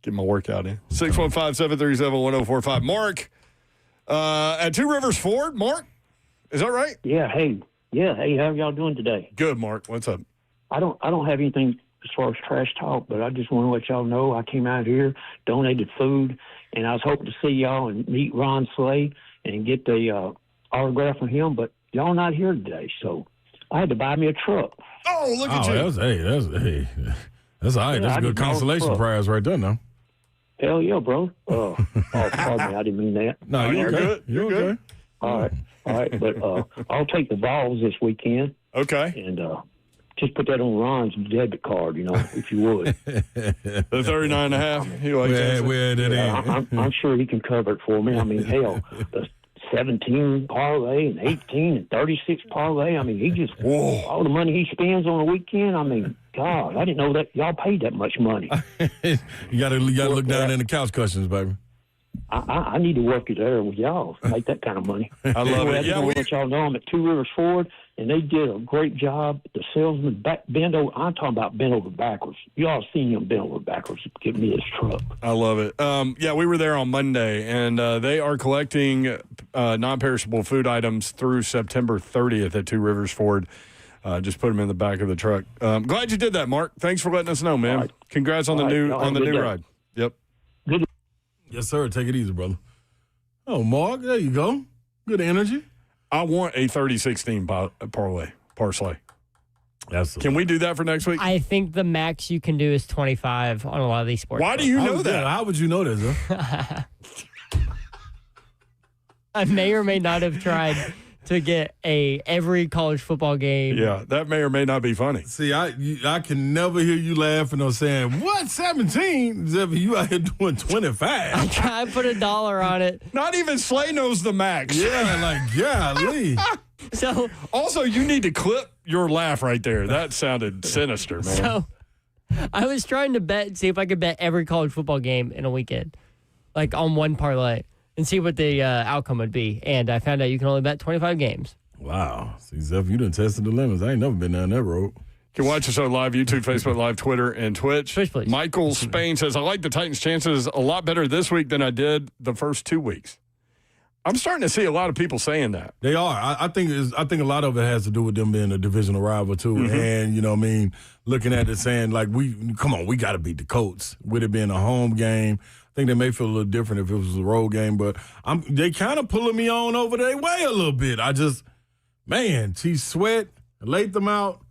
Get my workout in. 615-737-1045. Mark, at Two Rivers Ford. Mark, is that right? Yeah. Hey, how y'all doing today? Good, Mark. What's up? I don't have anything as far as trash talk, but I just want to let y'all know I came out here, donated food, and I was hoping to see y'all and meet Ron Slade and get the autograph from him, but y'all not here today, so I had to buy me a truck. Oh, look at you. That's all right. That's a good consolation prize right there, now. Hell yeah, bro. Oh, pardon me. I didn't mean that. No, you're good. You're good. All right. But I'll take the Vols this weekend. Okay. And just put that on Ron's debit card, if you would. The 39.5. He likes that. I'm sure he can cover it for me. I mean, hell, the 17 parlay and 18 and 36 parlay. I mean, he just all the money he spends on a weekend. I mean, God, I didn't know that y'all paid that much money. you gotta look down in the couch cushions, baby. I need to work it there with y'all, make that kind of money. I love it. I just want to let y'all know I'm at Two Rivers Ford, and they did a great job. The salesman bent over. I'm talking about bent over backwards. Y'all seen him bent over backwards to give me this truck. I love it. We were there on Monday, and they are collecting non-perishable food items through September 30th at Two Rivers Ford. Just put them in the back of the truck. Glad you did that, Mark. Thanks for letting us know, man. Right. Congrats on the new ride. Yep. Good. Yes, sir. Take it easy, brother. Oh, Mark, there you go. Good energy. I want a 30-16 parlay. Absolutely. Can we do that for next week? I think the max you can do is 25 on a lot of these sports. Why do you know that? How would you know this, huh? I may or may not have tried to get every college football game. Yeah, that may or may not be funny. See, I can never hear you laughing or saying, what, 17? You out here doing 25. I put $1 on it. Not even Slay knows the max. Yeah, like, golly. So, also, you need to clip your laugh right there. That sounded sinister, man. So, I was trying to see if I could bet every college football game in a weekend, like on one parlay, and see what the outcome would be. And I found out you can only bet 25 games. Wow. See, Zeph, you done tested the limits. I ain't never been down that road. You can watch the show live, YouTube, Facebook Live, Twitter, and Twitch. Twitch, please. Michael Spain says, I like the Titans' chances a lot better this week than I did the first 2 weeks. I'm starting to see a lot of people saying that. They are. I think a lot of it has to do with them being a divisional rival, too. Mm-hmm. And, you know what I mean, looking at it saying, like, we got to beat the Colts. With it being a home game, I think they may feel a little different if it was a road game. But they kind of pulling me on over their way a little bit. T. Sweat, laid them out.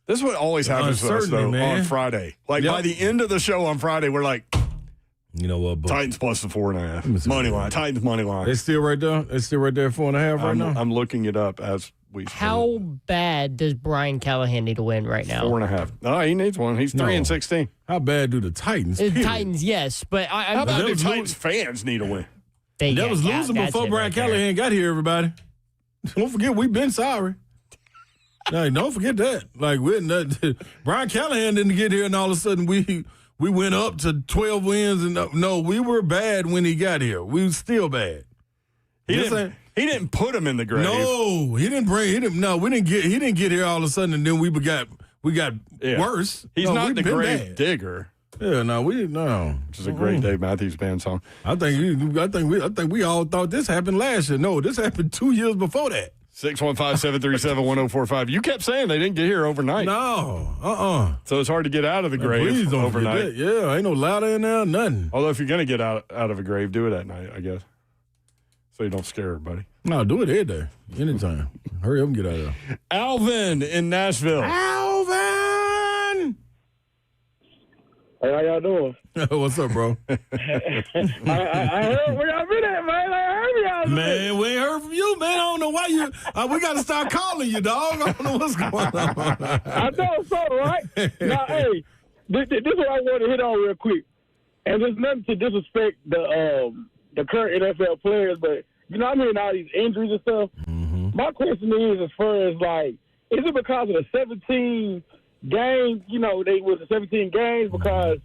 This is what always happens to us, though, on Friday. Like, by the end of the show on Friday, we're like, you know what, Titans plus the 4.5. Money line. Titans money line. It's still right there? It's still right there at 4.5 right now? I'm looking it up as we speak. How bad does Brian Callahan need to win right now? 4.5. No, he needs one. He's 3-16. How bad do the Titans? The Titans, yes. But how bad do Titans fans need to win? They was losing before Brian Callahan got here, everybody. Don't forget, we've been sorry. Like, don't forget that. Like, Brian Callahan didn't get here, and all of a sudden we went up to 12 wins. And no, we were bad when he got here. We were still bad. He didn't put him in the grave. No, he didn't. He didn't get here all of a sudden, and then we got worse. He's not the grave digger. Yeah, no, we didn't. No, which is a great Dave Matthews Band song. I think we all thought this happened last year. No, this happened 2 years before that. 615-737-1045. You kept saying they didn't get here overnight. No, So it's hard to get out of the grave please don't overnight. Yeah, ain't no ladder in there, nothing. Although if you're going to get out of a grave, do it at night, I guess. So you don't scare everybody. No, do it every day, anytime. Hurry up and get out of there. Alvin in Nashville. Alvin! Hey, how y'all doing? What's up, bro? I heard where y'all been at, man. I heard y'all. Man, we ain't heard from you, man. I don't know why you. We got to start calling you, dog. I don't know what's going on. I know so, right? Now, hey, this is what I want to hit on real quick. And there's nothing to disrespect the current NFL players, but, you know, I'm hearing all these injuries and stuff. Mm-hmm. My question is, as far as, like, is it because of the 17 games, you know, they was the 17 games because,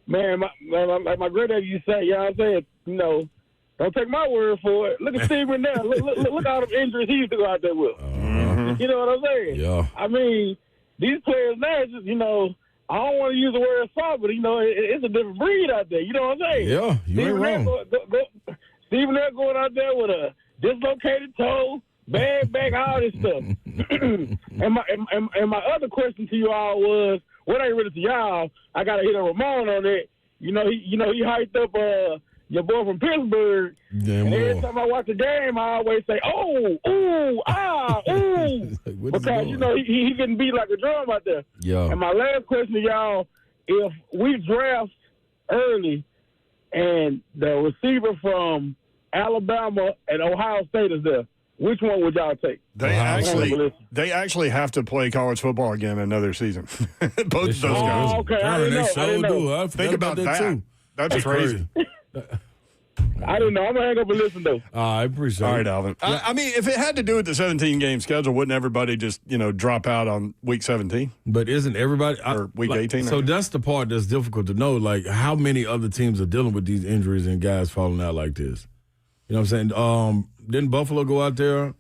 man, my granddaddy used to say, you know what I'm saying, you know, don't take my word for it. Look at Steven now. Look all the injuries he used to go out there with. You know what I'm saying? Yeah. I mean, these players now, just, you know, I don't want to use the word soft, but, you know, it's a different breed out there. You know what I'm saying? Yeah, you ain't wrong. Steven there going out there with a dislocated toe, bad back, all this stuff. and my other question to you all was, what ain't really to y'all? I gotta hit a Ramon on it. He hyped up your boy from Pittsburgh. And every time I watch the game, I always say, "Oh, ooh, ah, ooh," because he can beat like a drum out there. Yeah. And my last question to y'all: if we draft early and the receiver from Alabama and Ohio State is there, which one would y'all take? They actually have to play college football again another season. Both of those guys. Oh, okay. I didn't know. Think about that too. That's crazy. I didn't know. I'm going to hang up and listen, though. I appreciate it. All right, Alvin. Yeah. I mean, if it had to do with the 17-game schedule, wouldn't everybody just, drop out on week 17? But isn't everybody – or week 18? So that's the part that's difficult to know. Like, how many other teams are dealing with these injuries and guys falling out like this? You know what I'm saying? Didn't Buffalo go out there,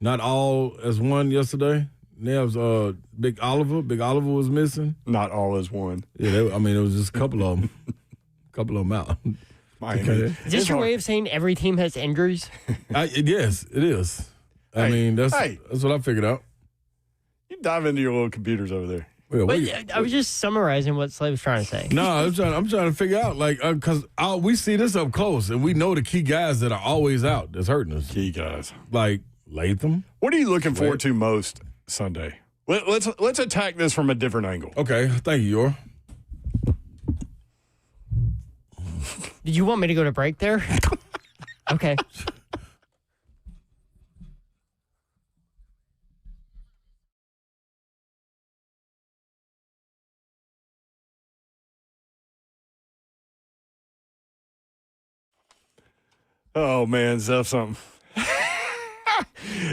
not all as one yesterday? There was Big Oliver. Big Oliver was missing. Not all as one. Yeah, it was just a couple of them. Out. Okay. Is this your way of saying every team has injuries? Yes, it is. I mean, that's what I figured out. You dive into your little computers over there. I was just summarizing what Slade was trying to say. No, I'm trying to figure out, like, because we see this up close, and we know the key guys that are always out that's hurting us. Key guys. Like Latham. What are you looking forward to most Sunday? Let's attack this from a different angle. Okay, thank you, Yor. Did you want me to go to break there? Okay. Oh, man, that's something.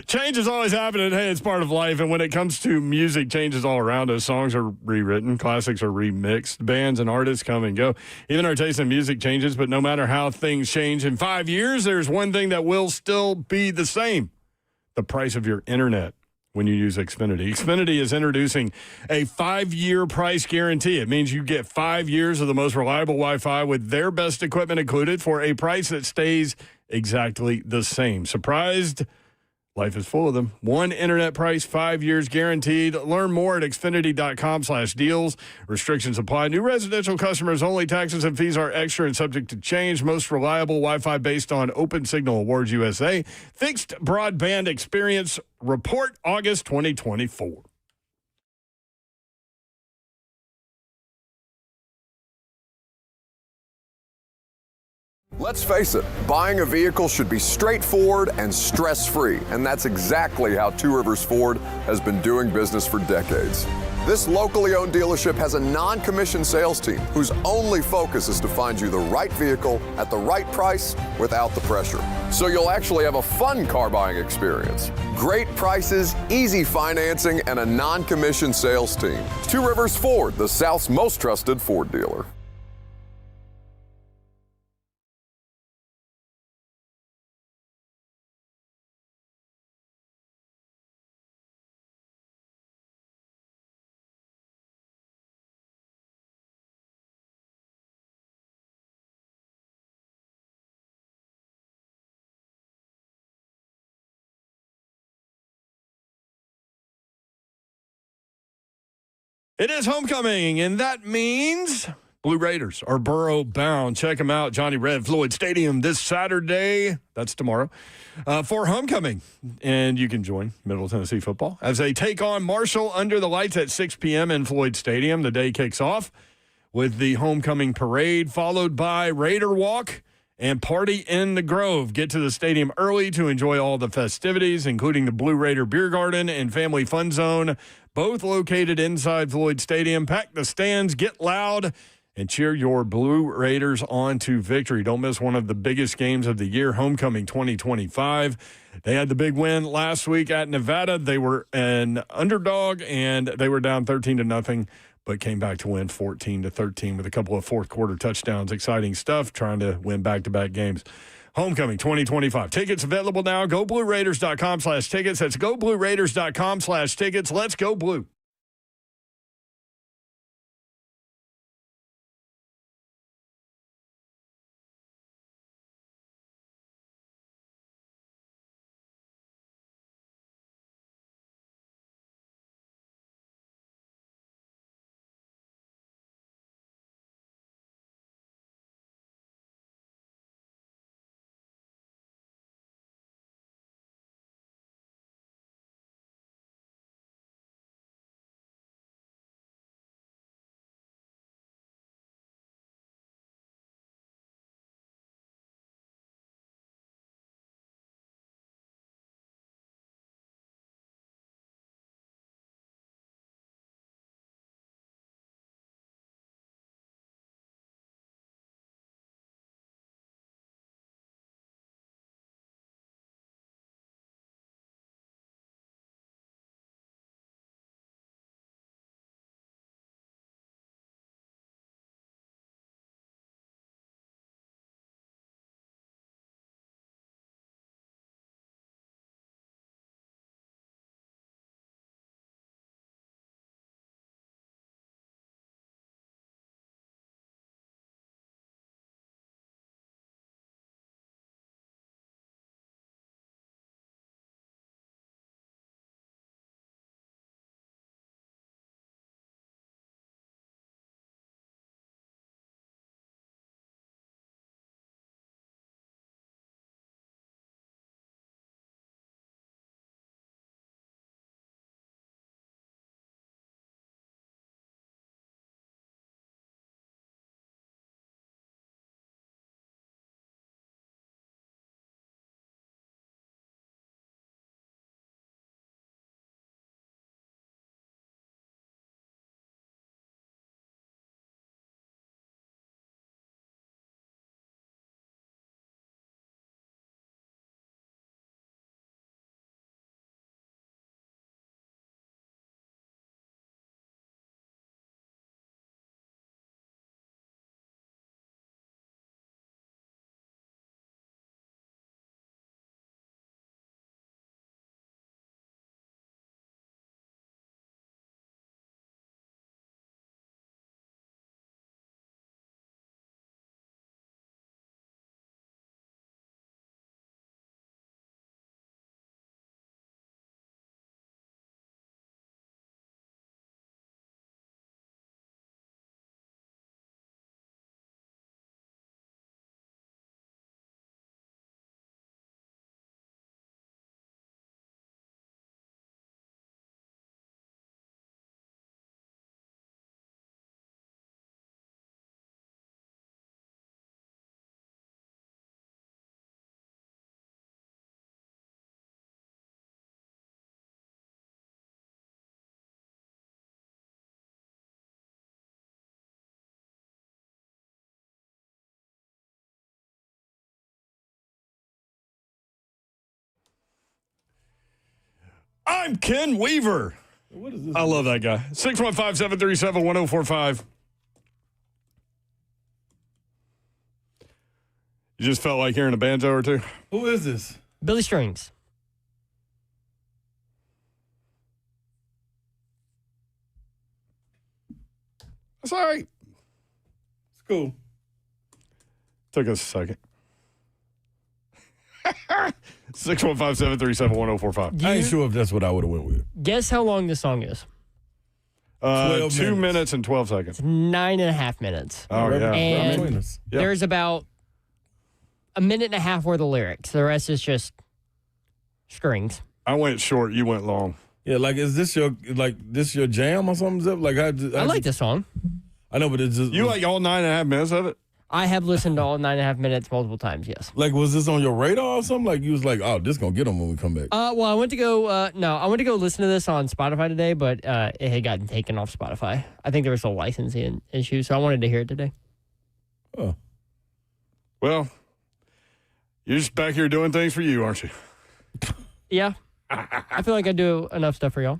Change is always happening. Hey, it's part of life. And when it comes to music, changes all around us. Songs are rewritten. Classics are remixed. Bands and artists come and go. Even our taste in music changes. But no matter how things change in 5 years, there's one thing that will still be the same: the price of your internet. when you use Xfinity. Xfinity is introducing a 5-year price guarantee. It means you get 5 years of the most reliable Wi-Fi with their best equipment included for a price that stays exactly the same. Surprised? Life is full of them. One internet price, 5 years guaranteed. Learn more at Xfinity.com/deals. Restrictions apply. New residential customers only. Taxes and fees are extra and subject to change. Most reliable Wi-Fi based on Open Signal Awards USA. Fixed broadband experience report August 2024. Let's face it, buying a vehicle should be straightforward and stress-free, and that's exactly how Two Rivers Ford has been doing business for decades. This locally owned dealership has a non-commissioned sales team whose only focus is to find you the right vehicle at the right price without the pressure. So you'll actually have a fun car buying experience. Great prices, easy financing, and a non-commissioned sales team. Two Rivers Ford, the South's most trusted Ford dealer. It is homecoming, and that means Blue Raiders are borough-bound. Check them out, Johnny Red Floyd Stadium this Saturday. That's tomorrow for homecoming. And you can join Middle Tennessee football as they take on Marshall under the lights at 6 p.m. in Floyd Stadium. The day kicks off with the homecoming parade, followed by Raider Walk and Party in the Grove. Get to the stadium early to enjoy all the festivities, including the Blue Raider Beer Garden and Family Fun Zone, both located inside Floyd Stadium. Pack the stands, get loud, and cheer your Blue Raiders on to victory. Don't miss one of the biggest games of the year, Homecoming 2025. They had the big win last week at Nevada. They were an underdog, and they were down 13-0. But came back to win 14-13 with a couple of fourth-quarter touchdowns. Exciting stuff, trying to win back-to-back games. Homecoming 2025. Tickets available now. GoBlueRaiders.com/tickets. That's GoBlueRaiders.com/tickets. Let's go Blue. I'm Ken Weaver. What is this? I love that guy. 615-737-1045. You just felt like hearing a banjo or two? Who is this? Billy Strings. That's all right. It's cool. Took us a second. 615-737-1045. I ain't sure if that's what I would have went with. Guess how long this song is? 2 minutes and 12 seconds. 9.5 minutes. Oh, yeah. And there's about a minute and a half worth of lyrics. The rest is just strings. I went short. You went long. Yeah, like, is this your jam or something, Zip? Like, I like this song. I know, but it's just... You like all 9.5 minutes of it? I have listened to all 9.5 minutes multiple times, yes. Like, was this on your radar or something? Like, you was like, oh, this going to get them when we come back. Well, I went to go listen to this on Spotify today, but it had gotten taken off Spotify. I think there was a licensing issue, so I wanted to hear it today. Oh. Well, you're just back here doing things for you, aren't you? Yeah. I feel like I do enough stuff for y'all.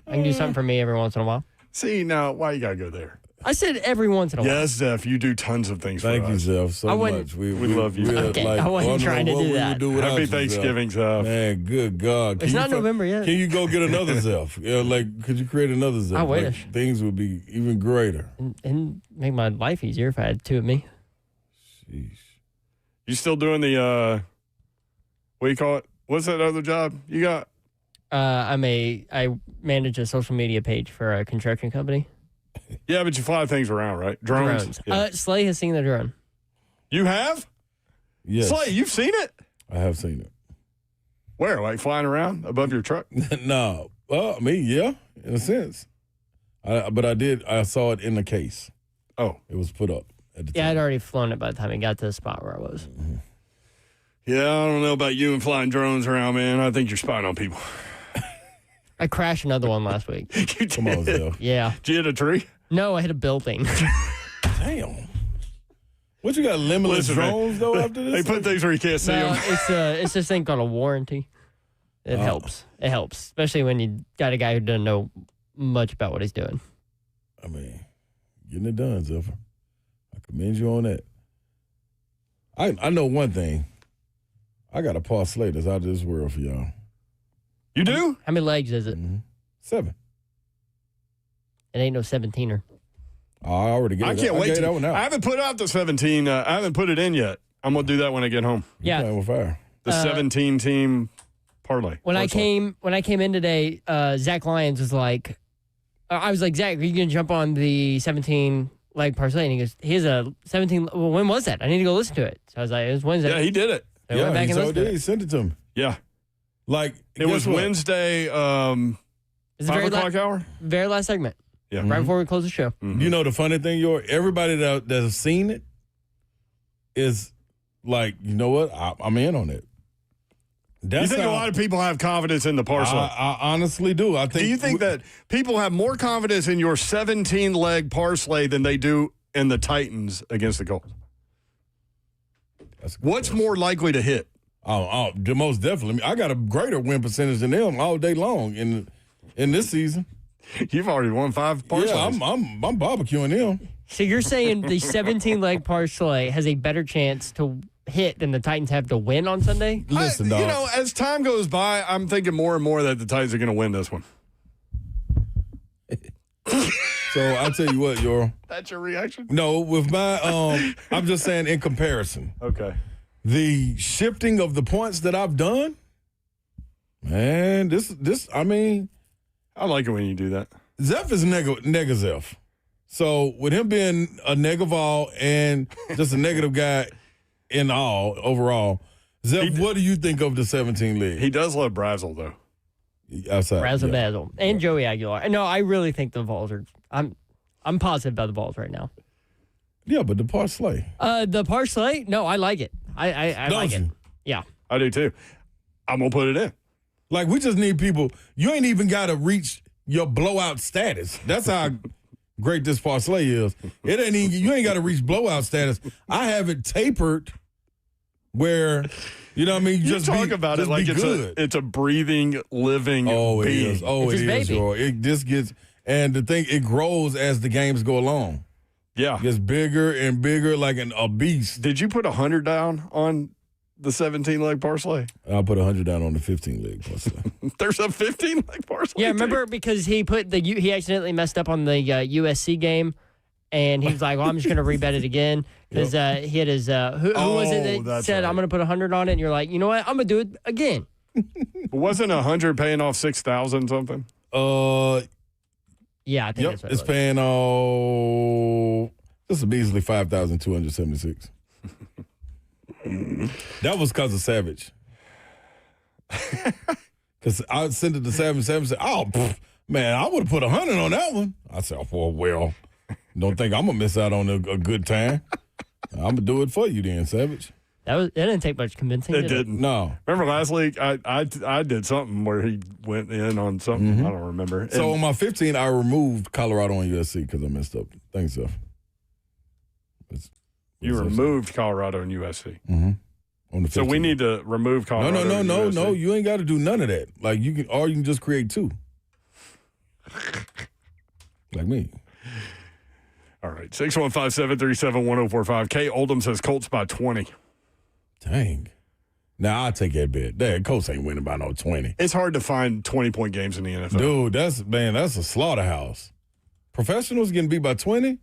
I can do something for me every once in a while. See, now, why you got to go there? I said every once in a while. Yes, Zeph, you do tons of things for us. Thank you, Zeph, so much. We love you. Okay, I wasn't trying to do that. Happy Thanksgiving, Zeph. Man, good God. It's not November yet. Can you go get another Zeph? Yeah, like, could you create another Zeph? I wish. Like, things would be even greater. And make my life easier if I had two of me. Sheesh. You still doing the, what do you call it? What's that other job you got? I manage a social media page for a construction company. Yeah, but you fly things around, right? Drones. Yeah. Slay has seen the drone. You have? Yes. Slay, you've seen it? I have seen it. Where? Like flying around above your truck? No. Well, I mean, yeah, in a sense. But I saw it in the case. Oh. It was put up at the time. I'd already flown it by the time it got to the spot where I was. Mm-hmm. Yeah, I don't know about you and flying drones around, man. I think you're spying on people. I crashed another one last week. You Come on, Zell. Yeah. Did you hit a tree? No, I hit a building. Damn. What, you got limitless drones, though, after this? They put things where you can't see them. It's this thing called a warranty. It helps. It helps, especially when you got a guy who doesn't know much about what he's doing. I mean, getting it done, Zephyr. I commend you on that. I know one thing. I got a parlay that's out of this world for y'all. You do? How many legs is it? 7. It ain't no 17er. Oh, I already gave I it. can't wait. That one out. I haven't put out the 17. I haven't put it in yet. I'm going to do that when I get home. Yeah. Playing with fire. The 17-team parlay. When I came in today, Zach Lyons was like, I was like, Zach, are you going to jump on the 17-leg parlay? And he goes, here's a 17. Well, when was that? I need to go listen to it. So I was like, it was Wednesday. Yeah, he did it. So I went back and listened to it. He sent it to me. Yeah. Like, it was Wednesday, 5 o'clock hour? Very last segment. Yeah. Right before we close the show. Mm-hmm. You know the funny thing, everybody that has seen it is like, you know what? I'm in on it. You think a lot of people have confidence in the parlay? I honestly do. I think. Do you think that people have more confidence in your 17-leg parlay than they do in the Titans against the Colts? What's more likely to hit? Oh, most definitely. I got a greater win percentage than them all day long in this season. You've already won 5 parlays. Yeah, I'm barbecuing them. So you're saying the 17-leg parlay has a better chance to hit than the Titans have to win on Sunday? Listen, dog. You know, as time goes by, I'm thinking more and more that the Titans are going to win this one. So I'll tell you what, Yoral. That's your reaction? No, with my I'm just saying in comparison. Okay. The shifting of the points that I've done, man, this I mean, I like it when you do that. Zeph is nega Zeph. So with him being a negaval and just a negative guy in all overall, Zeph, what do you think of the 17 league? He does love Brazzle though. Outside, Brazzle Basil and Joey Aguilar. No, I really think the Vols are. I'm positive about the Vols right now. Yeah, but the parlay. The parlay? No, I like it. I like it. Yeah. I do too. I'm going to put it in. Like, we just need people. You ain't even got to reach your blowout status. That's how great this parlay is. It ain't even, you ain't got to reach blowout status. I have it tapered where, you know what I mean? You talk about it like it's a breathing, living being. It is. Oh, it is, Roy. It just gets, and the thing, it grows as the games go along. Yeah. It gets bigger and bigger like a beast. Did you put 100 down on the 17-leg parlay? I put 100 down on the 15-leg parlay. There's a 15-leg parlay. Yeah, remember because he accidentally messed up on the USC game, and he was like, "Well, I'm just going to rebet it again." Because he had his who was it that said, "I'm going to put 100 on it," and you're like, "You know what? I'm going to do it again." Wasn't 100 paying off 6,000 something? Yeah, I think that's what it's paying off. This is measly 5,276. That was because of Savage. Because I sent it to Savage and said, "Oh, man, I would have put 100 on that one." I said, "Oh, well, don't think I'm going to miss out on a good time. I'm going to do it for you then, Savage." That didn't take much convincing. It didn't. No. Remember last week, I did something where he went in on something. I don't remember. So on my 15, I removed Colorado and USC because I messed up. Thanks, Jeff. You removed Colorado and USC. On the 15. So we need to remove Colorado. No. You ain't got to do none of that. Like you can just create two. Like me. All right. 615-737-1045. Kay Oldham says Colts by 20. Dang. Now I'll take that bet. That Colts ain't winning by no 20. It's hard to find 20-point games in the NFL. Dude, that's a slaughterhouse. Professionals getting beat by 20?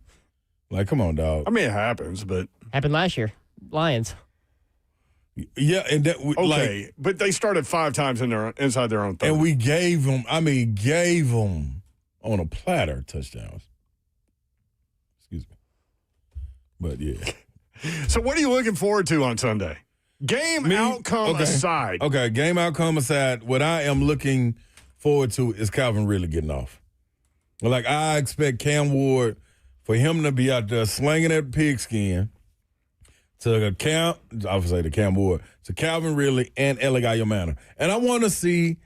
Like, come on, dog. I mean, it happens, but happened last year. Lions. Yeah, and that okay, but they started 5 times inside their own 30. And we gave them on a platter touchdowns. Excuse me. But yeah. So what are you looking forward to on Sunday? Game outcome aside. Okay, game outcome aside, what I am looking forward to is Calvin Ridley getting off. Like, I expect Cam Ward, for him to be out there slinging that pigskin to Cam Ward, to Calvin Ridley and Eligay Manor. And I want to see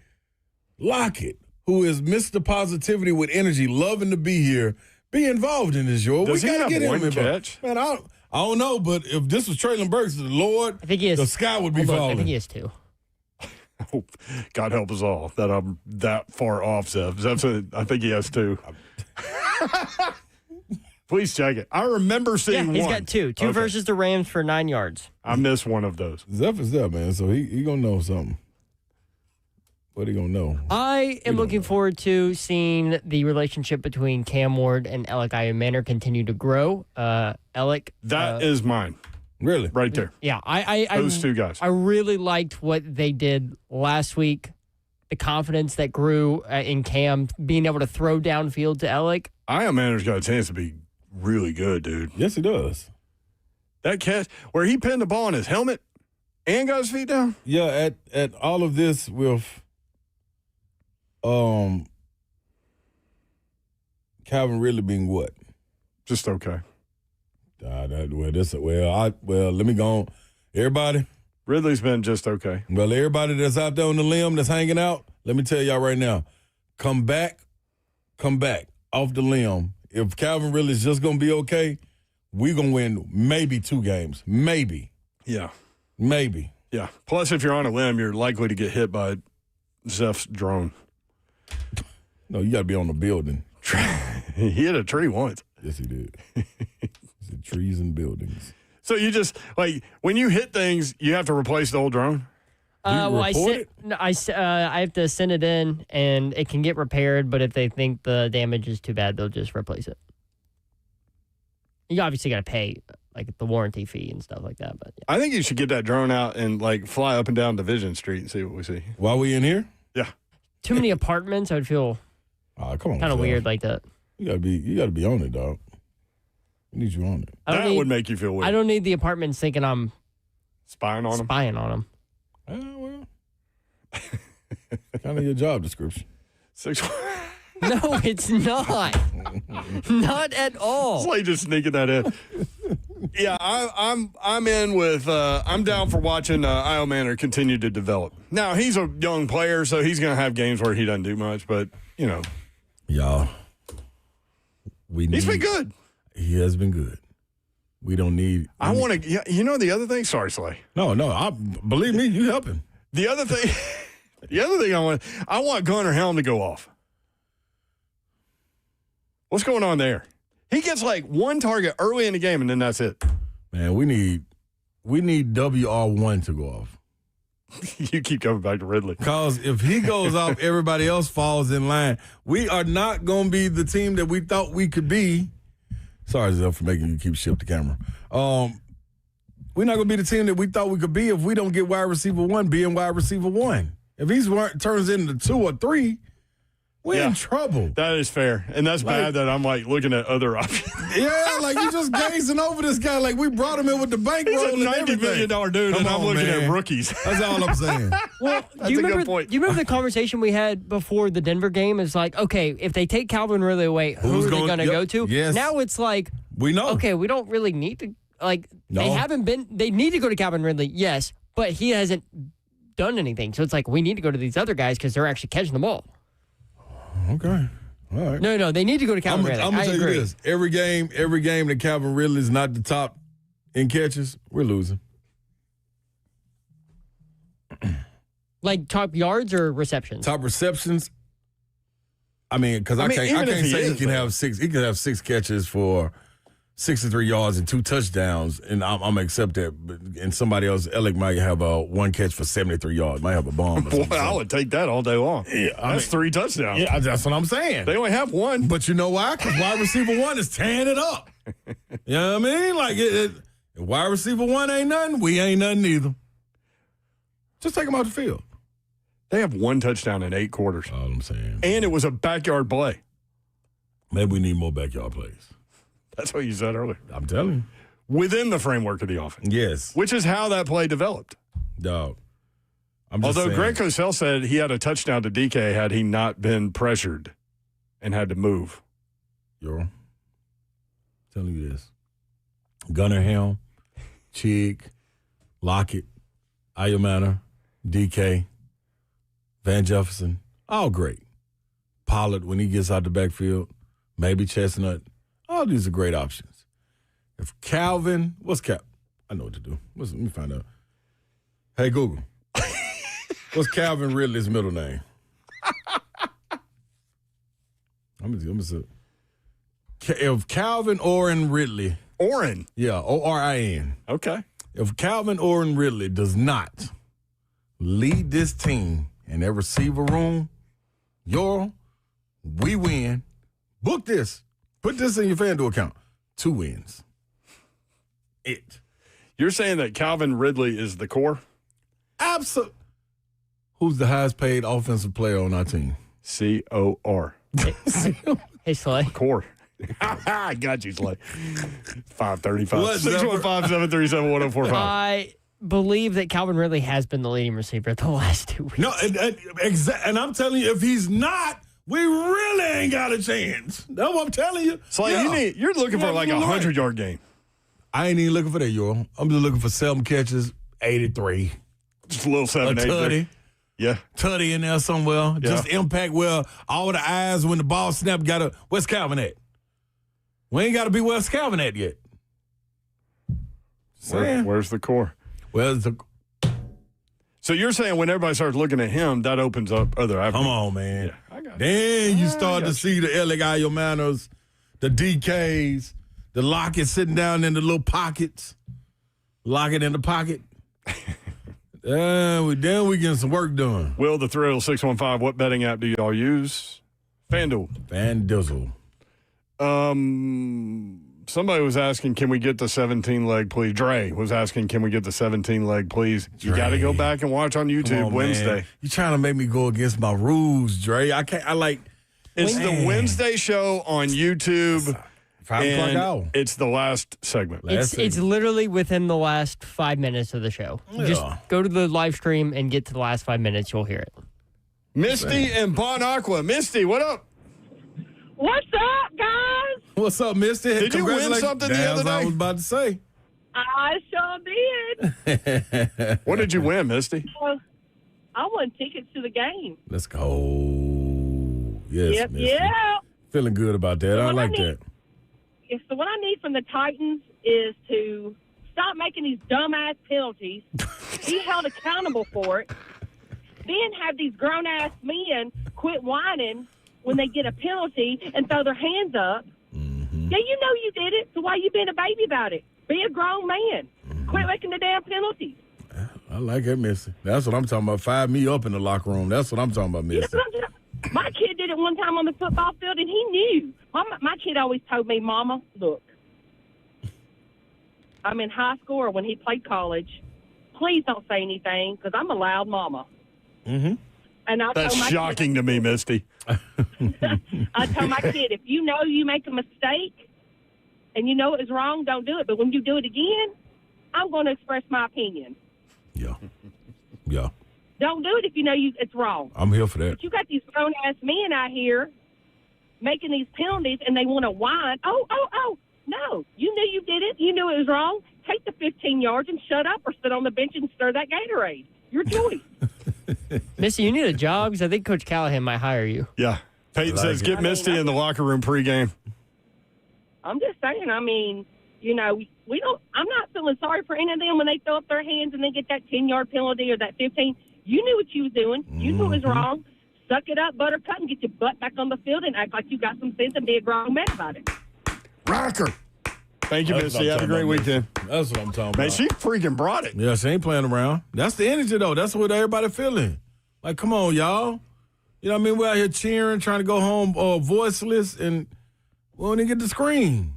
Lockett, who is Mr. Positivity with energy, loving to be here, be involved in this, Joe. Does We he got to have get one him catch? Man, I don't know, but if this was Traylon Burks, the Lord, I think he has, the sky would be falling. I think he has 2. Oh, God help us all that I'm that far off, Zev. Zev said, I think he has 2. Please check it. I remember seeing he's one. got 2. 2 versus the Rams for 9 yards. I missed one of those. Zeph is there, man, so he going to know something. What he going to know? I am looking forward to seeing the relationship between Cam Ward and Eligay Manor continue to grow. Alec. That is mine. Really? Right there. Yeah. Those 2 guys. I really liked what they did last week. The confidence that grew in Cam, being able to throw downfield to Alec. Io Manor's got a chance to be really good, dude. Yes, he does. That catch where he pinned the ball on his helmet and got his feet down. Yeah, at all of this with Calvin Ridley being what? Just okay. Let me go on. Everybody. Ridley's been just okay. Well, everybody that's out there on the limb that's hanging out, let me tell y'all right now, come back off the limb. If Calvin Ridley's just going to be okay, we're going to win maybe 2 games. Maybe. Yeah. Maybe. Yeah. Plus, if you're on a limb, you're likely to get hit by Zeph's drone. No, you got to be on the building. He hit a tree once. Yes, he did. He said trees and buildings. So you just, like, when you hit things, you have to replace the old drone? I have to send it in, and it can get repaired, but if they think the damage is too bad, they'll just replace it. You obviously got to pay, like, the warranty fee and stuff like that. But yeah. I think you should get that drone out and, like, fly up and down Division Street and see what we see. While we in here? Yeah. Too many apartments, I would feel kind of weird like that. You gotta be on it, dog. We need you on it. That would make you feel weird. I don't need the apartments thinking I'm spying on them. Well, kind of your job description. No, it's not. Not at all. Slade just sneaking that in. Yeah, I'm in with. I'm down for watching Io Manor continue to develop. Now he's a young player, so he's going to have games where he doesn't do much. But y'all, he's been good. He has been good. We don't need. I want to. You know the other thing. Sorry, Slay. No. Believe me, you helping. The other thing. I want Gunnar Helm to go off. What's going on there? He gets like one target early in the game, and then that's it. Man, we need WR1 to go off. You keep coming back to Ridley. Because if he goes off, everybody else falls in line. We are not going to be the team that we thought we could be. Sorry, Zell, for making you keep shift the camera. We're not going to be the team that we thought we could be if we don't get wide receiver 1 being wide receiver 1. If he turns into 2 or 3, we're in trouble. That is fair. And that's bad that I'm like looking at other options. Yeah, like you just gazing over this guy like we brought him in with the bankroll and everything. He's a $90 million dude, and I'm looking at rookies. That's all I'm saying. Well, do you remember the conversation we had before the Denver game? It's like, okay, if they take Calvin Ridley away, who are they going to go to? Yes. Now it's like, we know. Okay, we don't really need to, they need to go to Calvin Ridley, yes, but he hasn't done anything. So it's like, we need to go to these other guys because they're actually catching the ball. Okay. All right. No, they need to go to Calvin Ridley. I'm going to tell you this. Every game that Calvin Ridley is not the top in catches, we're losing. Like top yards or receptions? Top receptions. I mean, because I can't say he can have 6 catches for 63 yards and 2 touchdowns, and I'm going to accept that. And somebody else, Alec, might have a 1 catch for 73 yards, might have a bomb. Boy, I would take that all day long. Yeah, that's 3 touchdowns. Yeah, that's what I'm saying. They only have 1. But you know why? Because wide receiver 1 is tearing it up. You know what I mean? Like, if wide receiver 1 ain't nothing, we ain't nothing either. Just take him out the field. They have 1 touchdown in 8 quarters. All I'm saying. And it was a backyard play. Maybe we need more backyard plays. That's what you said earlier. I'm telling you. Within the framework of the offense. Yes. Which is how that play developed. Dog. Although Greg Cosell said he had a touchdown to DK had he not been pressured and had to move. Yo, telling you this. Gunnar Helm, Chig, Lockett, Ayomana, DK, Van Jefferson, all great. Pollard when he gets out the backfield, maybe Chestnut. All these are great options. If Calvin, I know what to do. Let me find out. Hey, Google. What's Calvin Ridley's middle name? I'm gonna say. If Calvin Oren Ridley. Oren? Yeah, Orin. Okay. If Calvin Oren Ridley does not lead this team in their receiver room, we win. Book this. Put this in your FanDuel account. 2 wins. You're saying that Calvin Ridley is the core? Absolutely. Who's the highest paid offensive player on our team? COR. Hey, Slay. Core. I got you, Slay. 535. 615-737-1045. I believe that Calvin Ridley has been the leading receiver the last 2 weeks. No, and I'm telling you, if he's not, we really ain't got a chance. That's what I'm telling you. Slay, you're looking for like a 100-yard game. I ain't even looking for that, yo. I'm just looking for 7 catches, 83. Just a little 7, 8. Tutty. Yeah. Tutty in there somewhere. Yeah. Just impact well. All the eyes when the ball snap where's Calvin at? We ain't got to be where's Calvin at yet. Where's the core? So you're saying when everybody starts looking at him, that opens up other avenues. Come on, man. Yeah, I got then you start to see the Alec Ayomanas, the DKs, the Lockett sitting down in the little pockets. Lockett in the pocket. Then we getting some work done. Will the Thrill 615, what betting app do y'all use? FanDuel. FanDuel. Somebody was asking, can we get the 17-leg, please? Dre was asking, can we get the 17-leg, please? You got to go back and watch on YouTube Wednesday. You trying to make me go against my rules, Dre. I can't. It's the Wednesday show on YouTube. 5 o'clock hour. It's the last segment. It's literally within the last 5 minutes of the show. Yeah. Just go to the live stream and get to the last 5 minutes. You'll hear it. Misty and Bon Aqua. Misty, what up? What's up, guys? What's up, Misty? Did you win something the other day? I was about to say. I sure did. What did you win, Misty? I won tickets to the game. Let's go. Yes, Yep, Misty. yeah. Feeling good about that. I like that. So what I need from the Titans is to stop making these dumbass penalties, be held accountable for it, then have these grown-ass men quit whining when they get a penalty and throw their hands up. Mm-hmm. Yeah, you know you did it, so why you being a baby about it? Be a grown man. Quit making the damn penalties. I like that, Missy. That's what I'm talking about. Fire me up in the locker room. That's what I'm talking about, Missy. My kid did it one time on the football field, and he knew. My kid always told me, Mama, look, I'm in high school or when he played college, please don't say anything because I'm a loud mama. Mm-hmm. And I That's told my shocking to me, Misty. I told my kid, if you know you make a mistake and you know it was wrong, don't do it. But when you do it again, I'm going to express my opinion. Yeah. Don't do it if you know it's wrong. I'm here for that. But you got these grown-ass men out here making these penalties, and they want to whine. Oh, no. You knew you did it. You knew it was wrong. Take the 15 yards and shut up or sit on the bench and stir that Gatorade. Your choice. Missy, you need a job because I think Coach Callahan might hire you. Yeah. Peyton says, get Misty in the locker room pregame. I'm just saying, I'm not feeling sorry for any of them when they throw up their hands and they get that 10-yard penalty or that 15. You knew what you was doing. You knew it was wrong. Suck it up, buttercup, and get your butt back on the field and act like you got some sense and be a grown man about it. Rocker. Thank you, Misty. Have a great weekend. That's what I'm talking about. Man, she freaking brought it. Yeah, she ain't playing around. That's the energy, though. That's what everybody feeling. Like, come on, y'all. You know what I mean? We're out here cheering, trying to go home voiceless, and we don't even get to scream.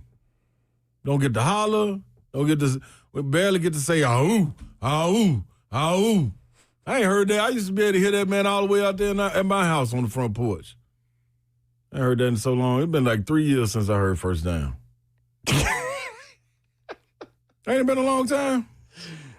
Don't get to holler. We barely get to say, ah-ooh, ah-ooh, ah-ooh. I ain't heard that. I used to be able to hear that man all the way out there at my house on the front porch. I ain't heard that in so long. It's been like 3 years since I heard first down. Ain't it been a long time?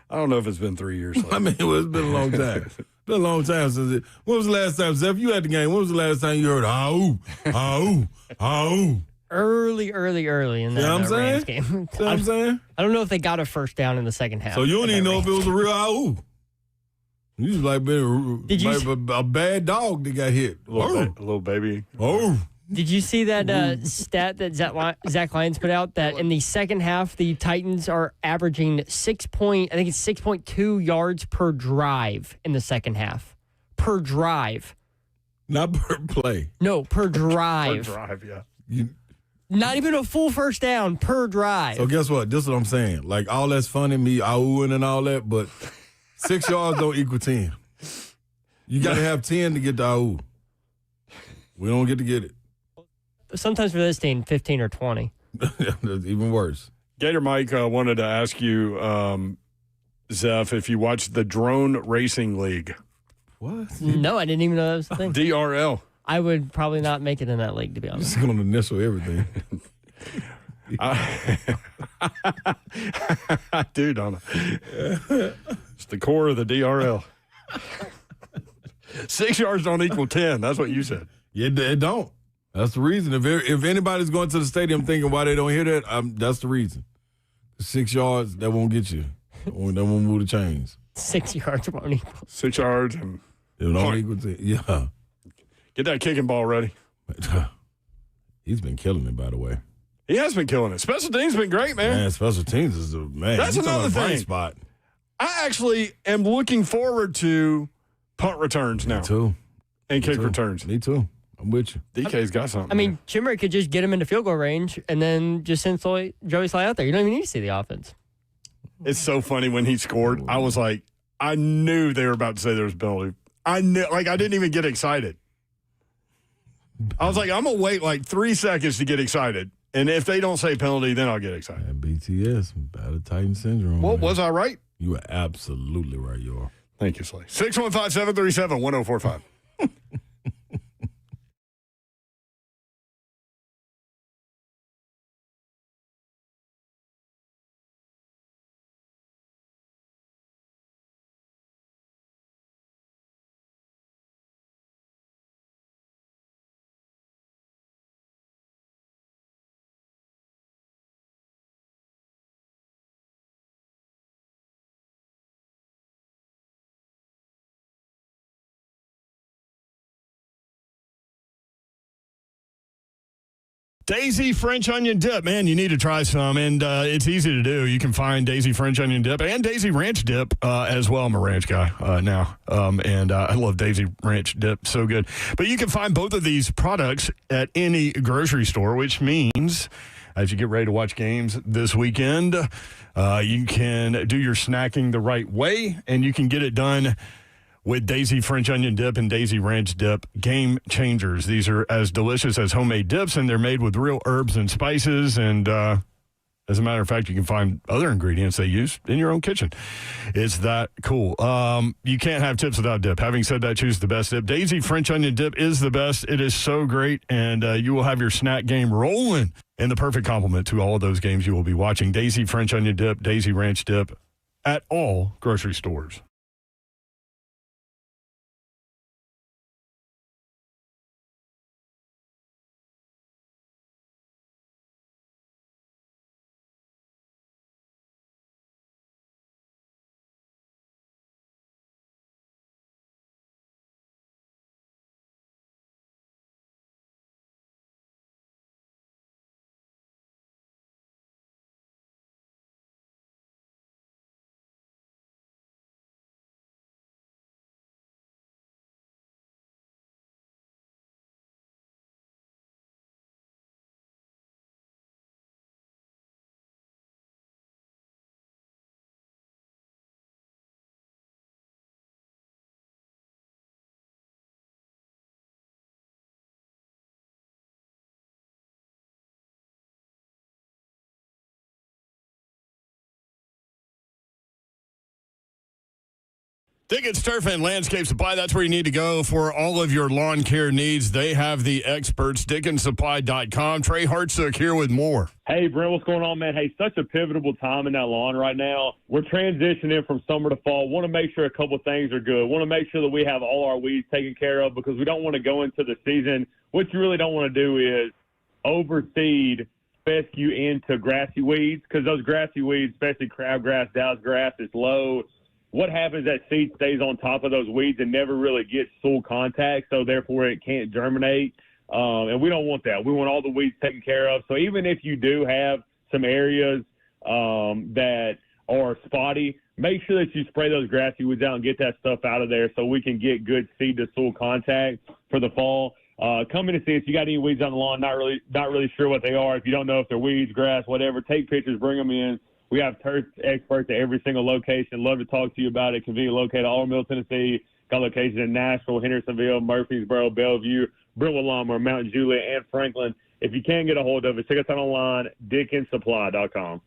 I don't know if it's been 3 years. I mean, it's been a long time. It's been a long time since it. When was the last time, Zeph, you had the game? When was the last time you heard ah-ooh, ah-ooh, ah-ooh? Early in that Rams game. See what I'm saying? I don't know if they got a first down in the second half. So you don't even know if it was a real ah-ooh. You was like a bad dog that got hit. A little baby. Oh. Did you see that stat that Zach Lyons put out that in the second half the Titans are averaging 6.2 yards per drive in the second half. Per drive. Not per play. No, per drive. Per drive, yeah. Not even a full first down per drive. So guess what? This is what I'm saying. Like all that's funny, me ah-oohing and all that, but 6 yards don't equal 10. You got to have 10 to get the ah-ooh. We don't get to get it. Sometimes for this team, 15 or 20. That's even worse. Gator Mike wanted to ask you, Zeph, if you watched the Drone Racing League. What? No, I didn't even know that was the thing. DRL. I would probably not make it in that league, to be honest. Just going to initial everything. Dude, it's the core of the DRL. 6 yards don't equal 10. That's what you said. Yeah, it don't. That's the reason. If anybody's going to the stadium thinking why they don't hear that, that's the reason. 6 yards, that won't get you. That won't move the chains. 6 yards won't equal. 6 yards. And it don't equal to, yeah. Get that kicking ball ready. He's been killing it, by the way. He has been killing it. Special teams been great, man. Man, special teams is man. That's another thing. Spot. I actually am looking forward to punt returns now. Me too. And kick returns. Me too. I'm with you. DK's got something. I mean, Chimmer could just get him into field goal range and then just send Joey Slye out there. You don't even need to see the offense. It's so funny when he scored. I was like, I knew they were about to say there was a penalty. I knew, I didn't even get excited. I was like, I'm going to wait like 3 seconds to get excited. And if they don't say penalty, then I'll get excited. And BTS, Battle Titan Syndrome. Well, was I right? You were absolutely right, you are. Thank you, Slay. 615-737-1045. Daisy French onion dip, man, you need to try some, and it's easy to do. You can find Daisy French onion dip and Daisy Ranch dip as well. I'm a ranch guy now, and I love Daisy Ranch dip, so good. But you can find both of these products at any grocery store, which means as you get ready to watch games this weekend, you can do your snacking the right way, and you can get it done with Daisy French onion dip and Daisy Ranch dip. Game changers. These are as delicious as homemade dips, and they're made with real herbs and spices. And as a matter of fact, you can find other ingredients they use in your own kitchen. It's that cool. You can't have tips without dip. Having said that, choose the best dip. Daisy French onion dip is the best. It is so great, and you will have your snack game rolling. And the perfect complement to all of those games you will be watching. Daisy French onion dip, Daisy Ranch dip at all grocery stores. Dickens Turf and Landscape Supply, that's where you need to go for all of your lawn care needs. They have the experts, DickensSupply.com. Trey Hartsook here with more. Hey, Brent, what's going on, man? Hey, such a pivotal time in that lawn right now. We're transitioning from summer to fall. Want to make sure a couple things are good. Want to make sure that we have all our weeds taken care of because we don't want to go into the season. What you really don't want to do is overseed fescue into grassy weeds because those grassy weeds, especially crabgrass, Dow's grass, is low. What happens is that seed stays on top of those weeds and never really gets soil contact, so therefore it can't germinate. And we don't want that. We want all the weeds taken care of. So even if you do have some areas that are spotty, make sure that you spray those grassy weeds out and get that stuff out of there so we can get good seed to soil contact for the fall. Come in and see if you got any weeds on the lawn, not really sure what they are. If you don't know if they're weeds, grass, whatever, take pictures, bring them in. We have turf experts at every single location. Love to talk to you about it. Convenient located all over Middle Tennessee. Got locations in Nashville, Hendersonville, Murfreesboro, Bellevue, Brentwood Lawnmower, Mount Juliet, and Franklin. If you can't get a hold of it, check us out online, DickensSupply.com.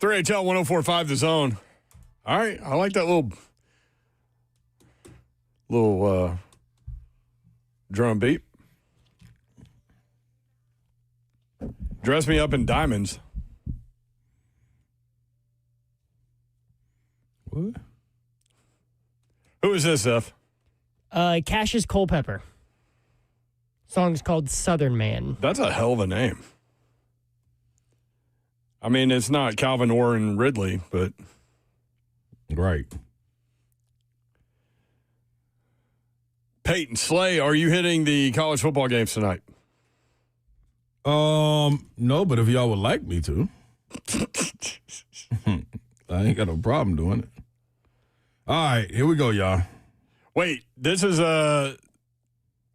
3HL 104.5 The Zone. All right, I like that little drum beat. Dress me up in diamonds. What? Who is this, Seth? Cassius Culpepper. Song's called Southern Man. That's a hell of a name. I mean, it's not Calvin Warren Ridley, but... Right. Peyton Slay, are you hitting the college football games tonight? No, but if y'all would like me to. I ain't got no problem doing it. All right, here we go, y'all. Wait, this is a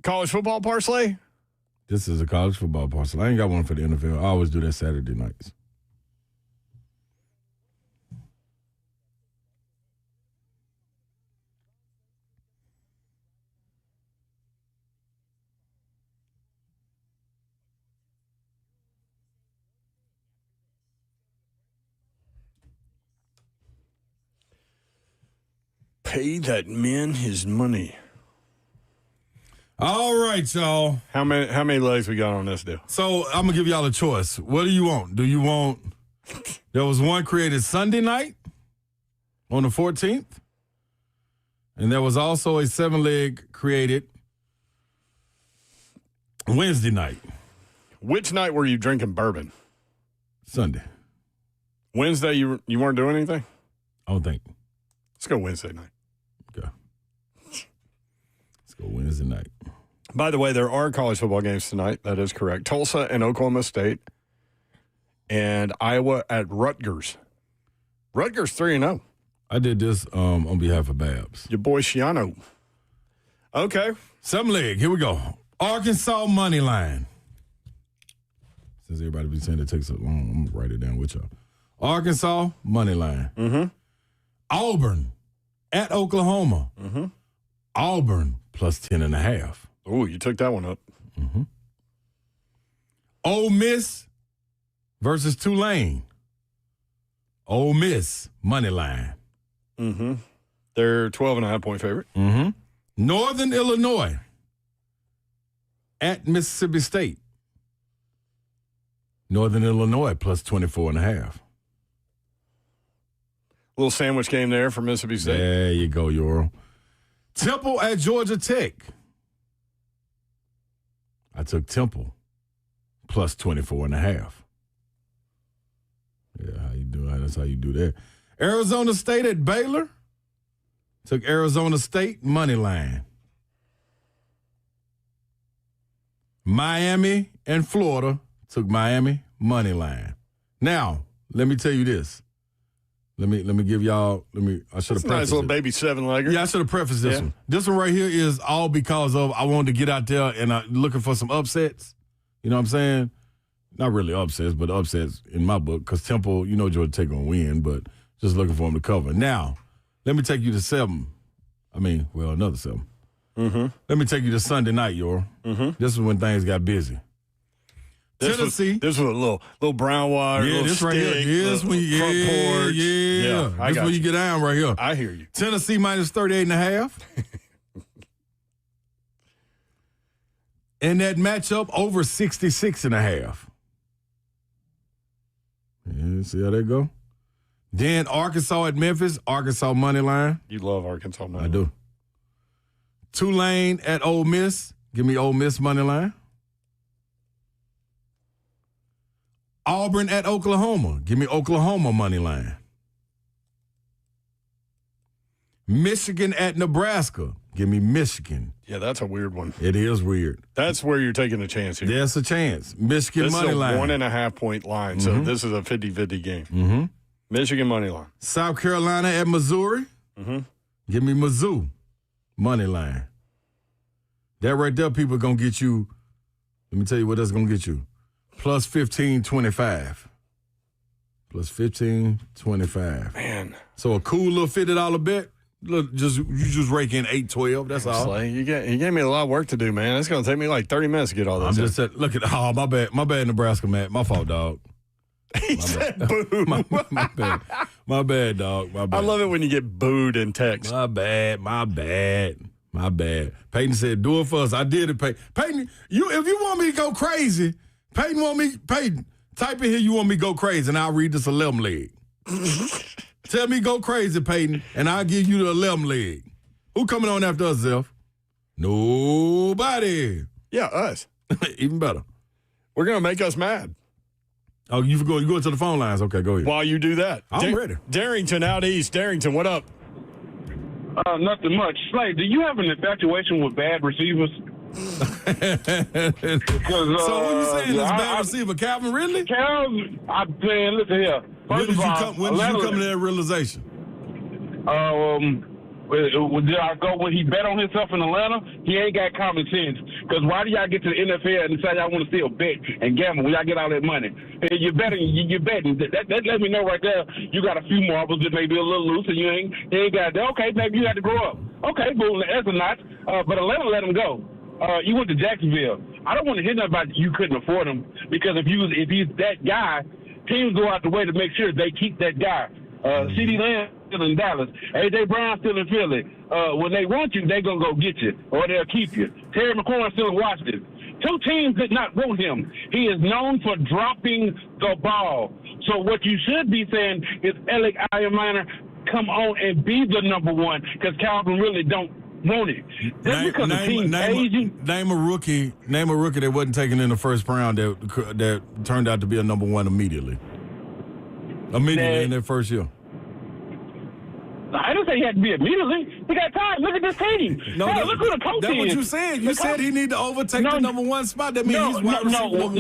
college football parlay? This is a college football parlay. I ain't got one for the NFL. I always do that Saturday nights. Pay that man his money. All right, y'all. How many legs we got on this deal? So I'm going to give y'all a choice. What do you want? Do you want... There was one created Sunday night on the 14th. And there was also a 7-leg created Wednesday night. Which night were you drinking bourbon? Sunday. Wednesday, you weren't doing anything? I don't think. Let's go Wednesday night. Okay. Let's go Wednesday night. By the way, there are college football games tonight. That is correct. Tulsa and Oklahoma State. And Iowa at Rutgers. Rutgers 3-0. I did this on behalf of Babs. Your boy Shiano. Okay. 7-leg. Here we go. Arkansas money line. Since everybody be saying it takes so long, I'm going to write it down with y'all. Arkansas money line. Mm-hmm. Auburn at Oklahoma. Mm-hmm. Auburn plus 10.5. Oh, you took that one up. Mm-hmm. Ole Miss versus Tulane. Ole Miss money line. Mm-hmm. They're 12.5-point favorite. Mm-hmm. Northern Illinois at Mississippi State. Northern Illinois plus 24.5. Little sandwich game there for Mississippi State. There you go, Euro. Temple at Georgia Tech. I took Temple plus 24.5. Yeah, how you do that? That's how you do that. Arizona State at Baylor. Took Arizona State money line. Miami and Florida took Miami money line. Now, let me tell you this. Let me give y'all. I should have prefaced nice little baby 7-legger. Yeah, I should have prefaced this one. This one right here is all because of I wanted to get out there and looking for some upsets. You know what I'm saying? Not really upsets, but upsets in my book because Temple, Georgia Tech gonna win, but just looking for them to cover. Now, let me take you to 7. Another 7. Mm-hmm. Let me take you to Sunday night, y'all. Mm-hmm. This is when things got busy. Tennessee. This was a little brown water, yeah, little this stick, right here. This when you, front porch. Yeah. This when you get down right here. I hear you. Tennessee minus 38.5. And that matchup over 66.5. Yeah, see how that go? Then Arkansas at Memphis, Arkansas money line. You love Arkansas money line. I do. Tulane at Ole Miss. Give me Ole Miss money line. Auburn at Oklahoma. Give me Oklahoma money line. Michigan at Nebraska. Give me Michigan. Yeah, that's a weird one. It is weird. That's where you're taking a chance here. There's a chance. Michigan money line. This is a 1.5-point line, so this is a 50-50 game. Mm-hmm. Michigan money line. South Carolina at Missouri. Mm-hmm. Give me Mizzou money line. That right there, people are going to get you. Let me tell you what that's going to get you. Plus 15.25. Plus 15.25. Man. So a cool little $50 bet. Look, you just rake in 8.12. That's all. Slay, you gave me a lot of work to do, man. It's going to take me like 30 minutes to get all this. I'm just look at my bad, Nebraska, man. My fault, dog. He said boo. My bad. My bad, dog. My bad. I love it when you get booed in text. My bad. Peyton said, do it for us. I did it, Peyton. Peyton, if you want me to go crazy, Peyton, type in here you want me to go crazy, and I'll read this 11 leg. Tell me go crazy, Peyton, and I'll give you the 11 leg. Who coming on after us, Zeph? Nobody. Yeah, us. Even better. We're going to make us mad. Oh, you go to the phone lines. Okay, go ahead. While you do that. I'm ready. Darrington out east. Darrington, what up? Nothing much. Slade, do you have an infatuation with bad receivers? So what you saying? This bad receiver, Calvin Ridley? Calvin, listen here. When did you come to that realization? Did I go when he bet on himself in Atlanta? He ain't got common sense. Because why do y'all get to the NFL and decide y'all want to still bet and gamble when y'all get all that money? And you're betting. That let me know right there. You got a few marbles that may be a little loose, and you ain't got that. Okay, maybe you had to grow up. Okay, boom, that's a notch. But Atlanta let him go. You went to Jacksonville. I don't want to hear nothing about you couldn't afford him, because if he's that guy, teams go out the way to make sure they keep that guy. C.D. Lamb still in Dallas. A.J. Brown still in Philly. When they want you, they're going to go get you, or they'll keep you. Terry McLaurin still in Washington. Two teams did not want him. He is known for dropping the ball. So what you should be saying is, Alec Ayaminer, come on and be the number one, because Calvin really don't want it. Name a rookie that wasn't taken in the first round that turned out to be a number one immediately in their first year. I didn't say he had to be immediately. He got time. Look at this team. Look who the coach is. That's what you said. You said he need to overtake the number one spot. That means he's wide receiver number one.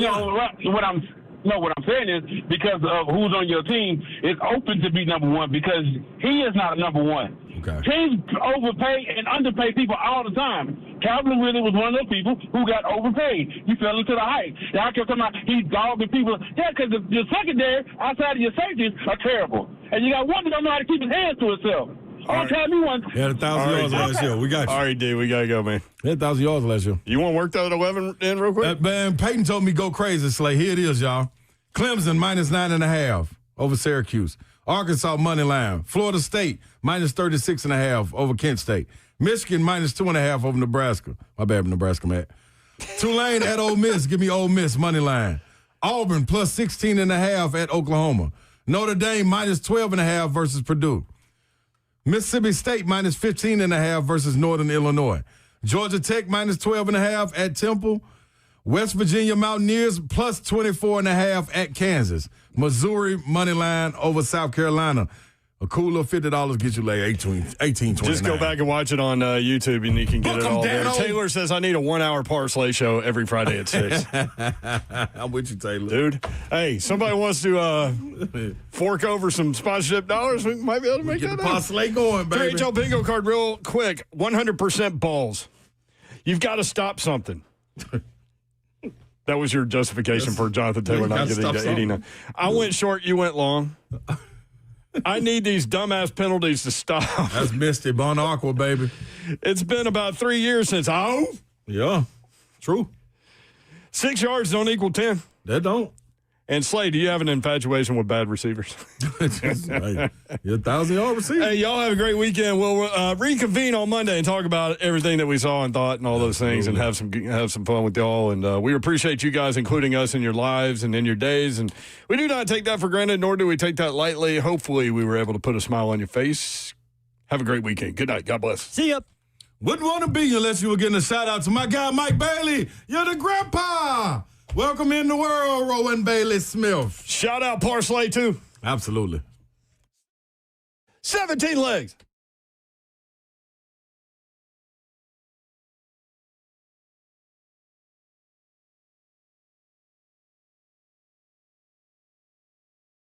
What I'm saying is, because of who's on your team, it's open to be number one, because he is not a number one. Okay. Teams overpay and underpay people all the time. Calvin really was one of those people who got overpaid. He fell into the hype. Y'all kept talking about he's dogging people. Yeah, because the secondary outside of your safeties are terrible. And you got one that don't know how to keep his hands to himself. Time you won. He had 1,000 yards last year. We got you. All right, D, we got to go, man. He had 1,000 yards last year. You want to work that 11 in real quick? Man, Peyton told me go crazy, Slay. Here it is, y'all. Clemson -9.5 over Syracuse. Arkansas money line. Florida State -36.5 over Kent State. Michigan -2.5 over Nebraska. My bad, Nebraska, Matt. Tulane at Ole Miss. Give me Ole Miss money line. Auburn +16.5 at Oklahoma. Notre Dame -12.5 versus Purdue. Mississippi State -15.5 versus Northern Illinois. Georgia Tech -12.5 at Temple. West Virginia Mountaineers +24.5 at Kansas. Missouri money line over South Carolina. A cool little $50 get you like 18.29. Just go back and watch it on YouTube, and you can get it all there. Taylor says I need a 1 hour parlay show every Friday at 6. I'm with you, Taylor. Dude, hey, somebody wants to fork over some sponsorship dollars, we might be able to make that happen. Get the parlay going, baby. 3HL bingo card real quick. 100% balls. You've got to stop something. That was your justification for Jonathan Taylor not getting to 89. I went short, you went long. I need these dumbass penalties to stop. That's Misty Bon Aqua, baby. It's been about 3 years since Yeah, true. 6 yards don't equal 10. That don't. And Slade, do you have an infatuation with bad receivers? Hey, you're a 1,000-yard receiver. Hey, y'all have a great weekend. We'll reconvene on Monday and talk about everything that we saw and thought and all those things, and have some fun with y'all. And we appreciate you guys including us in your lives and in your days. And we do not take that for granted, nor do we take that lightly. Hopefully, we were able to put a smile on your face. Have a great weekend. Good night. God bless. See ya. Wouldn't want to be you unless you were getting a shout out to my guy Mike Bailey. You're the grandpa. Welcome in the world, Rowan Bailey Smith. Shout out Parsley, too. Absolutely. 17 legs.